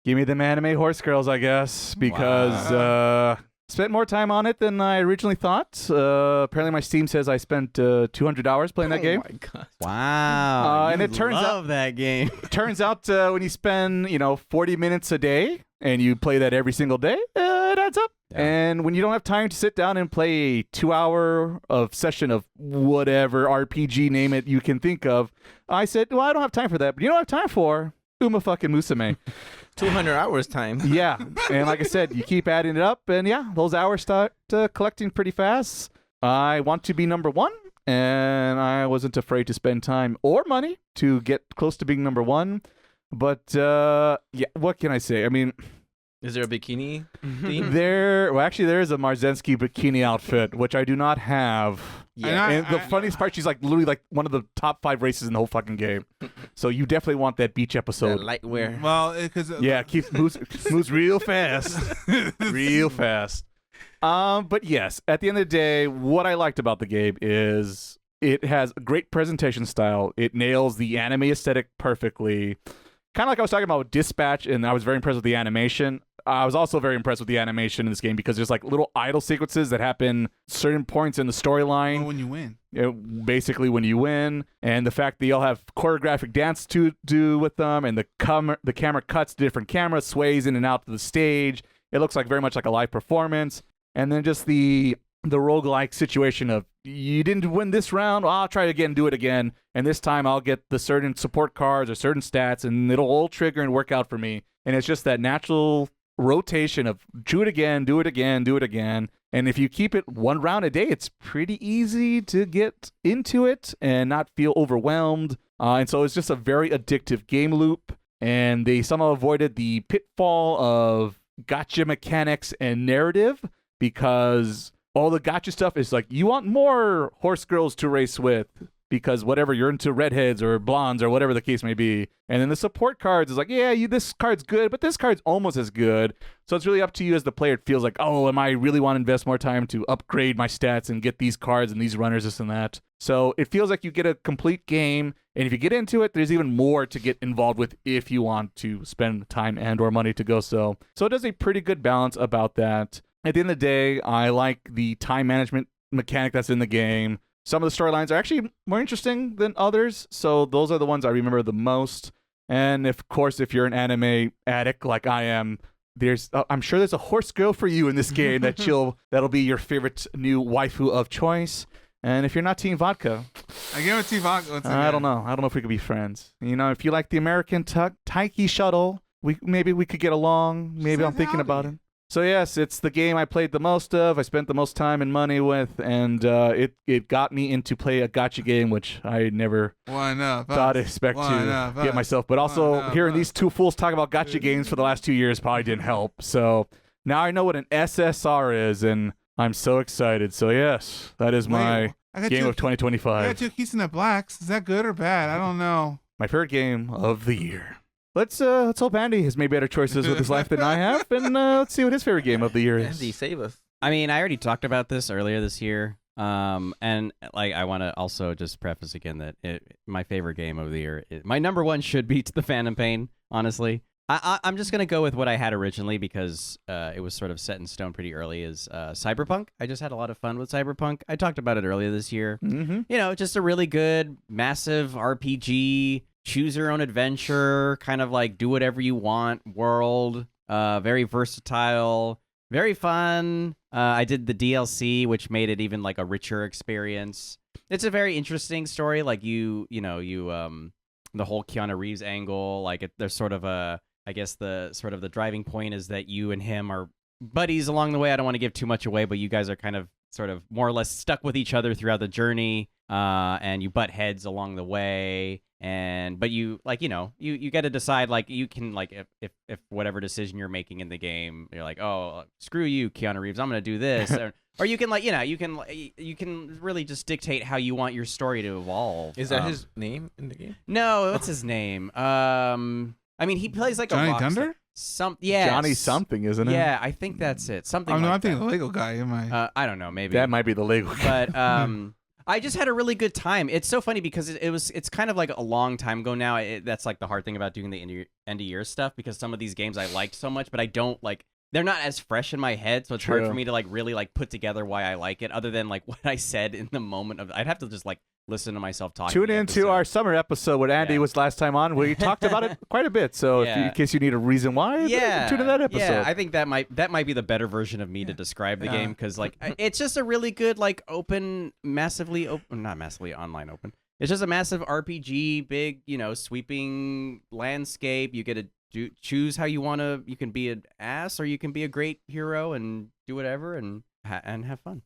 give me them anime horse girls, I guess, because spent more time on it than I originally thought. Apparently my Steam says I spent 200 hours playing that game. Oh my god. Wow. And it turns love that game. Turns out when you spend 40 minutes a day and you play that every single day, it adds up. Yeah. And when you don't have time to sit down and play a 2-hour of session of whatever RPG name it you can think of, I said, well, I don't have time for that. But you know what I have time for? Musume. 200 hours time. Yeah. And like I said, you keep adding it up, and yeah, those hours start collecting pretty fast. I want to be number one, and I wasn't afraid to spend time or money to get close to being number one. But yeah, what can I say? I mean, Is there a bikini theme? there is a Marzensky bikini outfit, which I do not have. Yeah. And the funniest part, she's like literally like one of the top 5 races in the whole fucking game. So you definitely want that beach episode. Light wear. Well, because Yeah, moves real fast. Real fast. But yes, at the end of the day, what I liked about the game is it has a great presentation style. It nails the anime aesthetic perfectly. Kind of like I was talking about with Dispatch, and I was very impressed with the animation. I was also very impressed with the animation in this game because there's like little idle sequences that happen certain points in the storyline. when you win. Basically when you win, and the fact that you all have choreographic dance to do with them, and the camera cuts to different cameras, sways in and out to the stage. It looks like very much like a live performance. And then just the roguelike situation of, you didn't win this round, well, I'll try again, do it again, and this time I'll get the certain support cards or certain stats, and it'll all trigger and work out for me. And it's just that natural rotation of do it again, do it again, do it again. And if you keep it one round a day, it's pretty easy to get into it and not feel overwhelmed. And so it's just a very addictive game loop. And they somehow avoided the pitfall of gotcha mechanics and narrative, because all the gotcha stuff is like, you want more horse girls to race with, because whatever, you're into redheads or blondes or whatever the case may be. And then the support cards is like, yeah, this card's good, but this card's almost as good. So it's really up to you as the player. It feels like, oh, am I really want to invest more time to upgrade my stats and get these cards and these runners, this and that. So it feels like you get a complete game. And if you get into it, there's even more to get involved with if you want to spend time and or money to go so. So it does a pretty good balance about that. At the end of the day, I like the time management mechanic that's in the game. Some of the storylines are actually more interesting than others, so those are the ones I remember the most. And of course, if you're an anime addict like I am, I'm sure there's a horse girl for you in this game that'll be your favorite new waifu of choice. And if you're not Team Vodka, I give it Team Vodka. I don't know. I don't know if we could be friends. If you like the American Taiki shuttle, maybe we could get along. Maybe I'm thinking about it. So yes, it's the game I played the most of, I spent the most time and money with, and it got me into play a gacha game, which I never thought I'd expect to get myself. But also hearing these two fools talk about gacha games for the last 2 years probably didn't help. So now I know what an SSR is, and I'm so excited. So yes, that is my game of 2025. I got 2 Kisuna Blacks. Is that good or bad? I don't know. My favorite game of the year. Let's hope Andy has made better choices with his life than I have, and let's see what his favorite game of the year is. Andy, save us. I mean, I already talked about this earlier this year, And like I want to also just preface again that my favorite game of the year, my number one should be The Phantom Pain. Honestly, I'm just gonna go with what I had originally because it was sort of set in stone pretty early. Is Cyberpunk? I just had a lot of fun with Cyberpunk. I talked about it earlier this year. Mm-hmm. You know, just a really good, massive RPG, choose your own adventure, kind of like do whatever you want world. Very versatile, very fun. I did the DLC, which made it even like a richer experience. It's a very interesting story. Like the whole Keanu Reeves angle. Like there's sort of I guess the driving point is that you and him are buddies along the way. I don't want to give too much away, but you guys are kind of sort of more or less stuck with each other throughout the journey. And you butt heads along the way. But you you got to decide, like, you can, like, if whatever decision you're making in the game, you're like, oh, screw you, Keanu Reeves, I'm gonna do this, or you can, like, you can really just dictate how you want your story to evolve. Is that his name in the game? No, what's his name? I mean, he plays like Johnny a rock Thunder? Johnny something, isn't it? Yeah, I think that's it. Something. Oh no, like I'm thinking that. the Lego guy. Am I? I don't know. Maybe That might be the Lego guy. But I just had a really good time. It's so funny because it's kind of like a long time ago now. That's like the hard thing about doing the end of year stuff, because some of these games I liked so much, but I don't like. They're not as fresh in my head, so it's hard True. for me to like really like put together why I like it, other than like what I said in the moment of. I'd have to just like listen to myself talking. Tune in to our summer episode when Andy was last time on, where we talked about it quite a bit. So in case you need a reason why, tune in that episode. Yeah, I think that might be the better version of me to describe the game, because like it's just a really good, like, open, massively open, not massively online open. It's just a massive RPG, big, sweeping landscape. You get to choose how you want to. You can be an ass or you can be a great hero and do whatever and have fun.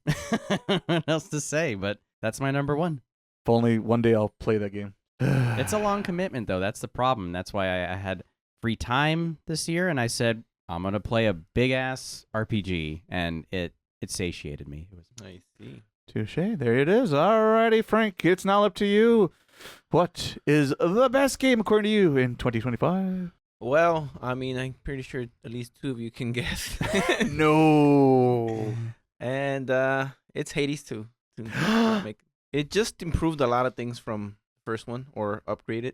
What else to say? But that's my number one. If only one day I'll play that game. It's a long commitment, though. That's the problem. That's why I had free time this year, and I said, I'm going to play a big-ass RPG, and it satiated me. It was I see. Touche. There it is. Alrighty, Frank. It's now up to you. What is the best game, according to you, in 2025? Well, I mean, I'm pretty sure at least two of you can guess. No. And it's Hades 2. It just improved a lot of things from the first one, or upgraded.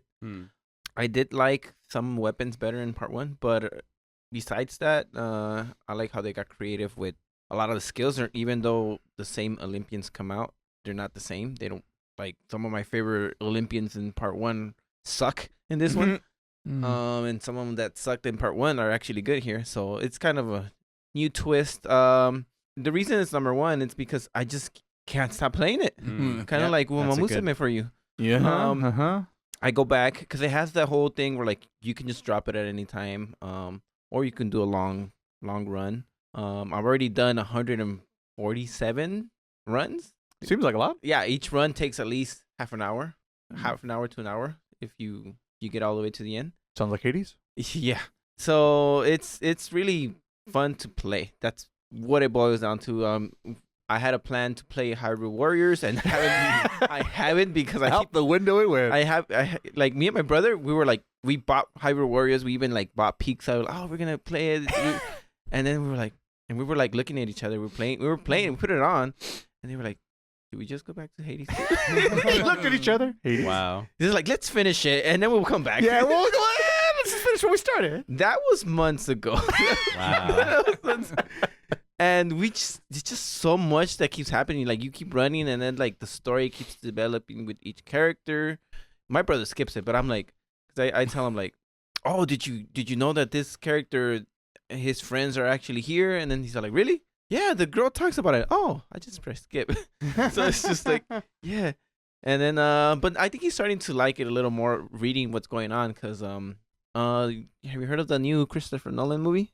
I did like some weapons better in part 1, but besides that, I like how they got creative with a lot of the skills. Even though the same Olympians come out, they're not the same. They don't, like, some of my favorite Olympians in part 1 suck in this one. And some of them that sucked in part 1 are actually good here. So it's kind of a new twist. The reason it's number 1 is because I just can't stop playing it. Kind of like Umamusume for you. Yeah. I go back because it has that whole thing where, like, you can just drop it at any time, or you can do a long run. I've already done 147 runs. Seems like a lot. Yeah, each run takes at least half an hour to an hour if you get all the way to the end. Sounds like Hades. Yeah. So it's really fun to play. That's what it boils down to. I had a plan to play Hyrule Warriors, and I haven't because I Out the window it went. I like, me and my brother, we bought Hyrule Warriors. We even like bought pizza. Oh, we're gonna play it, and then we were like looking at each other. We were playing. We put it on, and they were like, "Did we just go back to Hades?" We looked at each other. Hades. wow. They're like, "Let's finish it, and then we'll come back." Yeah, we'll go ahead. Let's just finish where we started. That was months ago. Wow. And it's just so much that keeps happening. Like, you keep running, and then, like, the story keeps developing with each character. My brother skips it, but I'm like, because I tell him, like, "Oh, did you know that this character, his friends are actually here?" And then he's like, "Really?" "Yeah, the girl talks about it." "Oh, I just pressed skip." So it's just like, yeah. And then, but I think he's starting to like it a little more, reading what's going on. Because have you heard of the new Christopher Nolan movie?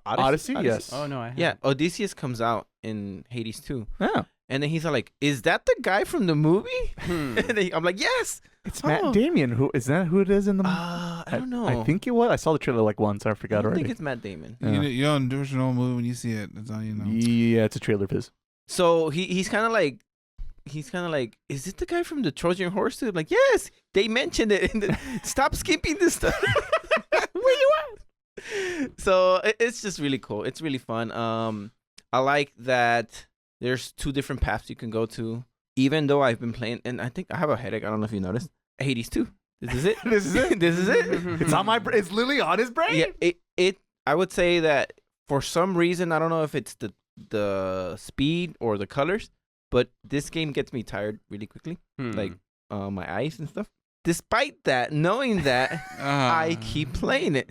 Odyssey? Yes. Oh no, I haven't. Yeah, Odysseus comes out in Hades 2. Yeah. And then he's like, "Is that the guy from the movie?" And then I'm like, "Yes." It's Matt Damon. Who is that? Who it is in the movie? I don't know. I think it was. I saw the trailer like once. I forgot I already. think it's Matt Damon. Yeah. You don't do an old movie when you see it. That's all you know. Yeah, it's a trailer of his. So he's kind of like, "Is it the guy from the Trojan Horse too?" I'm like, "Yes, they mentioned it." Stop skipping this stuff. Where you at? So it's just really cool. It's really fun. I like that There's 2 different paths you can go to. Even though I've been playing, and I think I have a headache. I don't know if you noticed. Hades 2. This is it. This is it. This is it. It's on my. It's literally on his brain. Yeah. It. I would say that for some reason, I don't know if it's the speed or the colors, but this game gets me tired really quickly. Like my eyes and stuff. Despite that, knowing that, I keep playing it.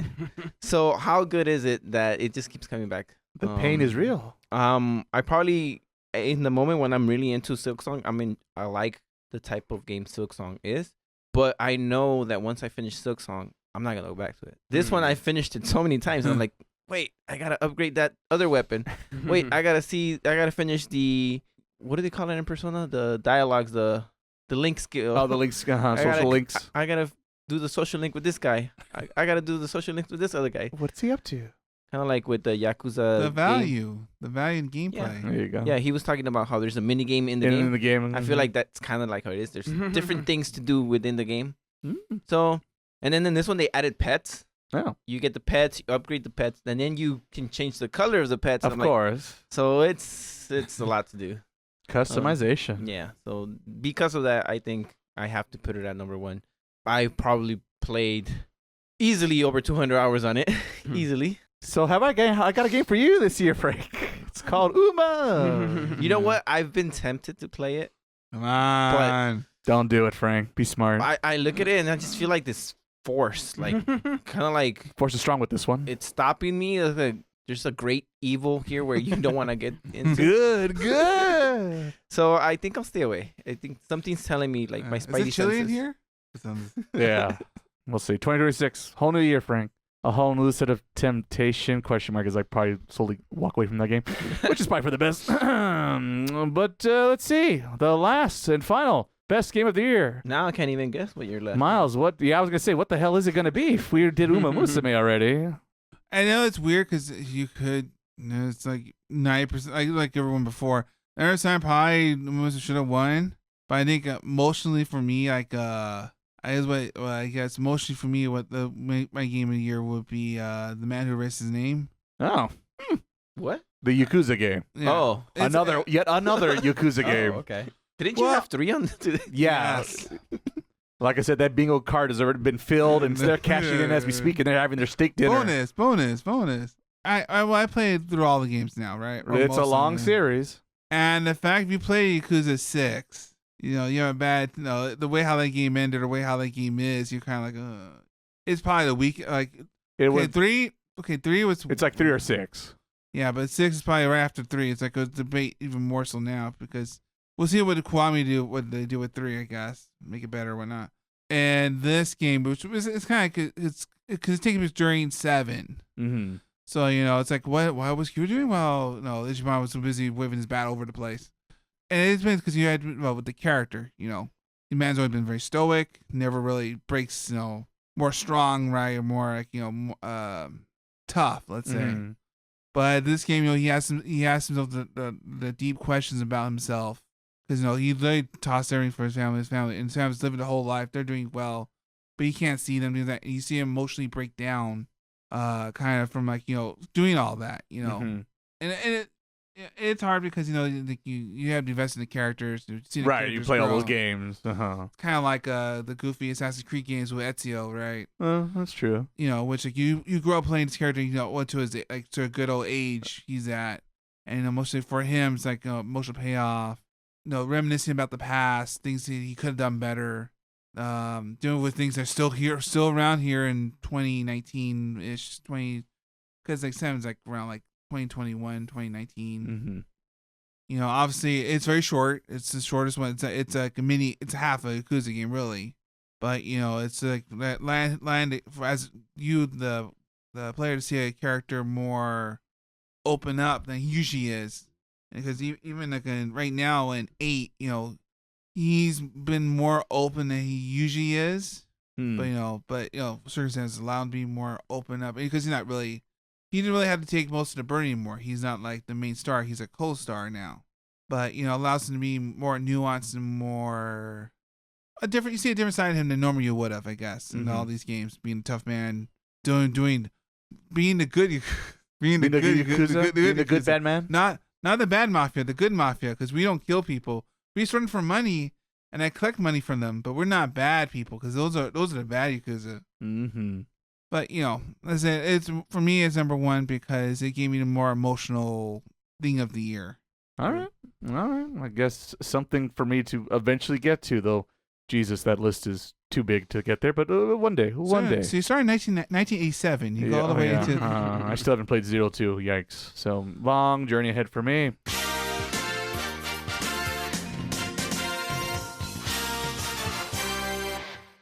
So how good is it that it just keeps coming back? The pain is real. I probably in the moment when I'm really into Silksong, I like the type of game Silksong is, but I know that once I finish Silksong, I'm not gonna go back to it. This one I finished it so many times, and I'm like, wait, I gotta upgrade that other weapon. Wait, I gotta finish the what do they call it in Persona? The dialogues, the link skill. Oh, the links, social links. I gotta do the social link with this guy. I gotta do the social link with this other guy. What's he up to? Kind of like with the Yakuza. The value in gameplay. Yeah. There you go. Yeah, he was talking about how there's a mini game in the game. In the game. I feel like that's kind of like how it is. There's different things to do within the game. So, and then in this one they added pets. Oh. You get the pets, you upgrade the pets, and then you can change the color of the pets. Of course. So it's a lot to do. Customization. Yeah. So because of that, I think I have to put it at number 1. I probably played easily over 200 hours on it. Easily. So I got a game for you this year, Frank. It's called Uma. You know what? I've been tempted to play it. Come on. Don't do it, Frank. Be smart. I look at it and I just feel like this force, like kind of like Force is strong with this one. it's stopping me. There's a great evil here where you don't want to get into. Good. So I think I'll stay away. I think something's telling me like my spidey Is it chilly in senses. here? Yeah. We'll see. 2026, whole new year, Frank. A whole new set of temptation, question mark, as I probably slowly walk away from that game, which is probably for the best. But let's see. The last and final best game of the year. Now I can't even guess what you're left. Miles, what? Yeah, I was going to say, what the hell is it going to be if we did Umamusume already? I know it's weird because you could, it's like 90%, like everyone before. Every time probably should have won, but I think emotionally for me, like I guess emotionally for me, what my game of the year would be, The Man Who Erased His Name. Oh, What? the Yakuza game. Yeah. Oh, It's- Yet another Yakuza game. Oh, okay. didn't you Well- have 3 on the Yes. Like I said, that bingo card has already been filled, and they're cashing in as we speak, and they're having their steak dinner. Bonus. I played through all the games now, right? Or It's most a of long them. series. And the fact you play Yakuza 6, you have a bad, the way how that game ended or the way how that game is, you're kind of like, it's probably the weak, like, It was. 3 was, It's like 3 or 6. yeah, but 6 is probably right after 3. It's like a debate even more so now because we'll see what Kiwami do, what they do with 3, I guess, make it better or whatnot. And this game, which was, it's kind of, it's taking place during 7. Mm-hmm. So, it's like, what was Q doing? Well, no, Ichiban was so busy waving his bat over the place. And it's been because you had, with the character, the man's always been very stoic, never really breaks, more strong, right? Or more, like, tough, let's say. Mm-hmm. But this game, he asks himself the deep questions about himself. Because, he literally tossed everything for his family, and his family's living the whole life. They're doing well. But he can't see them do that. And you see him emotionally break down. Kind of from like doing all that, Mm-hmm. and it's hard because you have to invest in the characters, see the Right, you characters play all grow. those games. Uh-huh. It's kind of like the goofy Assassin's Creed games with Ezio, right? That's true. Which like you grow up playing this character, what to his like to a good old age he's at, and mostly for him it's like emotional payoff, reminiscing about the past, things that he could have done better. Doing with things that are still around here in 2019-ish, because like 7's like around like 2021, 2019. Mm-hmm. Obviously it's very short. It's the shortest one. It's like a mini. It's half a Yakuza game really, but it's like that land as you the player to see a character more open up than he usually is, because even like right now in 8, he's been more open than he usually is, but circumstances allow him to be more open up because he didn't really have to take most of the burden anymore. He's not like the main star; he's a co-star now. But allows him to be more nuanced and more you see a different side of him than normally you would have, I guess, in all these games. Being a tough man, being the good, being the good Being the good bad man. not Not the bad mafia, the good mafia, because we don't kill people. We just run for money, and I collect money from them. But we're not bad people, because those are the bad Yakuza. Mm-hmm. But it's for me, it's number one because it gave me the more emotional thing of the year. All right. I guess something for me to eventually get to, though. Jesus, that list is too big to get there, but one day. So you started in 1987. You go all the way into... I still haven't played 02. Yikes. So, long journey ahead for me.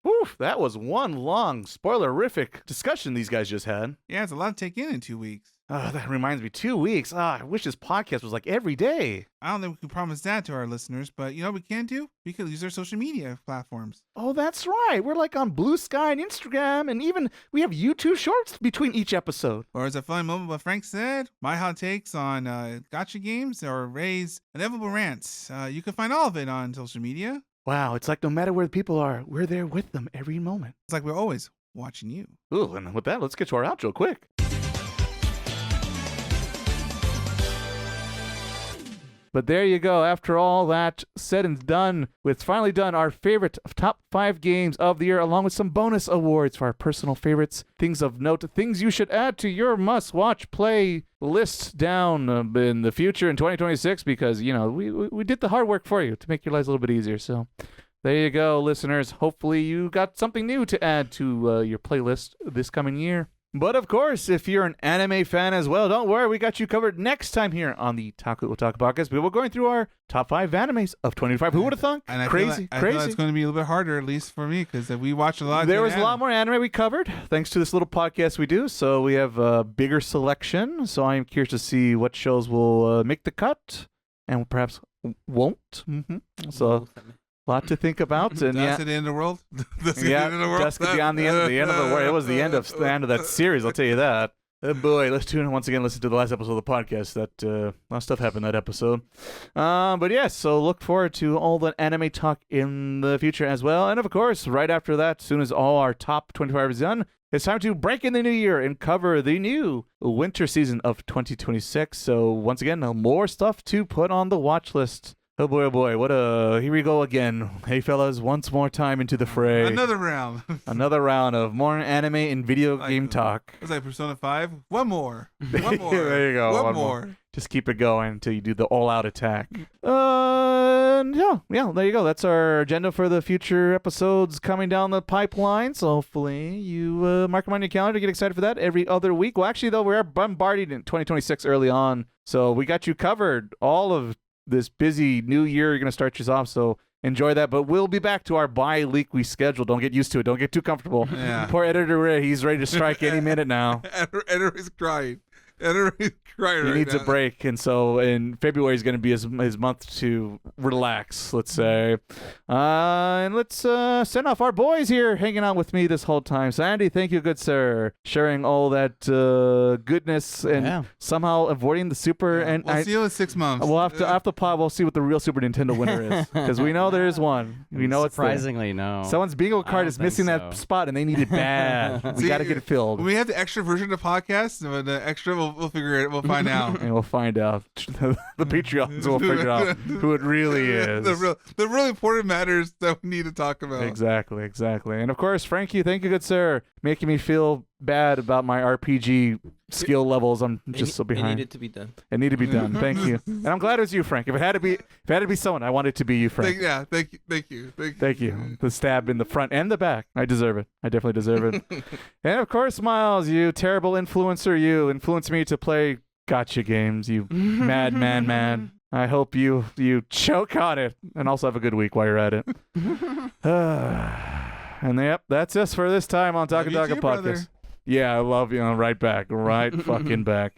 Oof, that was one long, spoilerific discussion these guys just had. Yeah, it's a lot to take in 2 weeks. That reminds me, 2 weeks. I wish this podcast was like every day. I don't think we can promise that to our listeners, but you know what we can do? We could use our social media platforms. Oh, that's right. We're like on Blue Sky and Instagram, and even we have YouTube shorts between each episode. Or as a fun moment, what Frank said, my hot takes on gacha games or Ray's inevitable rants. You can find all of it on social media. Wow, it's like no matter where the people are, we're there with them every moment. It's like we're always watching you. Ooh, and with that, let's get to our outro quick. But there you go. After all that said and done, it's finally done our favorite top 5 games of the year, along with some bonus awards for our personal favorites, things of note, things you should add to your must-watch play list down in the future in 2026, because, we did the hard work for you to make your lives a little bit easier. So there you go, listeners. Hopefully you got something new to add to your playlist this coming year. But of course, if you're an anime fan as well, don't worry, we got you covered next time here on the Otaku podcast. We will going through our top 5 animes of 2025. Who would have thought? And I crazy. feel like it's going to be a little bit harder, at least for me, because we watch a lot. There was a lot more anime we covered, thanks to this little podcast we do. So we have a bigger selection. So I am curious to see what shows will make the cut and perhaps won't. Mm-hmm. So a lot to think about. And Dusk at the end of the world. Dusk beyond the end of the world. It was the end of that series, I'll tell you that. Oh boy, let's tune in once again. Listen to the last episode of the podcast. That a lot of stuff happened in that episode. But yes, so look forward to all the anime talk in the future as well. And of course, right after that, as soon as all our top 25 is done, it's time to break in the new year and cover the new winter season of 2026. So once again, more stuff to put on the watch list. Oh boy, here we go again. Hey fellas, once more time into the fray. Another round. Another round of more anime and video game talk. It's like Persona 5. One more. There you go. One more. Just keep it going until you do the all-out attack. Yeah, there you go. That's our agenda for the future episodes coming down the pipeline. So hopefully you mark them on your calendar, get excited for that every other week. Well, actually, though, we are bombarded in 2026 early on. So we got you covered all of this busy new year. You're going to start yours off, so enjoy that. But we'll be back to our bi-weekly schedule. Don't get used to it. Don't get too comfortable. Yeah. Poor Editor Ray. He's ready to strike any minute now. Editor is crying. He needs a break, and so in February is going to be his month to relax, let's say. And let's send off our boys here hanging out with me this whole time. So Andy, thank you, good sir, sharing all that goodness and somehow avoiding the super. Yeah. And we'll see you in 6 months. We'll after pod, we'll see what the real Super Nintendo winner is, because we know there is one. We know surprisingly, no. Someone's bingo card is missing that spot, and they need it bad. We got to get it filled. When we have the extra version of the podcast, the extra. We'll figure it. We'll find out. And we'll find out. The Patreons will figure out who it really is. The really important matters that we need to talk about. Exactly. And of course, Frankie, thank you, good sir, making me feel bad about my RPG skill levels. I'm just so behind. It needed to be done. It needed to be done. Thank you. And I'm glad it was you, Frank. If it had to be someone, I want it to be you, Frank. Thank you. The stab in the front and the back. I deserve it. I definitely deserve it. And of course, Miles, you terrible influencer, you influenced me to play gotcha games, you man. I hope you choke on it and also have a good week while you're at it. And yep, that's us for this time on Otaku Podcast. Brother. Yeah, I love you. Right back. Right fucking back.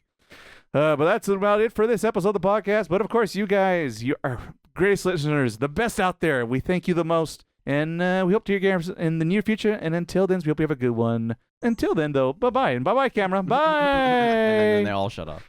But that's about it for this episode of the podcast. But of course, you guys, you are greatest listeners, the best out there. We thank you the most. And we hope to hear games in the near future. And until then, we hope you have a good one. Until then, though, bye-bye. And bye-bye, camera. Bye. And then they all shut up.